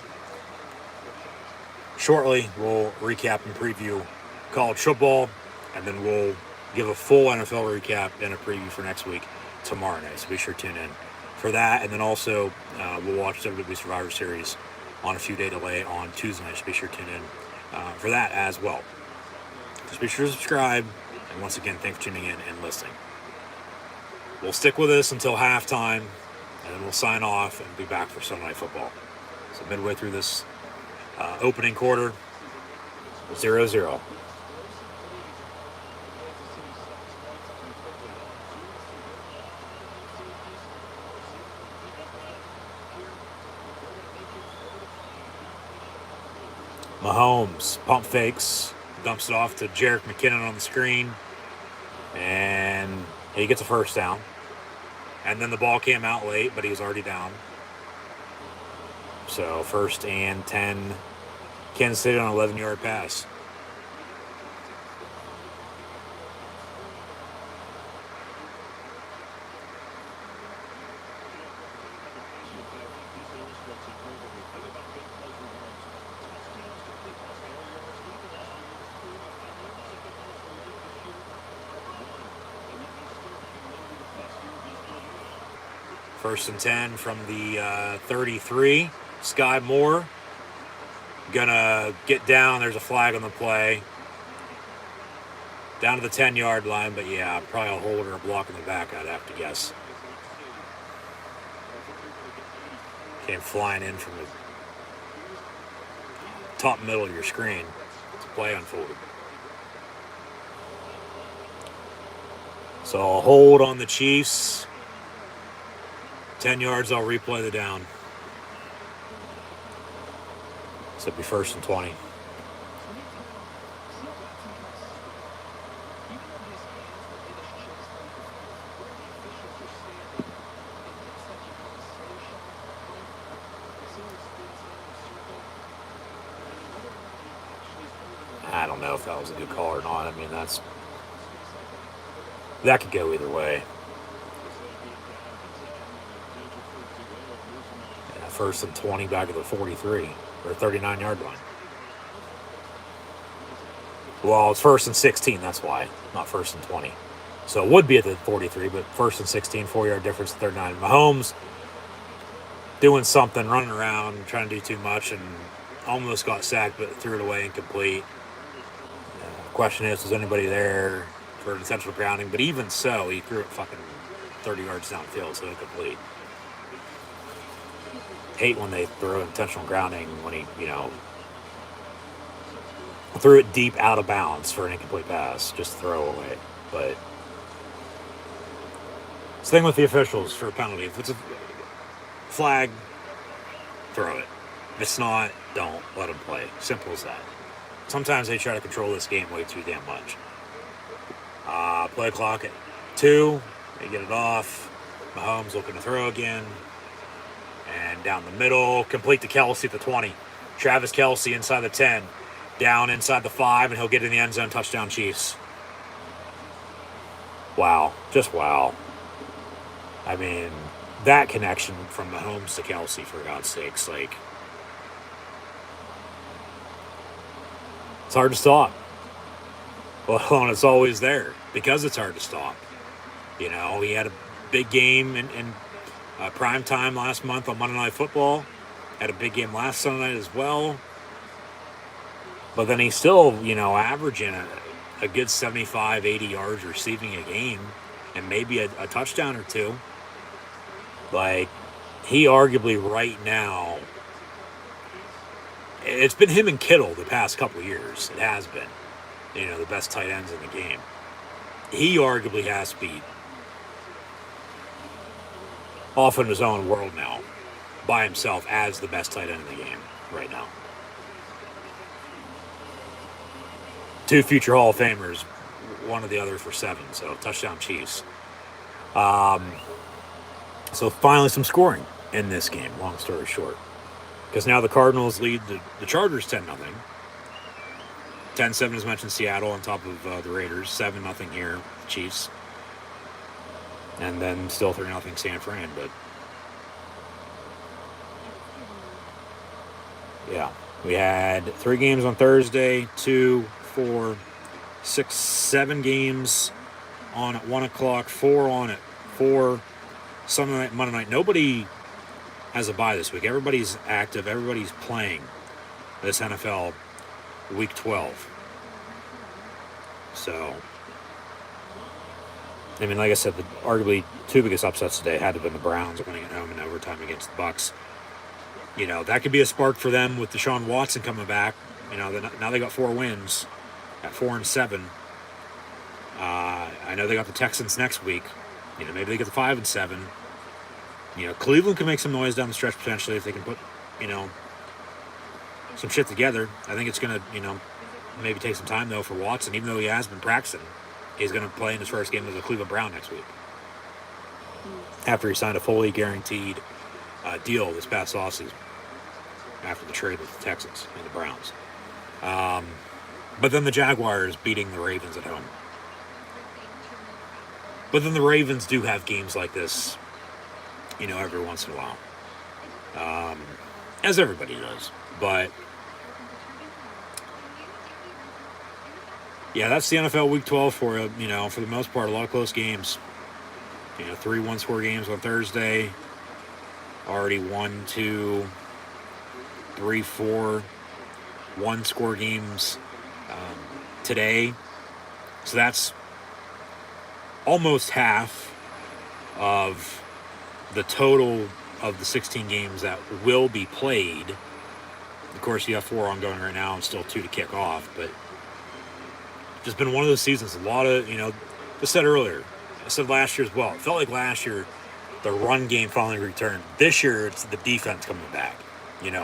Shortly, we'll recap and preview college football, and then we'll give a full NFL recap and a preview for next week tomorrow night. So be sure to tune in for that. And then also, we'll watch WWE Survivor Series on a few-day delay on Tuesday night. So be sure to tune in for that as well. Just be sure to subscribe. And once again, thanks for tuning in and listening. We'll stick with this until halftime, and then we'll sign off and be back for Sunday Night Football. So midway through this opening quarter, 0-0. Mahomes pump fakes, dumps it off to Jerick McKinnon on the screen, and he gets a first down. And then the ball came out late, but he was already down. So 1st and 10, Kansas City on an 11-yard pass. First and 10 from the 33. Sky Moore gonna get down. There's a flag on the play. Down to the 10-yard line, but yeah, probably a hold or a block in the back, I'd have to guess. Came flying in from the top middle of your screen. It's a play unfolded. So I'll hold on the Chiefs. 10 yards, I'll replay the down. So it'll be 1st and 20. I don't know if that was a good call or not. I mean, that could go either way. Yeah, 1st and 20 back at the 43 or 39-yard line. Well, it's 1st and 16. That's why, not 1st and 20. So it would be at the 43, but 1st and 16, 4-yard difference, 39. Mahomes doing something, running around, trying to do too much, and almost got sacked, but threw it away incomplete. Question is anybody there for an intentional grounding? But even so, he threw it fucking 30 yards downfield, so incomplete. Hate when they throw intentional grounding when he, threw it deep out of bounds for an incomplete pass, just throw away. But same with the officials for a penalty. If it's a flag, throw it. If it's not, don't let them play. Simple as that. Sometimes they try to control this game way too damn much. Play clock at 2. They get it off. Mahomes looking to throw again. And down the middle, complete to Kelce at the 20. Travis Kelce inside the 10. Down inside the 5, and he'll get in the end zone. Touchdown Chiefs. Wow. Just wow. I mean, that connection from Mahomes to Kelce, for God's sakes. It's hard to stop. Well, and it's always there because it's hard to stop. He had a big game in prime time last month on Monday Night Football. Had a big game last Sunday night as well. But then he's still, averaging a good 75, 80 yards receiving a game and maybe a touchdown or two. He arguably right now, it's been him and Kittle the past couple of years. It has been, the best tight ends in the game. He arguably has to be off in his own world now by himself as the best tight end in the game right now. 2 future Hall of Famers, one of the other for 7, so touchdown Chiefs. So finally some scoring in this game, long story short. Because now the Cardinals lead the Chargers 10-0. 10-7 as mentioned, Seattle on top of the Raiders. 7-0 here, Chiefs. And then still 3-0 San Fran. But yeah, we had 3 games on Thursday, 2, 4, 6, 7 games on at 1 o'clock, 4 on at 4, Sunday night, Monday night. Nobody has a bye this week. Everybody's active. Everybody's playing this NFL Week 12. So, I mean, like I said, arguably 2 biggest upsets today had to have been the Browns winning at home in overtime against the Bucs. That could be a spark for them with Deshaun Watson coming back. Now they got 4 wins at 4-7. I know they got the Texans next week. Maybe they get the 5-7. Cleveland can make some noise down the stretch potentially if they can put, some shit together. I think it's going to, maybe take some time, though, for Watson. Even though he has been practicing, he's going to play in his first game as a Cleveland Brown next week. After he signed a fully guaranteed deal this past offseason after the trade with the Texans and the Browns. But then the Jaguars beating the Ravens at home. But then the Ravens do have games like this, every once in a while. As everybody does. But, yeah, that's the NFL Week 12 for you. For the most part, a lot of close games. 3 one-score games on Thursday. Already 1, 2, 3, 4 one-score games today. So that's almost half of the total of the 16 games that will be played. Of course, you have 4 ongoing right now and still 2 to kick off. But just been one of those seasons. A lot of, just said earlier, I said last year as well. It felt like last year the run game finally returned. This year it's the defense coming back.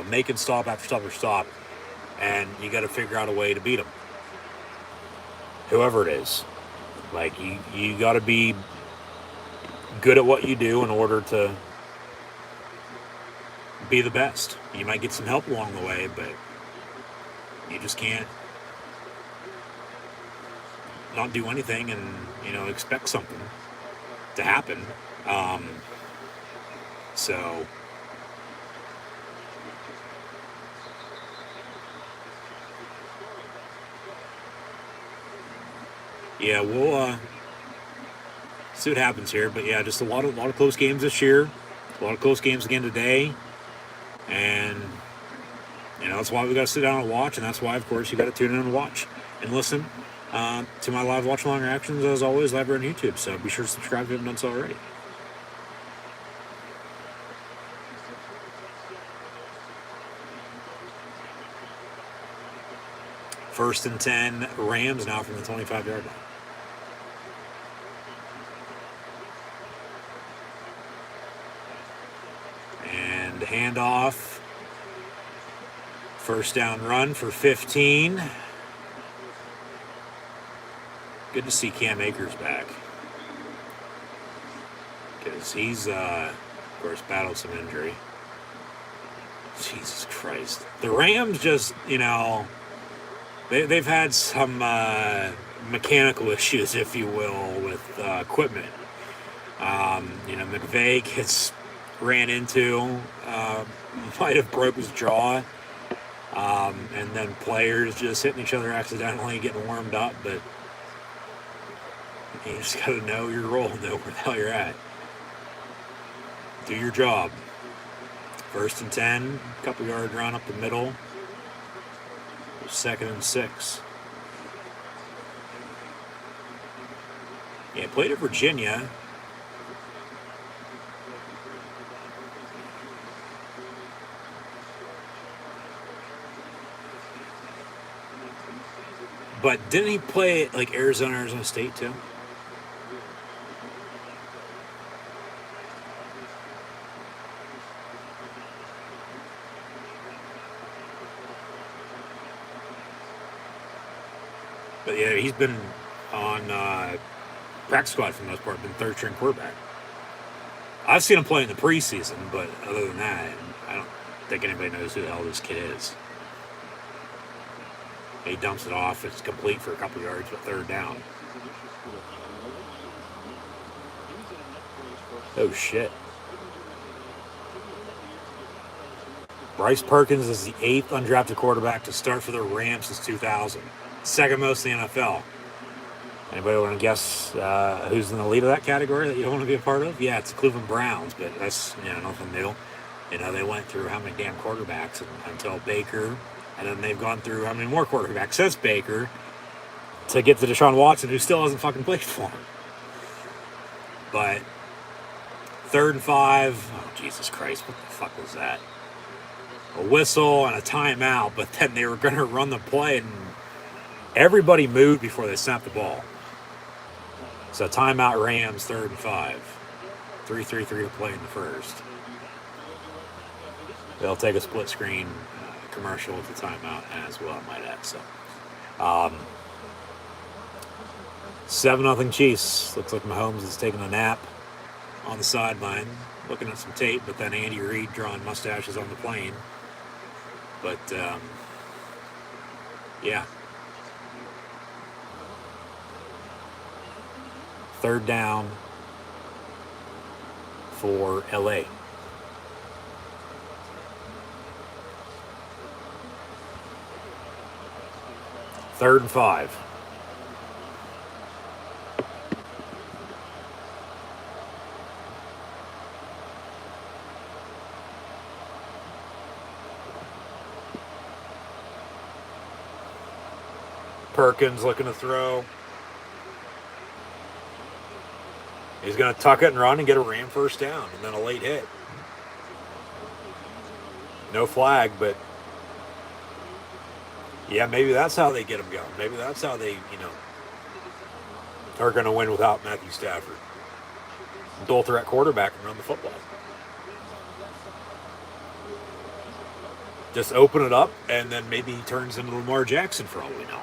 Making stop after stop after stop, and you got to figure out a way to beat them. Whoever it is, like you got to be good at what you do in order to be the best. You might get some help along the way, but you just can't not do anything and expect something to happen. So yeah, we'll see what happens here. But yeah, just a lot of close games this year. A lot of close games again today, and that's why we got to sit down and watch, and that's why, of course, you got to tune in and watch and listen to my live watch along reactions as always live on YouTube. So be sure to subscribe if you haven't done so already. First and 10, Rams now from the 25-yard line. And handoff. First down run for 15. Good to see Cam Akers back. Because he's, of course, battled some injury. Jesus Christ. The Rams just, they've had some mechanical issues, if you will, with equipment. McVay gets ran into, might have broke his jaw. And then players just hitting each other accidentally, getting warmed up, but you just got to know your role, know where the hell you're at. Do your job. First and 10, couple yard run up the middle. Second and 6. Yeah, played at Virginia. But didn't he play like Arizona State too? But yeah, he's been on practice squad for the most part, been third string quarterback. I've seen him play in the preseason, but other than that, I don't think anybody knows who the hell this kid is. He dumps it off. It's complete for a couple yards, but third down. Oh, shit. Bryce Perkins is the 8th undrafted quarterback to start for the Rams since 2000. Second most in the NFL. Anybody want to guess who's in the lead of that category that you don't want to be a part of? Yeah, it's the Cleveland Browns, but that's nothing new. They went through how many damn quarterbacks until Baker, and then they've gone through how many more quarterbacks since Baker to get to Deshaun Watson, who still hasn't fucking played for him. But 3rd and 5, oh Jesus Christ, what the fuck was that? A whistle and a timeout, but then they were going to run the play, and everybody moved before they snapped the ball. So timeout Rams, 3rd and 5. 3-3-3 to play in the first. They'll take a split screen commercial with the timeout as well, I might add. So, 7-0 Chiefs. Looks like Mahomes is taking a nap on the sideline, looking at some tape, but then Andy Reid drawing mustaches on the plane. But, yeah. 3rd down for LA. Third and 5. Perkins looking to throw. He's going to tuck it and run and get a Ram first down, and then a late hit. No flag, but yeah, maybe that's how they get him going. Maybe that's how they, are going to win without Matthew Stafford. dual threat quarterback and run the football. Just open it up, and then maybe he turns into Lamar Jackson for all we know.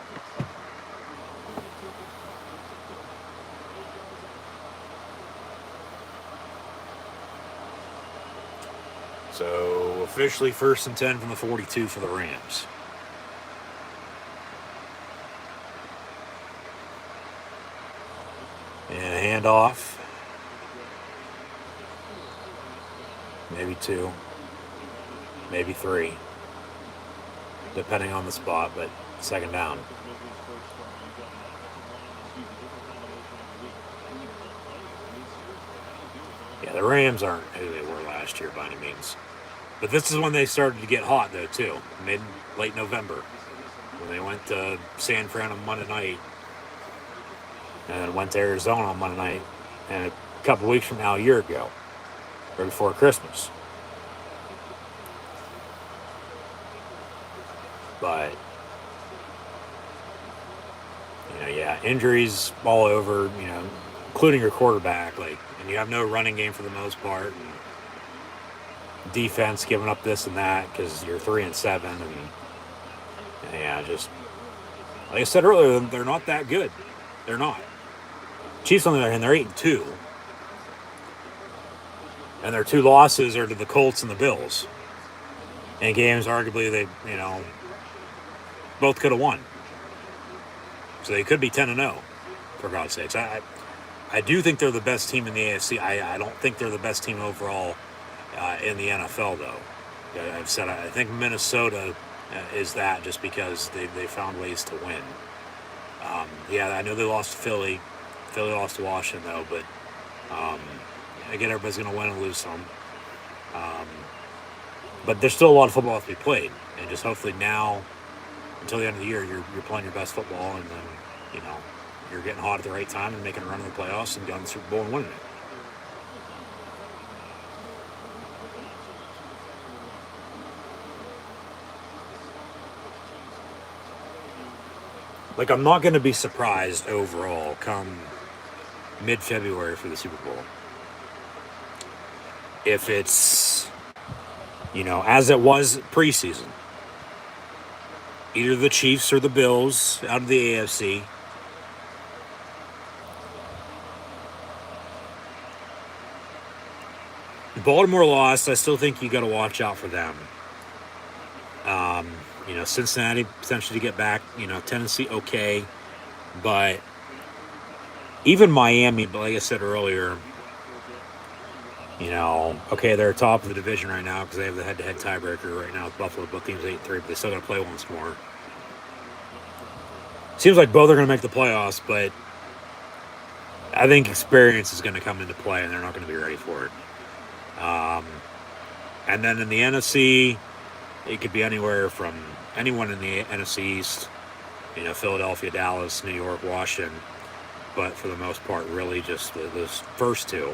So officially 1st and 10 from the 42 for the Rams. And a handoff. Maybe 2. Maybe 3. Depending on the spot, but 2nd down. Yeah, the Rams aren't who they were last year by any means. But this is when they started to get hot, though, too. Late November. When they went to San Fran on Monday night. And then went to Arizona on Monday night. And a couple weeks from now, a year ago. Right before Christmas. But, yeah, injuries all over, including your quarterback. And you have no running game for the most part. And defense giving up this and that because you're 3 and 7. And, yeah, just, like I said earlier, they're not that good. They're not. Chiefs, on the other hand, they're 8 and 2. And their 2 losses are to the Colts and the Bills. And games, arguably, they, both could have won. So they could be 10-0, for God's sakes. I do think they're the best team in the AFC. I don't think they're the best team overall in the NFL, though. I've said I think Minnesota is that just because they found ways to win. Yeah, I know they lost to Philly. Philly lost to Washington, though. But, again, everybody's going to win and lose some. But there's still a lot of football to be played. And just hopefully now, until the end of the year, you're playing your best football, and then, you're getting hot at the right time and making a run in the playoffs and going to the Super Bowl and winning it. I'm not going to be surprised overall come mid-February for the Super Bowl. If it's, as it was preseason, either the Chiefs or the Bills out of the AFC. Baltimore lost. I still think you got to watch out for them. Cincinnati potentially to get back. Tennessee okay, but even Miami. But like I said earlier, okay, they're top of the division right now because they have the head-to-head tiebreaker right now with Buffalo. Both teams 8-3, but they still got to play once more. Seems like both are going to make the playoffs, but I think experience is going to come into play, and they're not going to be ready for it. And then in the NFC, it could be anywhere from anyone in the NFC East, Philadelphia, Dallas, New York, Washington, but for the most part, really just those first 2.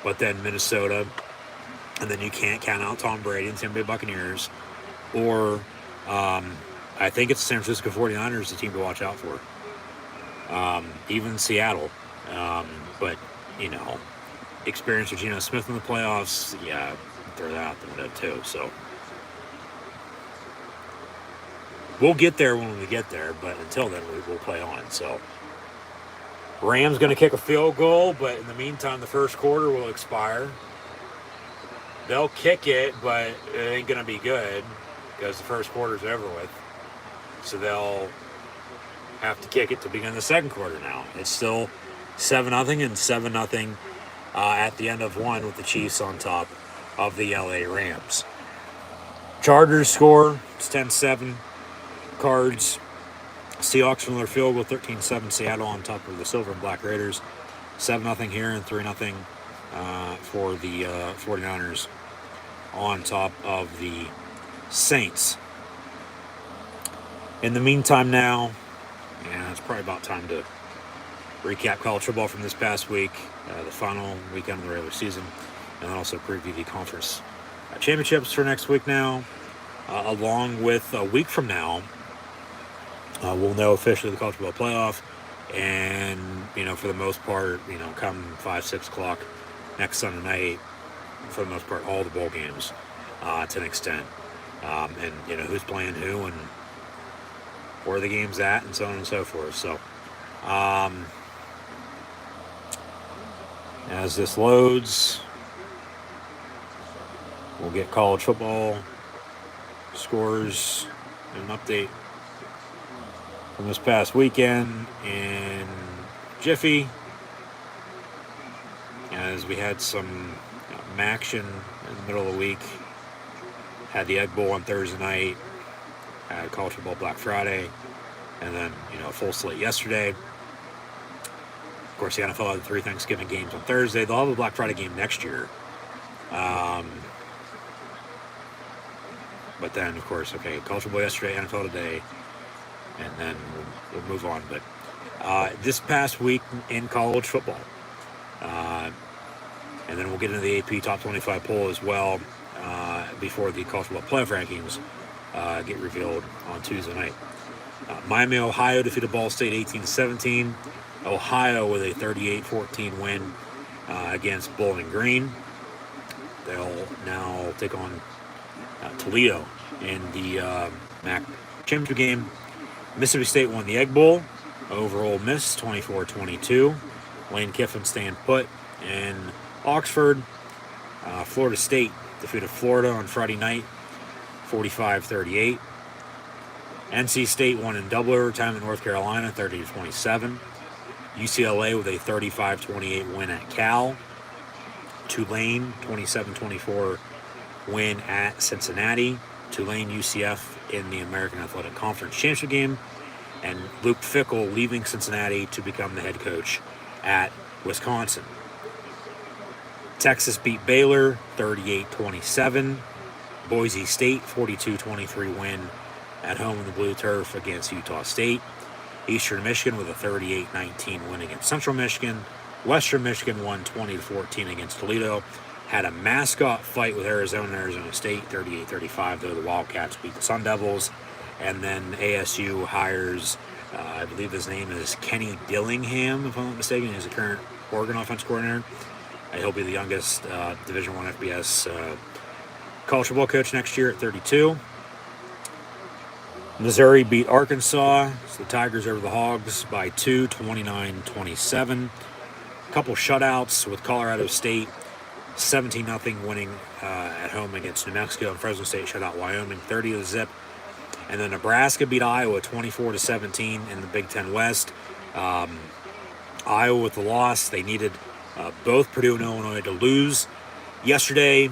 But then Minnesota, and then you can't count out Tom Brady and Tampa Bay Buccaneers, or I think it's the San Francisco 49ers, the team to watch out for. Even Seattle. But, experience with Geno Smith in the playoffs, yeah, throw that out the window too. So we'll get there when we get there, but until then, we'll play on. So Rams going to kick a field goal, but in the meantime, the first quarter will expire. They'll kick it, but it ain't going to be good because the first quarter's over with. So they'll have to kick it to begin the second quarter now. It's still 7-0 and 7-0 at the end of one with the Chiefs on top of the LA Rams. Chargers score. It's 10-7. Cards. Seahawks from their field goal, 13-7. Seattle on top of the Silver and Black Raiders. 7-0 here and 3-0 for the 49ers on top of the Saints. In the meantime now, it's probably about time to recap college football from this past week, the final weekend of the regular season, and then also preview the conference championships for next week now. Along with a week from now, we'll know officially the college football playoff, and, for the most part, come 5, 6 o'clock, next Sunday night, for the most part, all the bowl games to an extent. And, who's playing who and where the game's at and so on and so forth. So, as this loads, we'll get college football scores and an update from this past weekend in jiffy, as we had some action in the middle of the week. Had the Egg Bowl on Thursday night, had college football Black Friday, and then a full slate yesterday. Of course, the NFL had 3 Thanksgiving games on Thursday. They'll have a Black Friday game next year. But then, of course, college football yesterday, NFL today, and then we'll move on. But this past week in college football, and then we'll get into the AP Top 25 poll as well before the college football playoff rankings get revealed on Tuesday night. Miami, Ohio defeated Ball State 18-17. Ohio with a 38-14 win against Bowling Green. They'll now take on Toledo in the MAC championship game. Mississippi State won the Egg Bowl over Ole Miss 24-22. Lane Kiffin staying put in Oxford. Florida State defeated Florida on Friday night 45-38. NC State won in double overtime in North Carolina 30-27. UCLA with a 35-28 win at Cal. Tulane 27-24 win at Cincinnati. Tulane UCF in the American Athletic Conference Championship game. And Luke Fickell leaving Cincinnati to become the head coach at Wisconsin. Texas beat Baylor 38-27. Boise State 42-23 win at home in the blue turf against Utah State. Eastern Michigan with a 38-19 win against Central Michigan. Western Michigan won 20-14 against Toledo. Had a mascot fight with Arizona and Arizona State 38-35, though the Wildcats beat the Sun Devils. And then ASU hires, I believe his name is Kenny Dillingham, if I'm not mistaken. He's the current Oregon offensive coordinator. He'll be the youngest Division I FBS college football coach next year at 32. Missouri beat Arkansas. So the Tigers over the Hogs by 2, 29-27. A couple shutouts with Colorado State, 17-0 winning at home against New Mexico, and Fresno State shut out Wyoming 30-0. And then Nebraska beat Iowa 24-17 in the Big Ten West. Iowa with the loss. They needed both Purdue and Illinois to lose yesterday,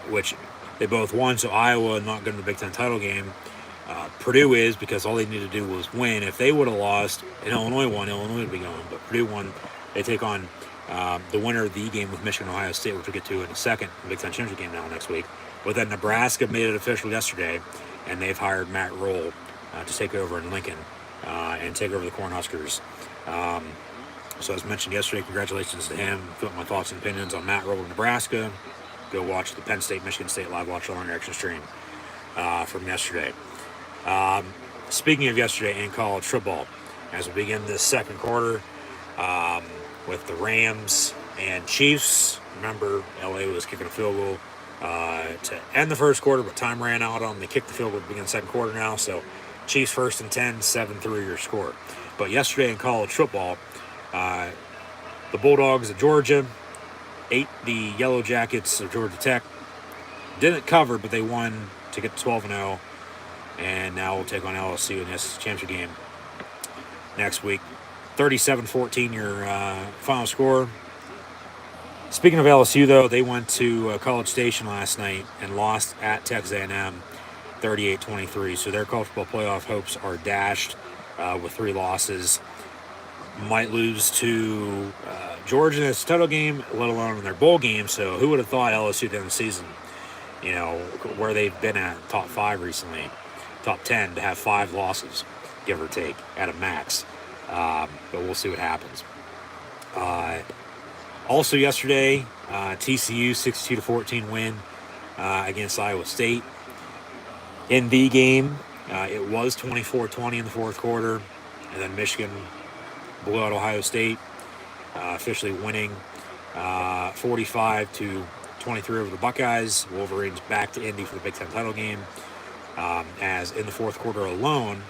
which they both won. So Iowa not going to the Big Ten title game. Purdue is, because all they needed to do was win. If they would have lost and Illinois won, Illinois would be going. But Purdue won. They take on the winner of the game with Michigan Ohio State, which we'll get to in a second. The Big Ten championship game now next week. But then Nebraska made it official yesterday, and they've hired Matt Roll to take over in Lincoln and take over the Cornhuskers. So as mentioned yesterday, congratulations to him. If you want my thoughts and opinions on Matt Roll in Nebraska, go watch the Penn State, Michigan State live watch along reaction stream from yesterday. Speaking of yesterday in college football, as we begin this second quarter with the Rams and Chiefs. Remember, LA was kicking a field goal to end the first quarter, but time ran out on them. They kicked the field goal to begin the second quarter now. So Chiefs first and 10, 7-3 your score. But yesterday in college football, the Bulldogs of Georgia ate the Yellow Jackets of Georgia Tech. Didn't cover, but they won to get to 12-0. And now we'll take on LSU in this championship game next week. 37-14 your final score. Speaking of LSU, though, they went to College Station last night and lost at Texas A&M 38-23. So their college football playoff hopes are dashed with 3 losses. Might lose to Georgia in this title game, let alone in their bowl game. So who would have thought LSU at the end of the season, where they've been at top 5 recently, top 10, to have 5 losses, give or take, at a max. But we'll see what happens. Also yesterday, TCU 62-14 win against Iowa State. In the game, it was 24-20 in the fourth quarter, and then Michigan blew out Ohio State, officially winning 45-23 over the Buckeyes. Wolverines back to Indy for the Big Ten title game. As in the fourth quarter alone,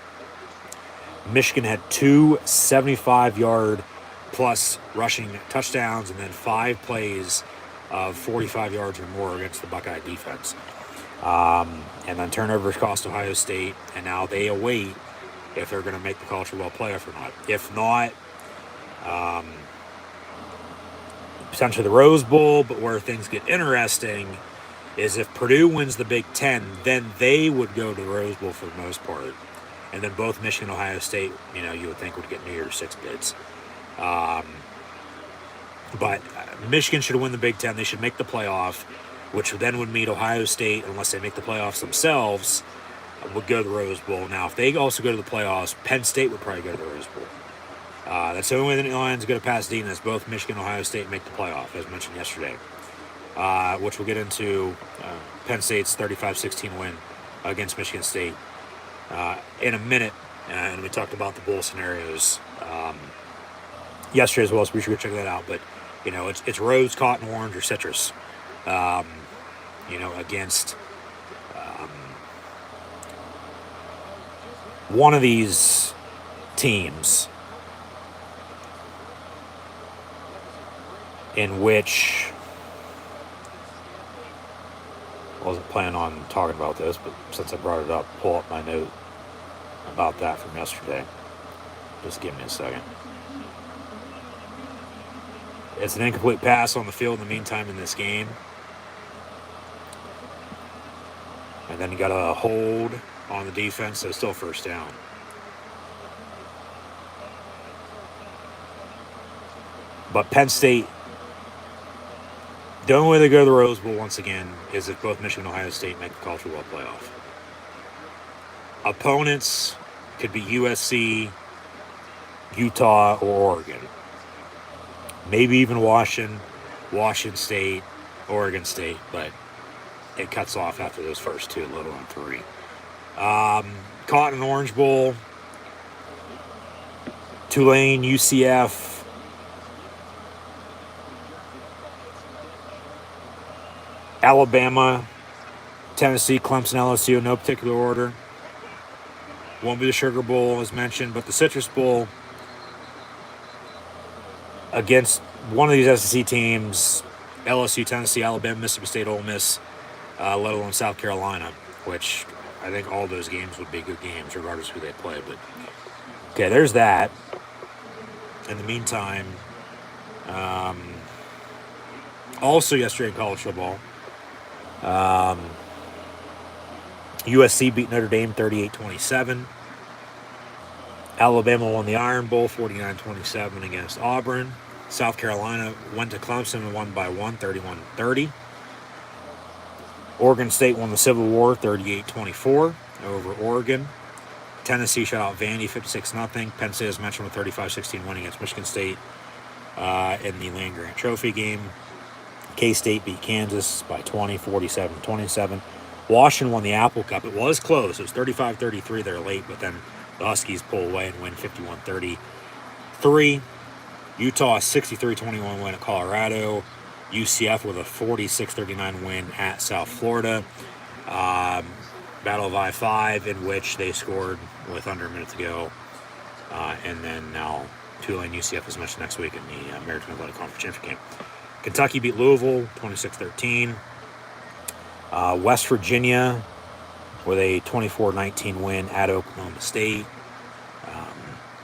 Michigan had two 75-yard plus rushing touchdowns and then 5 plays of 45 yards or more against the Buckeye defense. And then turnovers cost Ohio State, and now they await if they're going to make the college football playoff or not. If not, potentially the Rose Bowl, but where things get interesting is if Purdue wins the Big Ten, then they would go to the Rose Bowl for the most part. And then both Michigan and Ohio State, you would think would get New Year's Six bids. But Michigan should win the Big Ten. They should make the playoff, which then would mean Ohio State, unless they make the playoffs themselves, would go to the Rose Bowl. Now, if they also go to the playoffs, Penn State would probably go to the Rose Bowl. That's the only way the Lions go to Pasadena is both Michigan and Ohio State make the playoff, as mentioned yesterday, which we'll get into Penn State's 35-16 win against Michigan State in a minute. And we talked about the bowl scenarios yesterday as well, so we should go check that out. But, it's rose, cotton, orange, or citrus, against one of these teams in which I wasn't planning on talking about this, but since I brought it up, pull up my note about that from yesterday. Just give me a second. It's an incomplete pass on the field in the meantime in this game. And then you got a hold on the defense, so still first down. But Penn State, the only way they go to the Rose Bowl once again is if both Michigan and Ohio State make the college football playoff. Opponents could be USC, Utah, or Oregon. Maybe even Washington State, Oregon State, but it cuts off after those first two, let alone 3. Cotton and Orange Bowl, Tulane, UCF, Alabama, Tennessee, Clemson, LSU, no particular order. Won't be the Sugar Bowl, as mentioned, but the Citrus Bowl against one of these SEC teams, LSU, Tennessee, Alabama, Mississippi State, Ole Miss, let alone South Carolina, which I think all those games would be good games, regardless of who they play. But okay, there's that. In the meantime, also yesterday in college football, USC beat Notre Dame 38-27. Alabama won the Iron Bowl 49-27 against Auburn. South Carolina went to Clemson and won by 31-30. Oregon State won the Civil War 38-24 over Oregon. Tennessee shut out Vandy 56-0. Penn State, as mentioned, with 35-16 win against Michigan State in the Land-Grant Trophy game. K-State beat Kansas by 20, 47-27. Washington won the Apple Cup. It was close. It was 35-33 there late, but then the Huskies pull away and win 51-33. Utah 63-21 win at Colorado. UCF with a 46-39 win at South Florida. Battle of I-5 in which they scored with under a minute to go. And then now Tulane UCF is mentioned next week in the American Athletic Conference Championship game. Kentucky beat Louisville 26-13. West Virginia with a 24-19 win at Oklahoma State.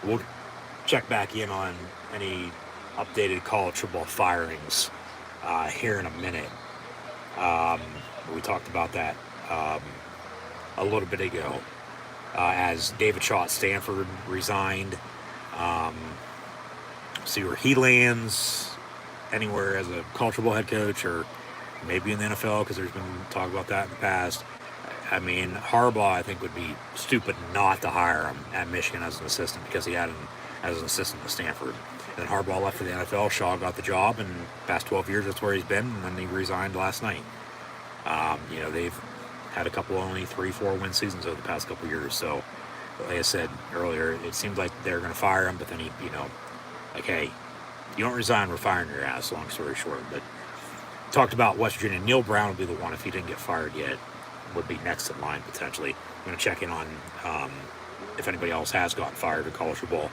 We'll check back in on any updated college football firings here in a minute. We talked about that a little bit ago as David Shaw at Stanford resigned. See where he lands anywhere as a college football head coach or maybe in the NFL, because there's been talk about that in the past. I mean, Harbaugh, I think, would be stupid not to hire him at Michigan as an assistant because he had him as an assistant at Stanford. Then Harbaugh left for the NFL. Shaw got the job, and the past 12 years, that's where he's been, and then he resigned last night. They've had a couple only 3-4 win seasons over the past couple years. So, like I said earlier, it seems like they're going to fire him, but then he, hey, You don't resign, we're firing your ass, long story short. But talked about West Virginia. Neil Brown would be the one, if he didn't get fired yet, would be next in line potentially. I'm going to check in on if anybody else has gotten fired in college football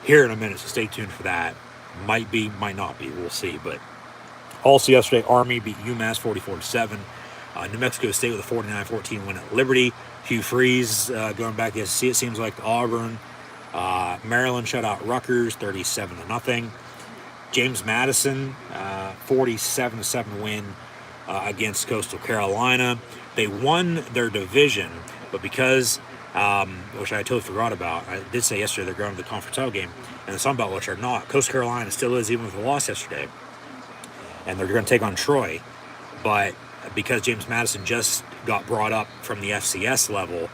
here in a minute, so stay tuned for that. Might be, might not be, we'll see. But also yesterday, Army beat UMass 44-7. New Mexico State with a 49-14 win at Liberty. Hugh Freeze going back to SEC, it seems like, to Auburn. Maryland shut out Rutgers 37-0. James Madison 47-7 win against Coastal Carolina. They won their division, but because, which I totally forgot about, I did say yesterday they're going to the conference title game, and the Sun Belt, which are not. Coastal Carolina still is, even with a loss yesterday, and they're going to take on Troy. But because James Madison just got brought up from the FCS level,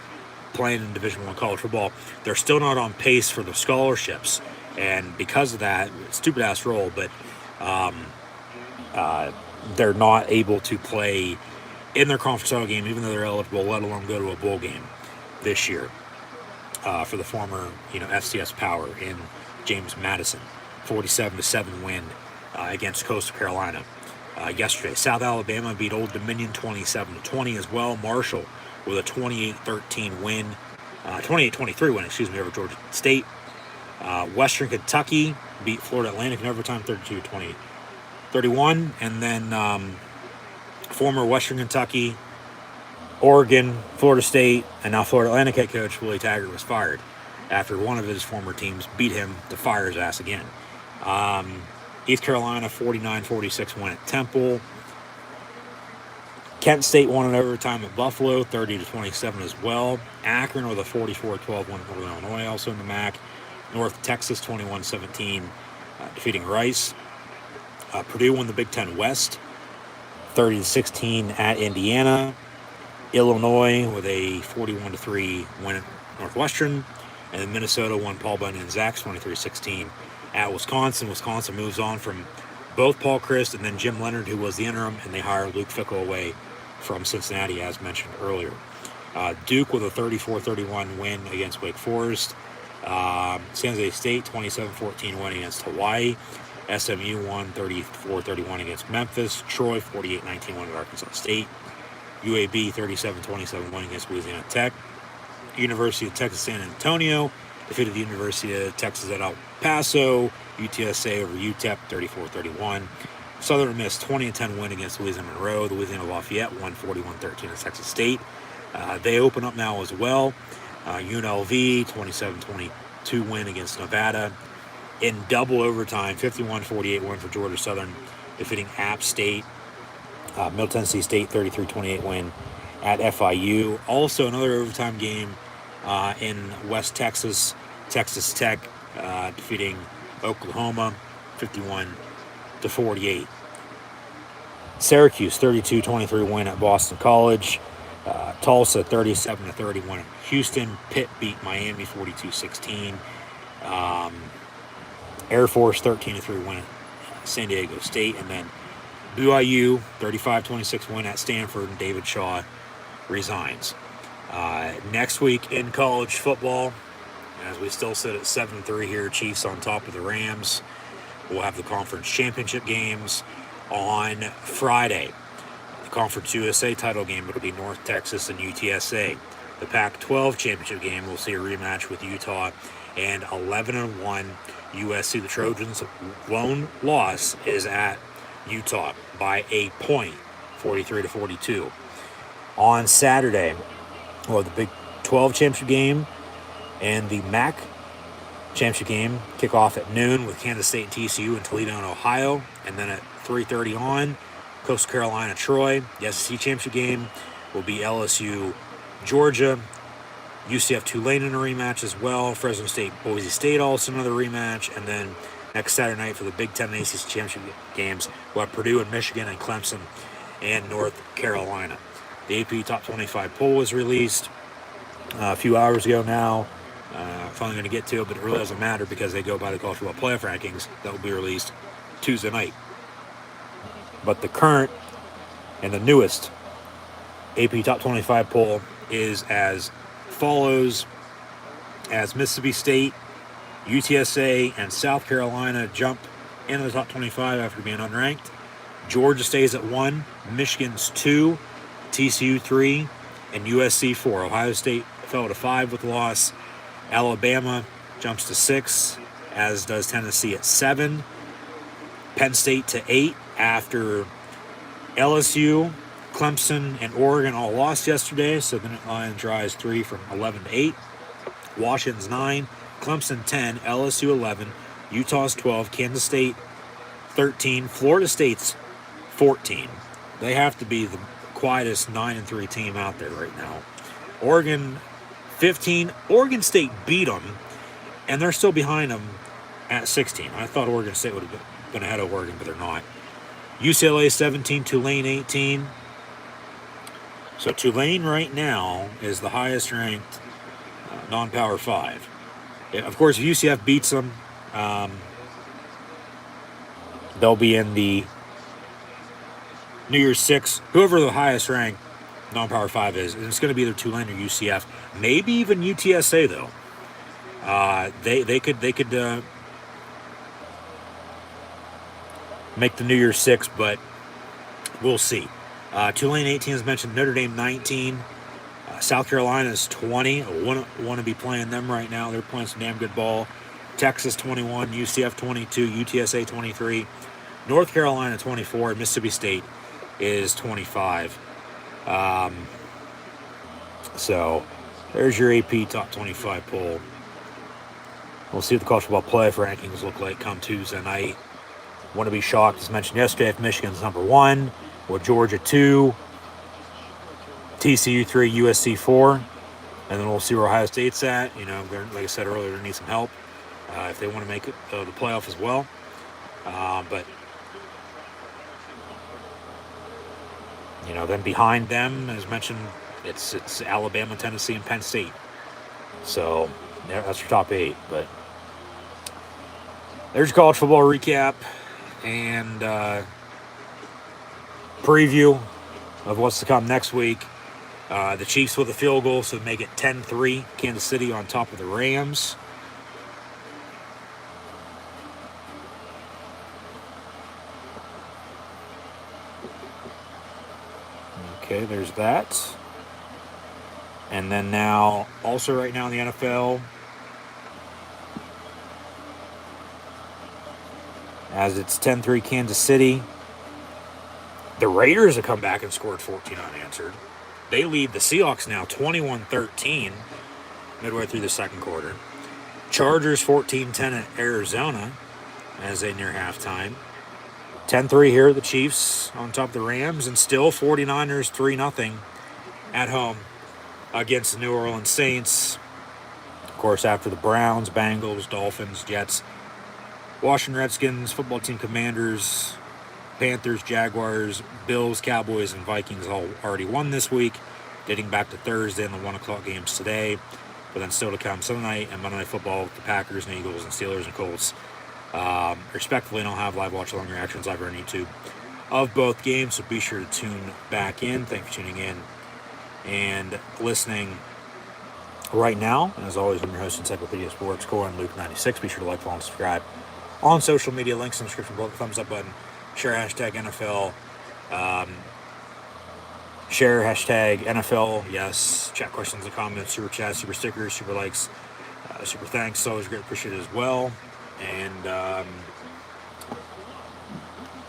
playing in Division I college football, they're still not on pace for the scholarships. And because of that, stupid-ass rule, but they're not able to play in their conference title game, even though they're eligible, let alone go to a bowl game this year for the former, FCS power in James Madison. 47-7 win against Coastal Carolina yesterday. South Alabama beat Old Dominion 27-20 as well. Marshall with a 28-13 win, 28-23 win, over Georgia State. Western Kentucky beat Florida Atlantic in overtime 32-31. And then former Western Kentucky, Oregon, Florida State, and now Florida Atlantic head coach Willie Taggart was fired after one of his former teams beat him to fire his ass again. East Carolina 49-46 win at Temple. Kent State won in overtime at Buffalo 30-27 as well. Akron with a 44-12 win over Illinois, also in the MAC. North Texas 21-17 defeating Rice. Purdue won the Big Ten West 30-16 at Indiana. Illinois with a 41-3 win at Northwestern. And then Minnesota won Paul Bunyan's Zax 23-16 at Wisconsin. Wisconsin moves on from both Paul Chryst and then Jim Leonard, who was the interim, and they hire Luke Fickell away from Cincinnati, as mentioned earlier. Duke with a 34-31 win against Wake Forest. San Jose State 27-14 win against Hawaii. SMU won 34-31 against Memphis. Troy 48-19 win at Arkansas State. UAB 37-27 win against Louisiana Tech. University of Texas San Antonio defeated the University of Texas at El Paso. UTSA over UTEP 34-31. Southern Miss 20-10 win against Louisiana Monroe. The Louisiana Lafayette won 41-13 at Texas State. They open up now as well. UNLV 27-22 win against Nevada. In double overtime, 51-48 win for Georgia Southern, defeating App State. Middle Tennessee State 33-28 win at FIU. Also another overtime game in West Texas. Texas Tech defeating Oklahoma 51-48. Syracuse 32-23 win at Boston College. Tulsa 37-30 win at Houston. Pitt beat Miami 42-16. Air Force 13-3 win at San Diego State. And then BYU 35-26 win at Stanford, and David Shaw resigns. Next week in college football, as we still sit at 7-3 here, Chiefs on top of the Rams. We'll have the conference championship games on Friday. The Conference USA title game will be North Texas and UTSA. The Pac-12 championship game, we'll see a rematch with Utah and 11-1 USC. The Trojans' lone loss is at Utah by a point, 43-42. On Saturday, the Big 12 championship game and the MAC championship game kick off at noon with Kansas State and TCU in Toledo and Ohio. And then at 3:30 on, Coastal Carolina, Troy. The SEC championship game will be LSU, Georgia. UCF Tulane in a rematch as well. Fresno State, Boise State also another rematch. And then next Saturday night for the Big Ten and ACC championship games, we'll have Purdue and Michigan and Clemson and North Carolina. The AP Top 25 poll was released a few hours ago now. Finally going to get to it, but it really doesn't matter because they go by the college football playoff rankings that will be released Tuesday night. But the current and the newest AP Top 25 poll is as follows: as Mississippi State, UTSA, and South Carolina jump into the top 25 after being unranked. Georgia stays at 1, Michigan's 2, TCU 3, and USC 4. Ohio State fell to 5 with a loss. Alabama jumps to 6, as does Tennessee at 7. Penn State to 8 after LSU, Clemson, and Oregon all lost yesterday, so the Lions rise 3 from 11 to 8. Washington's 9, Clemson 10, LSU 11, Utah's 12, Kansas State 13, Florida State's 14. They have to be the quietest 9-3 team out there right now. Oregon 15. Oregon State beat them, and they're still behind them at 16. I thought Oregon State would have been ahead of Oregon, but they're not. UCLA 17, Tulane 18. So Tulane right now is the highest ranked non-Power 5. Of course, if UCF beats them, they'll be in the New Year's 6. Whoever the highest ranked non-Power 5 is, and it's going to be either Tulane or UCF, maybe even UTSA though. They could make the New Year's 6, but we'll see. Tulane 18, as mentioned. Notre Dame 19. South Carolina is 20. I want to be playing them right now. They're playing some damn good ball. Texas 21, UCF 22, UTSA 23, North Carolina 24, Mississippi State is 25. So there's your AP top 25 poll. We'll see what the college football playoff rankings look like come Tuesday night. Want to be shocked, as mentioned yesterday, if Michigan's number 1, with Georgia 2, TCU 3, USC 4, and then we'll see where Ohio State's at. You know, like I said earlier, they need some help if they want to make it the playoff as well. But you know, then behind them, as mentioned, it's Alabama, Tennessee, and Penn State. So that's your top 8. But there's your college football recap and preview of what's to come next week. The Chiefs with a field goal, so make it 10-3. Kansas City on top of the Rams. Okay, there's that. And then now, also right now in the NFL, as it's 10-3 Kansas City, the Raiders have come back and scored 14 unanswered. They lead the Seahawks now 21-13 midway through the second quarter. Chargers 14-10 at Arizona as they near halftime. 10-3 here, the Chiefs on top of the Rams, and still 49ers 3-0 at home against the New Orleans Saints. Of course, after the Browns, Bengals, Dolphins, Jets, Washington Redskins, football team Commanders, Panthers, Jaguars, Bills, Cowboys, and Vikings all already won this week, dating back to Thursday and the 1 o'clock games today. But then still to come Sunday night and Monday Night Football with the Packers and Eagles and Steelers and Colts. Respectively, and I'll have live watch along reactions live on YouTube of both games, so be sure to tune back in. Thanks for tuning in and listening right now. And as always, I'm your host, Encyclopedia Sports, Core and Luke 96. Be sure to like, follow, and subscribe on social media. Links in the description below. Thumbs up button. Share hashtag NFL. Share hashtag NFL. Yes. Chat questions and comments. Super chats, super stickers, super likes, super thanks. Always great appreciated as well. And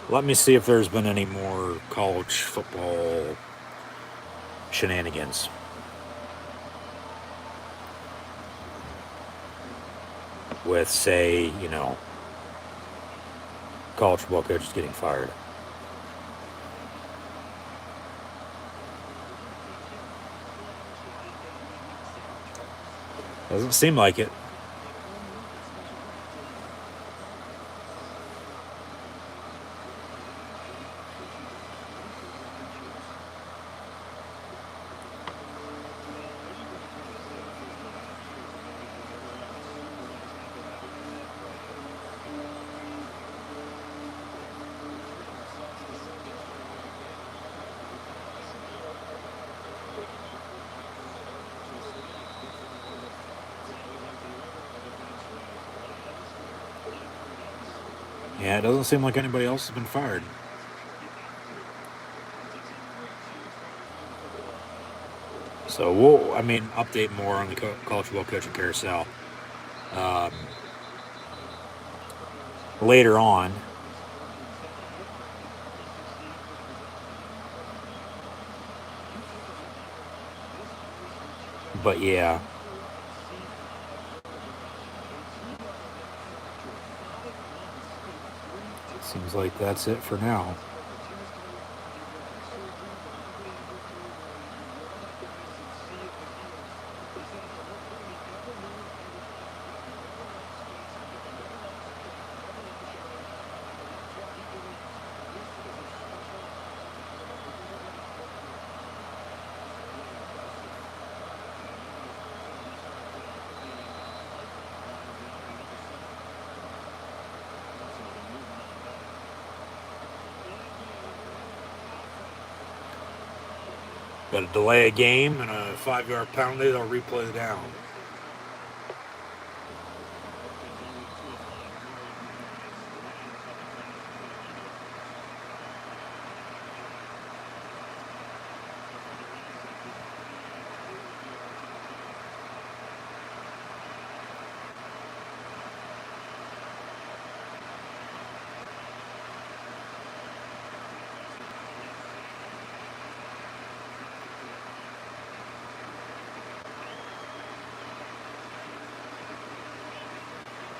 let me see if there's been any more college football shenanigans. With, say, you know, college football coaches getting fired. Doesn't seem like it. Yeah, it doesn't seem like anybody else has been fired. So update more on the college football coaching carousel later on. But yeah. Seems like that's it for now. Got to delay a game and a 5-yard penalty. They'll replay the down.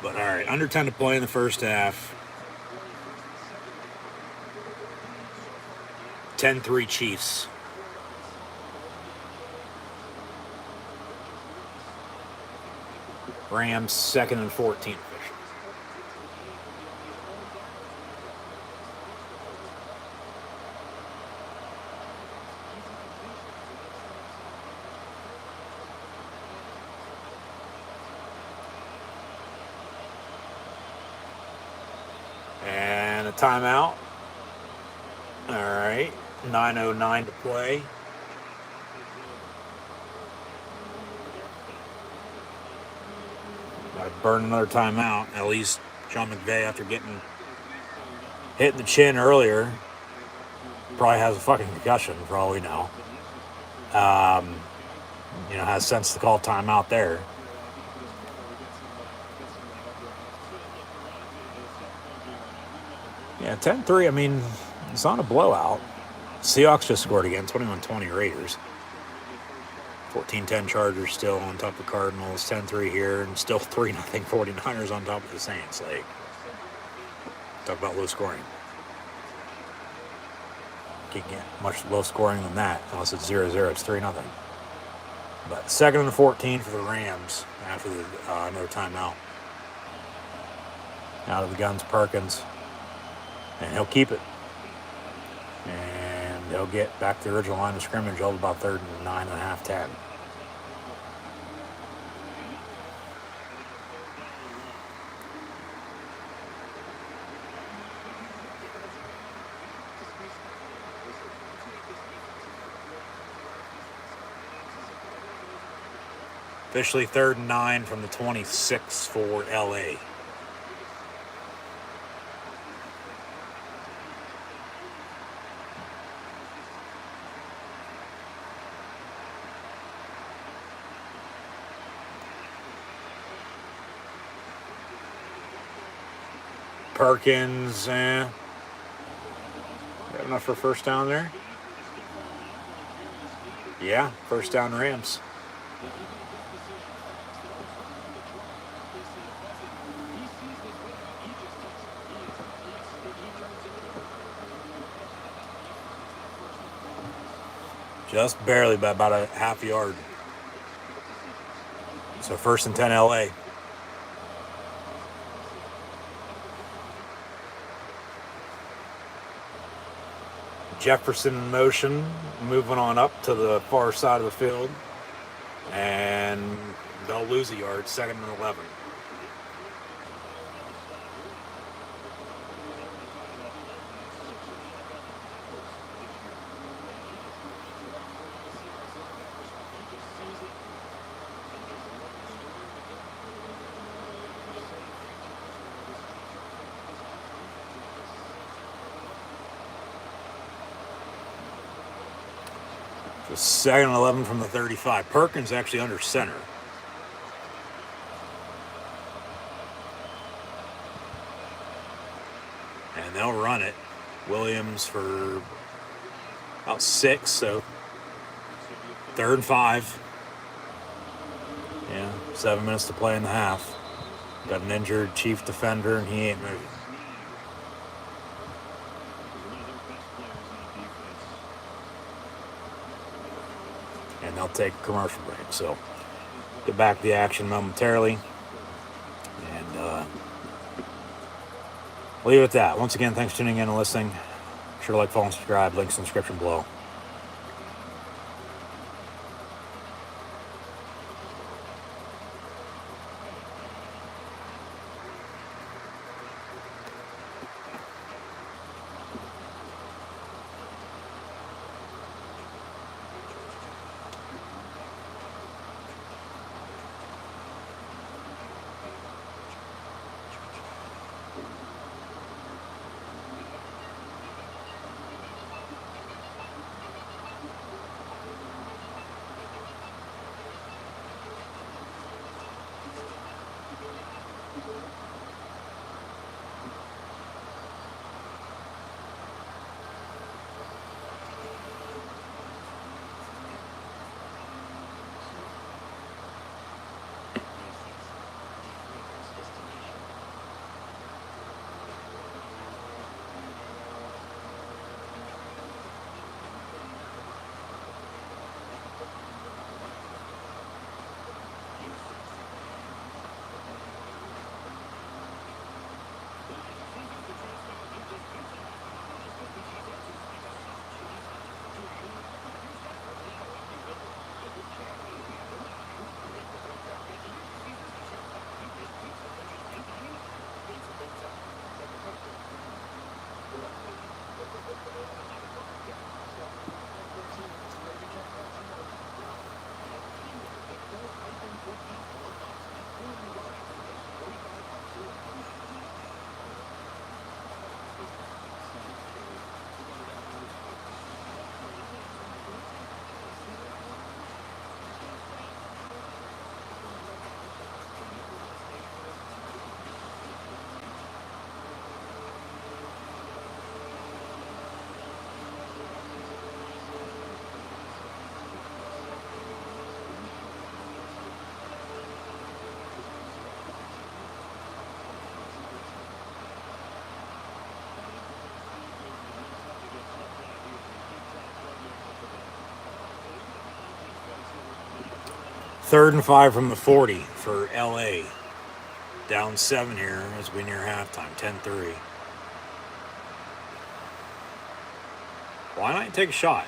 But all right, under 10 to play in the first half. 10-3 Chiefs. Rams 2nd and 14. And a timeout. All right, 9:09 to play. Got to burn another timeout. At least Sean McVay, after getting hit in the chin earlier, probably has a fucking concussion for all we know. Has sense to call timeout there. Yeah, 10-3, it's not a blowout. Seahawks just scored again, 21-20 Raiders. 14-10 Chargers still on top of Cardinals, 10-3 here, and still 3-0 49ers on top of the Saints. Like, talk about low scoring. Can't get much low scoring than that unless it's 0-0. It's 3-0. But 2nd and 14 for the Rams after another timeout. Out of the guns, Perkins. And he'll keep it. And they'll get back to the original line of scrimmage over about 3rd and 9.5, 10. Officially 3rd and 9 from the 26 for LA. Perkins, got enough for first down there? Yeah, first down Rams. Just barely, by about a half yard. So 1st and 10 LA. Jefferson in motion, moving on up to the far side of the field. And they'll lose a yard, 2nd and 11. So 2nd and 11 from the 35. Perkins actually under center. And they'll run it. Williams for about 6, so 3rd and 5. Yeah, 7 minutes to play in the half. Got an injured chief defender, and he ain't moving. And they'll take a commercial break. So get back to the action momentarily. And leave it at that. Once again, thanks for tuning in and listening. Be sure to like, follow, and subscribe. Links in the description below. Third and 5 from the 40 for LA. Down 7 here as we near halftime, 10-3. Why not take a shot?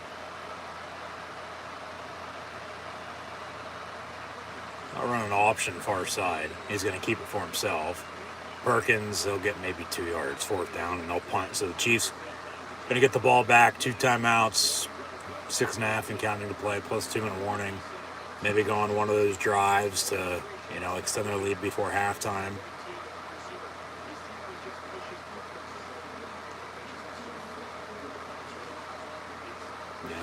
I'll run an option far side. He's going to keep it for himself. Perkins, they'll get maybe 2 yards, 4th down, and they'll punt. So the Chiefs going to get the ball back, 2 timeouts, 6.5 and counting to play, plus 2-minute warning. Maybe go on one of those drives to, extend their lead before halftime.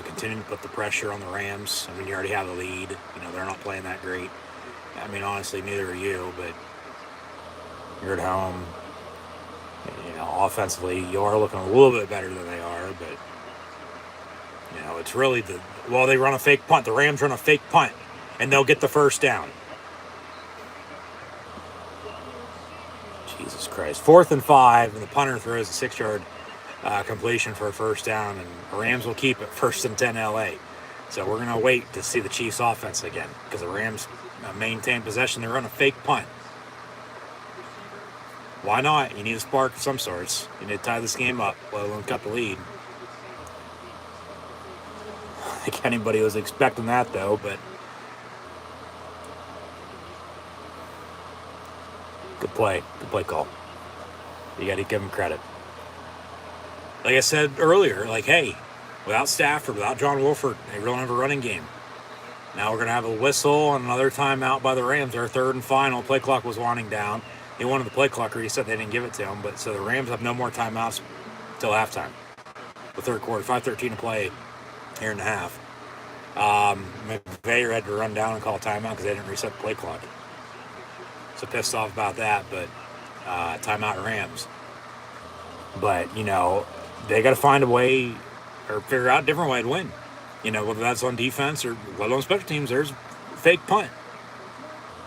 Continue to put the pressure on the Rams. I mean, you already have the lead. They're not playing that great. I mean, honestly, neither are you, but you're at home. Offensively, you are looking a little bit better than they are, but, it's really they run a fake punt. The Rams run a fake punt, and they'll get the 1st down. Jesus Christ. 4th and 5, and the punter throws a 6-yard completion for a 1st down, and the Rams will keep it 1st and 10 LA. So we're going to wait to see the Chiefs offense again, because the Rams maintain possession. They run a fake punt. Why not? You need a spark of some sorts. You need to tie this game up, let alone cut the lead. I think anybody was expecting that, though, but good play call. You got to give them credit. Like I said earlier, hey, without Stafford, without John Wolford, they really have a running game. Now we're going to have a whistle and another timeout by the Rams. Our 3rd and final. Play clock was winding down. They wanted the play clock, or he said they didn't give it to him. But so the Rams have no more timeouts until halftime. The 3rd quarter, 5:13 to play here in the half. McVay had to run down and call a timeout because they didn't reset the play clock. So pissed off about that, but timeout Rams. But, they got to find a way or figure out a different way to win. Whether that's on defense or let alone special teams, there's fake punt.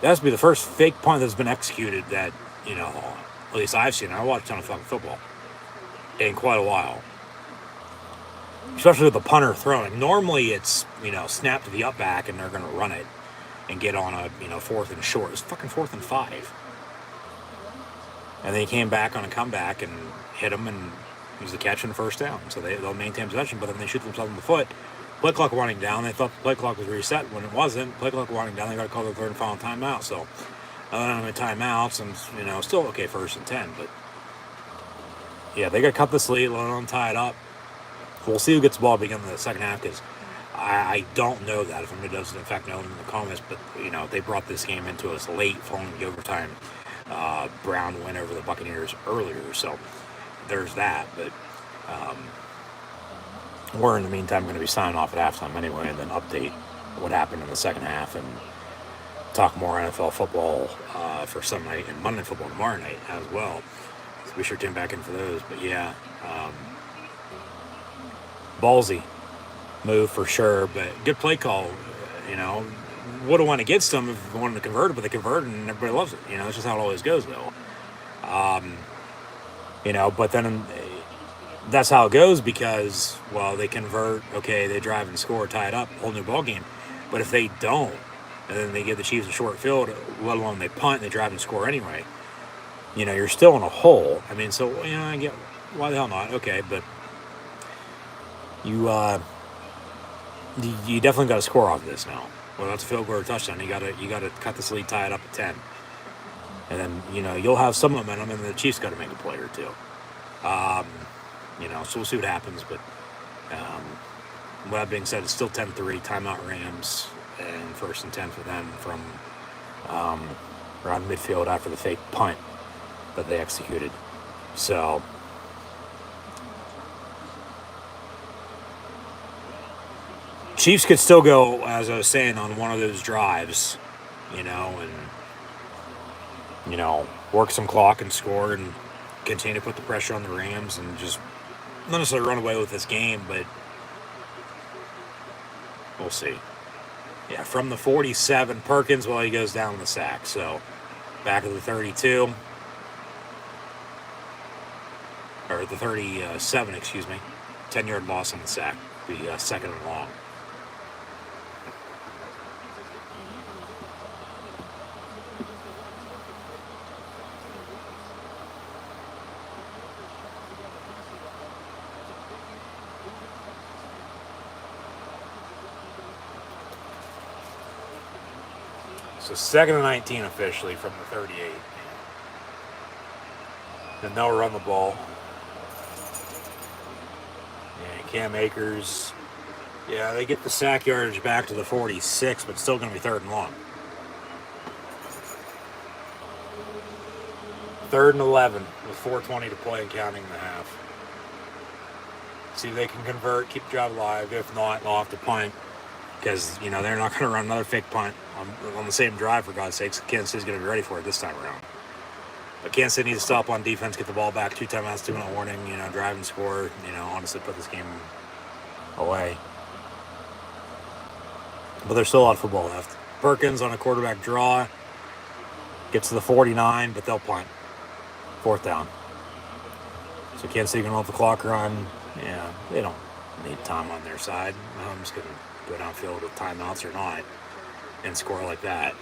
That has to be the first fake punt that's been executed that, at least I've seen. I watched a ton of fucking football in quite a while. Especially with the punter throwing. Normally it's, snap to the up back and they're going to run it and get on a, 4th and short. It's fucking 4th and 5. And then he came back on a comeback and hit him and it was the catch and the first down. So they'll maintain possession, but then they shoot themselves in the foot. Play clock winding down. They thought the play clock was reset when it wasn't. Play clock winding down. They got to call their third and final timeout. So other than timeouts and, still okay 1st and 10. But yeah, they got to cut this lead, let them tie it up. We'll see who gets the ball beginning of the second half because I don't know that if anybody doesn't in fact know in the comments. But they brought this game into us late following the overtime Brown win over the Buccaneers earlier. So there's that. But we're in the meantime going to be signing off at halftime anyway, and then update what happened in the second half and talk more NFL football for Sunday night and Monday football tomorrow night as well. So be sure to tune back in for those. But yeah, ballsy move for sure, but good play call. Would have went against them if they wanted to convert it, but they converted and everybody loves it. That's just how it always goes though. But then that's how it goes because, well, they convert, okay, they drive and score, tie it up, whole new ball game. But if they don't, and then they give the Chiefs a short field, let alone they punt and they drive and score anyway, you're still in a hole. I mean, so, I get, why the hell not? Okay, but you definitely got to score off this now. Well, that's a field goal or touchdown. You got to cut this lead, tie it up at 10. And then, you'll have some momentum, and the Chiefs got to make a play or two. So we'll see what happens. But with that being said, it's still 10-3, timeout Rams, and 1st and 10 for them from around midfield after the fake punt that they executed. So Chiefs could still go, as I was saying, on one of those drives, and work some clock and score and continue to put the pressure on the Rams and just not necessarily run away with this game, but we'll see. Yeah, from the 47, Perkins, he goes down in the sack. So back of the 32, or the 37, 10-yard loss on the sack. Be 2nd and long. So 2nd and 19 officially from the 38. Then they'll run the ball. And Cam Akers, they get the sack yardage back to the 46, but still going to be 3rd and long. 3rd and 11 with 4:20 to play and counting the half. See if they can convert, keep the drive alive. If not, they'll have to punt. Because, they're not going to run another fake punt on the same drive, for God's sakes. Kansas City's going to be ready for it this time around. But Kansas City needs to stop on defense, get the ball back, 2 timeouts, 2-minute warning, drive and score, honestly put this game away. But there's still a lot of football left. Perkins on a quarterback draw, gets to the 49, but they'll punt. 4th down. So Kansas City can let the clock run. Yeah, they don't need time on their side. Mahomes can go downfield with timeouts or not and score like that.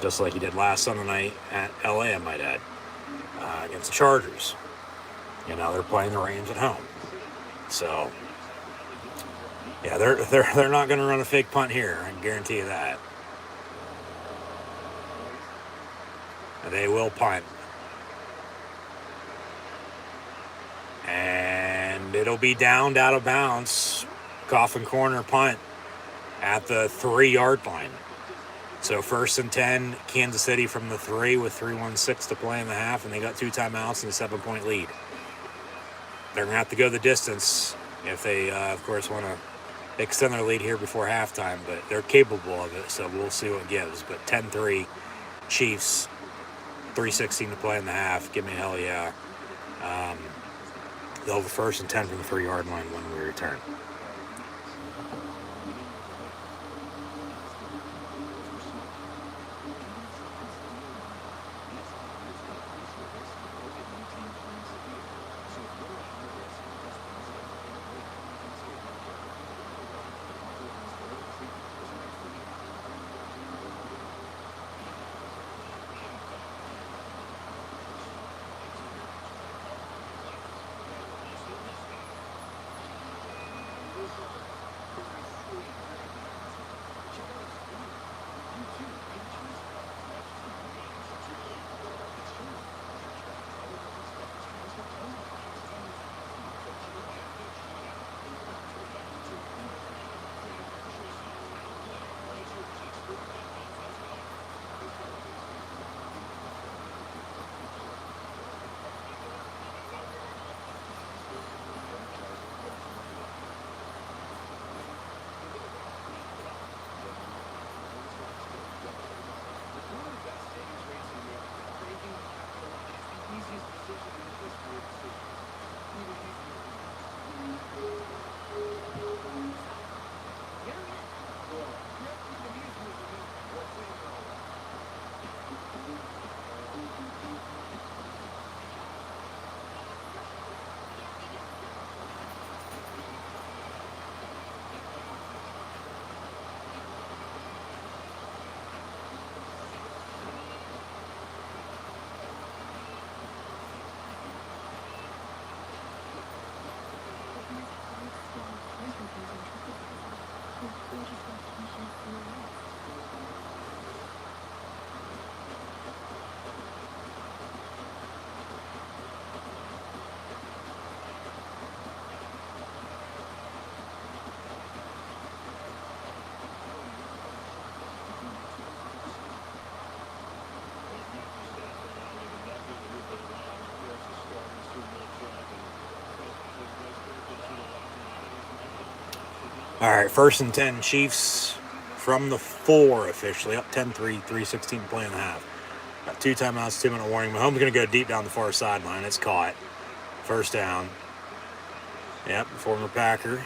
Just like he did last Sunday night at LA, I might add, against the Chargers. They're playing the Rams at home. So, yeah, they're not going to run a fake punt here. I can guarantee you that. They will punt. And it'll be downed out of bounds. Coffin corner punt at the 3-yard line. So 1st and 10, Kansas City from the 3 with 3:16 to play in the half, and they got 2 timeouts and a 7-point lead. They're going to have to go the distance if they, of course, want to extend their lead here before halftime, but they're capable of it, so we'll see what it gives. But 10-3, Chiefs, 3:16 to play in the half. Give me a hell yeah. They'll have a 1st and 10 from the 3-yard line when we return. All right, 1st and 10, Chiefs from the 4 officially, up 10-3, 3:16 to play in the half. Got 2 timeouts, 2-minute warning. Mahomes going to go deep down the far sideline. It's caught. 1st down. Yep, former Packer.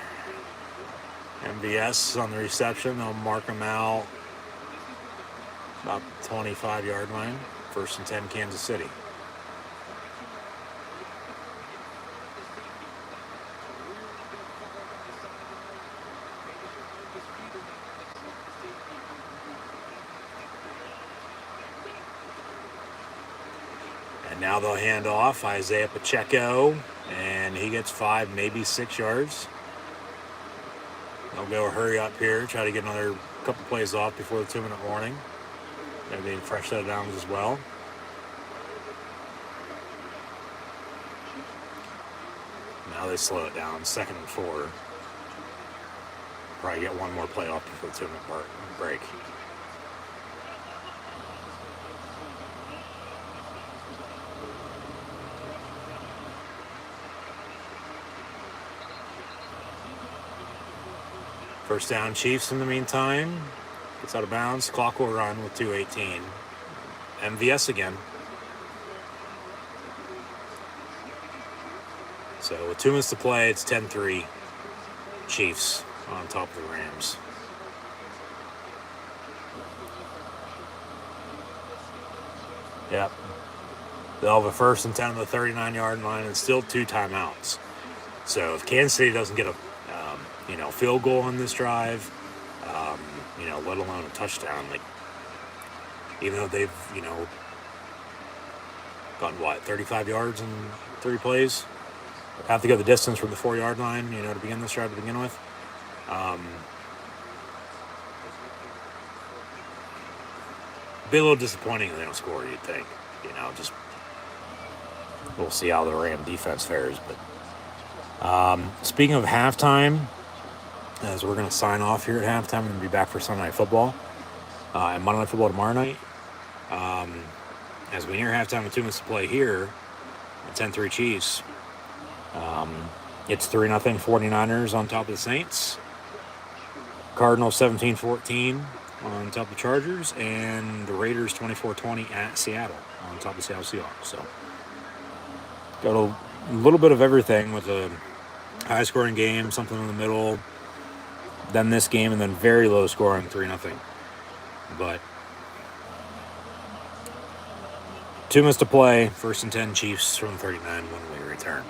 MVS on the reception. They'll mark him out about the 25-yard line. 1st and 10, Kansas City. And now they'll hand off Isaiah Pacheco, and he gets 5, maybe 6 yards. They'll go hurry up here, try to get another couple plays off before the 2-minute warning. Maybe a fresh set of downs as well. Now they slow it down, 2nd and 4. Probably get one more play off before the 2-minute break. First down, Chiefs in the meantime. Gets out of bounds. Clock will run with 2:18. MVS again. So with 2 minutes to play, it's 10-3. Chiefs on top of the Rams. Yep. They'll have a 1st and 10 on the 39-yard line and still 2 timeouts. So if Kansas City doesn't get a field goal on this drive, let alone a touchdown, like even though they've gotten 35 yards in 3 plays, have to go the distance from the 4-yard line, to begin this drive to begin with. Be a little disappointing if they don't score, you'd think. Just we'll see how the Ram defense fares. But speaking of halftime, as we're going to sign off here at halftime, we're going to be back for Sunday Night Football and Monday Night Football tomorrow night. As we near halftime with 2 minutes to play here, 10-3 Chiefs. It's 3-0 49ers on top of the Saints. Cardinals 17-14 on top of the Chargers, and the Raiders 24-20 at Seattle on top of the Seattle Seahawks. So got a little bit of everything with a high-scoring game, something in the middle, then this game, and then very low-scoring 3-0. But 2 minutes to play. 1st and 10, Chiefs from 39 when we return.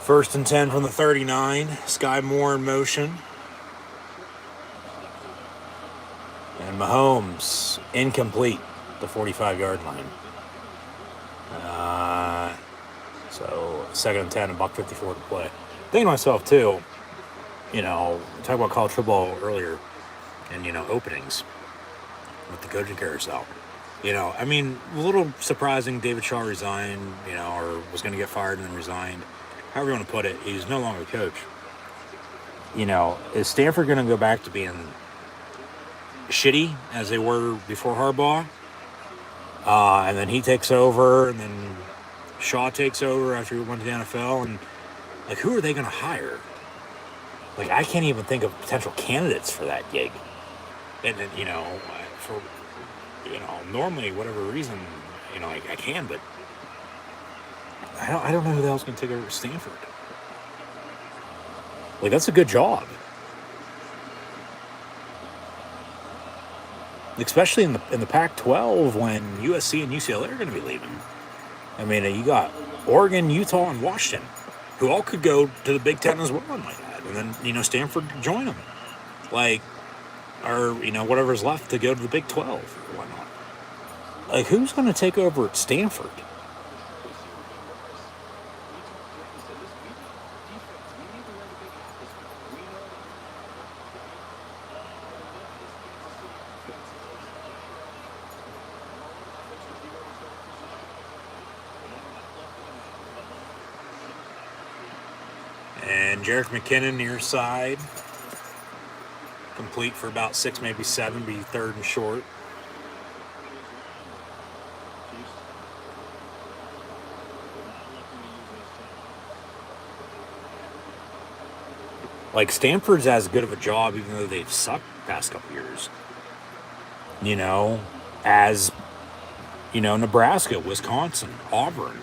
First and 10 from the 39. Sky Moore in motion. And Mahomes incomplete, the 45-yard line. So 2nd and 10, $1.54 to play. Thinking to myself, too, talk about college football earlier and, openings with the coaching carousel. A little surprising David Shaw resigned, or was going to get fired and then resigned. However you want to put it, he's no longer a coach. Is Stanford going to go back to being shitty as they were before Harbaugh? And then he takes over, and then Shaw takes over after he went to the NFL. And, who are they going to hire? I can't even think of potential candidates for that gig. And then, for, normally, whatever reason, I can, but I don't know who the hell's going to take over Stanford. That's a good job. Especially in the Pac-12 when USC and UCLA are going to be leaving. You got Oregon, Utah, and Washington, who all could go to the Big Ten as well, I might add. And then, Stanford could join them. Or, whatever's left to go to the Big 12. Why not? Who's going to take over at Stanford? And Jerick McKinnon near side. Complete for about 6, maybe 7, be 3rd and short. Stanford's as good of a job, even though they've sucked the past couple years. As, Nebraska, Wisconsin, Auburn.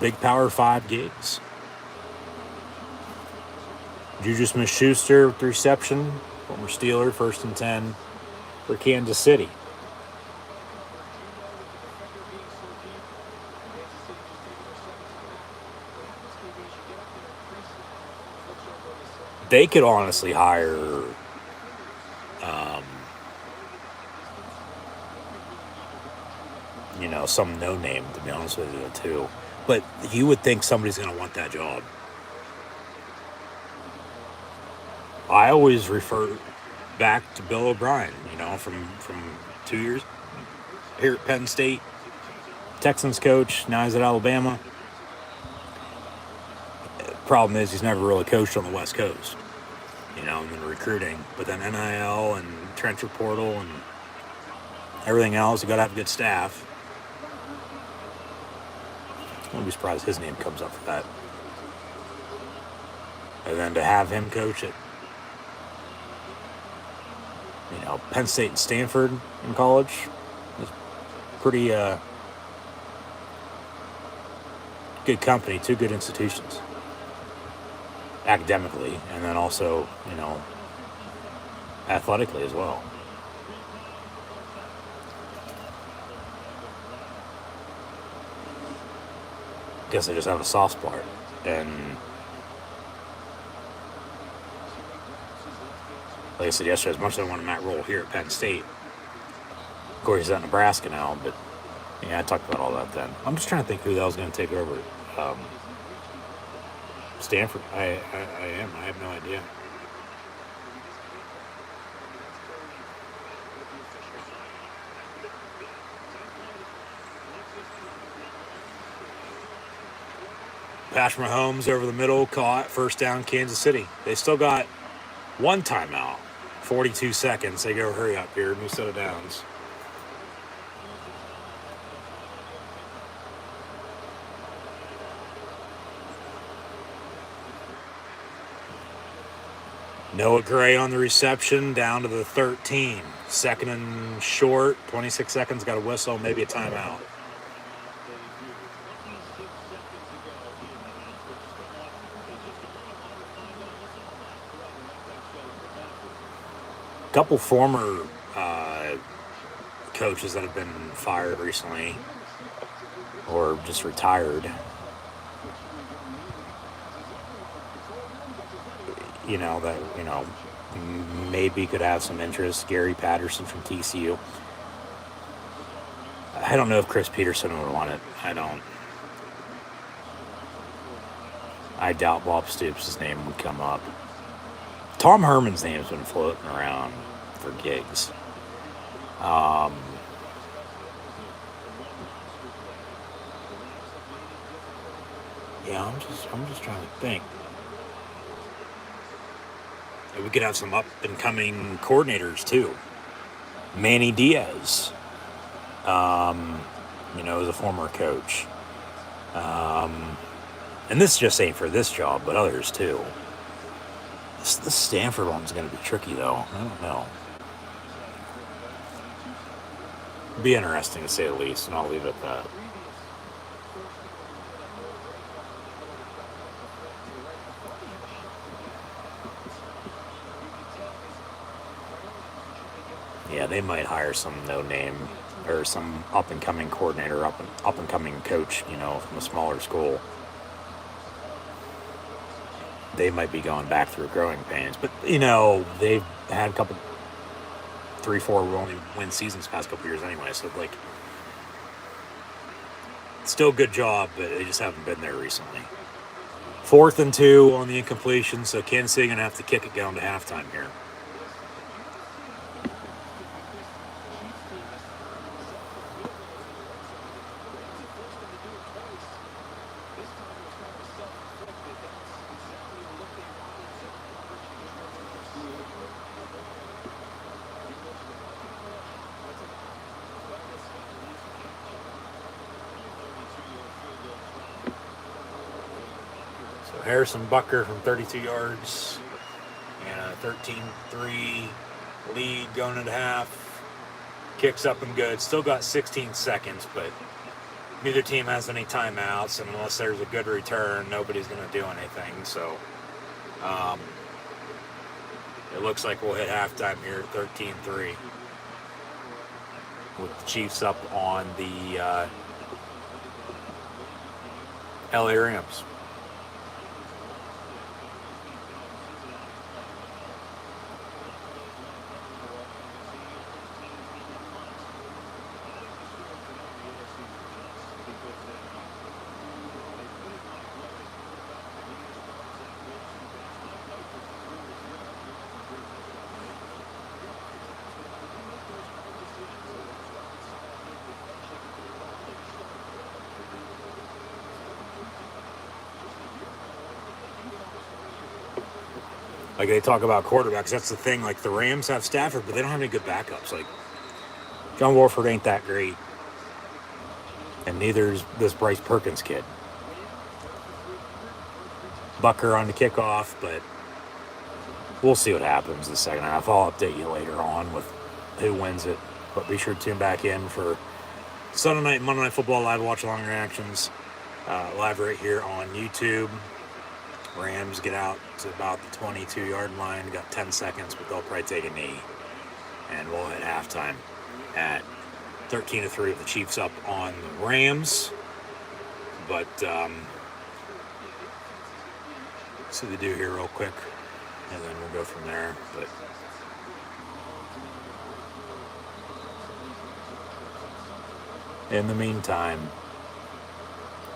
Big Power 5 gigs. Juju Smith-Schuster with the reception. Former Steeler, 1st and 10 for Kansas City. They could honestly hire some no-name, to be honest with you, too. But you would think somebody's going to want that job. I always refer back to Bill O'Brien, from 2 years here at Penn State. Texans coach, now he's at Alabama. Problem is he's never really coached on the West Coast. and then recruiting. But then NIL and transfer portal and everything else, you got to have good staff. I wouldn't be surprised his name comes up for that. And then to have him coach at, Penn State and Stanford in college is pretty good company, two good institutions. Academically, and then also, athletically as well. I guess I just have a soft spot. And like I said yesterday, as much as I want Matt Rule here at Penn State, of course he's at Nebraska now, but I talked about all that then. I'm just trying to think who the hell's going to take over Stanford. I have no idea. Patrick Mahomes over the middle, caught, first down, Kansas City. They still got one timeout, 42 seconds. They go, hurry up here, new set of downs. Noah Gray on the reception, down to the 13. Second and short, 26 seconds, got a whistle, maybe a timeout. A couple former coaches that have been fired recently or just retired. Maybe could have some interest. Gary Patterson from TCU. I don't know if Chris Peterson would want it. I doubt Bob Stoops' name would come up. Tom Herman's name's been floating around for gigs. I'm just trying to think. We could have some up-and-coming coordinators, too. Manny Diaz, as a former coach. And this just ain't for this job, but others, too. This Stanford one's going to be tricky, though. I don't know. It'd be interesting, to say the least, and I'll leave it at that. Yeah, they might hire some no-name or some up-and-coming coordinator, up-and-coming coach, from a smaller school. They might be going back through growing pains. But, they've had a couple, 3-4 only win seasons the past couple years anyway. So, still a good job, but they just haven't been there recently. 4th and 2 on the incompletion, so Kansas City going to have to kick it down to halftime here. Harrison Bucker from 32 yards and a 13-3 lead going into half. Kicks up and good. Still got 16 seconds, but neither team has any timeouts, and unless there's a good return, nobody's going to do anything. So it looks like we'll hit halftime here at 13-3 with the Chiefs up on the LA Rams. Like, they talk about quarterbacks. That's the thing. Like, the Rams have Stafford, but they don't have any good backups. Like, John Wolford ain't that great. And neither is this Bryce Perkins kid. Bucker on the kickoff, but we'll see what happens the second half. I'll update you later on with who wins it. But be sure to tune back in for Sunday night, Monday Night Football live watch along reactions. Live right here on YouTube. Rams get out to about the 22-yard line. Got 10 seconds, but they'll probably take a knee. And we'll hit halftime at 13-3 with the Chiefs up on the Rams. But see what they do here real quick, and then we'll go from there. But in the meantime,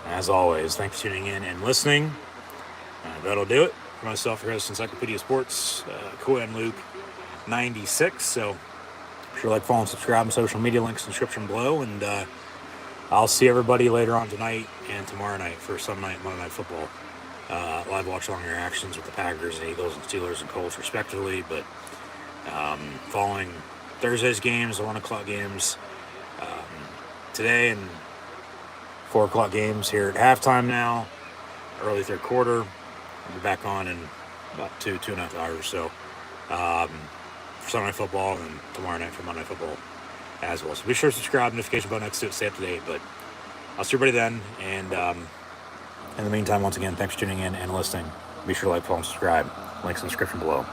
as always, thanks for tuning in and listening. That'll do it for myself, your host, Encyclopedia Sports, Cool and Luke 96. So be sure to like, follow, and subscribe on social media, links in the description below. And I'll see everybody later on tonight and tomorrow night for Sunday night, Monday Night Football. Live watch along reactions with the Packers and Eagles and Steelers and Colts respectively. But following Thursday's games, the 1 o'clock games today, and 4 o'clock games here at halftime now, early third quarter. I'll be back on in about 2.5 hours or so for Sunday Night Football, and tomorrow night for Monday Night Football as well. So be sure to subscribe, notification button next to it, stay up to date. But I'll see everybody then. And in the meantime, once again, thanks for tuning in and listening. Be sure to like, follow, and subscribe. Links in the description below.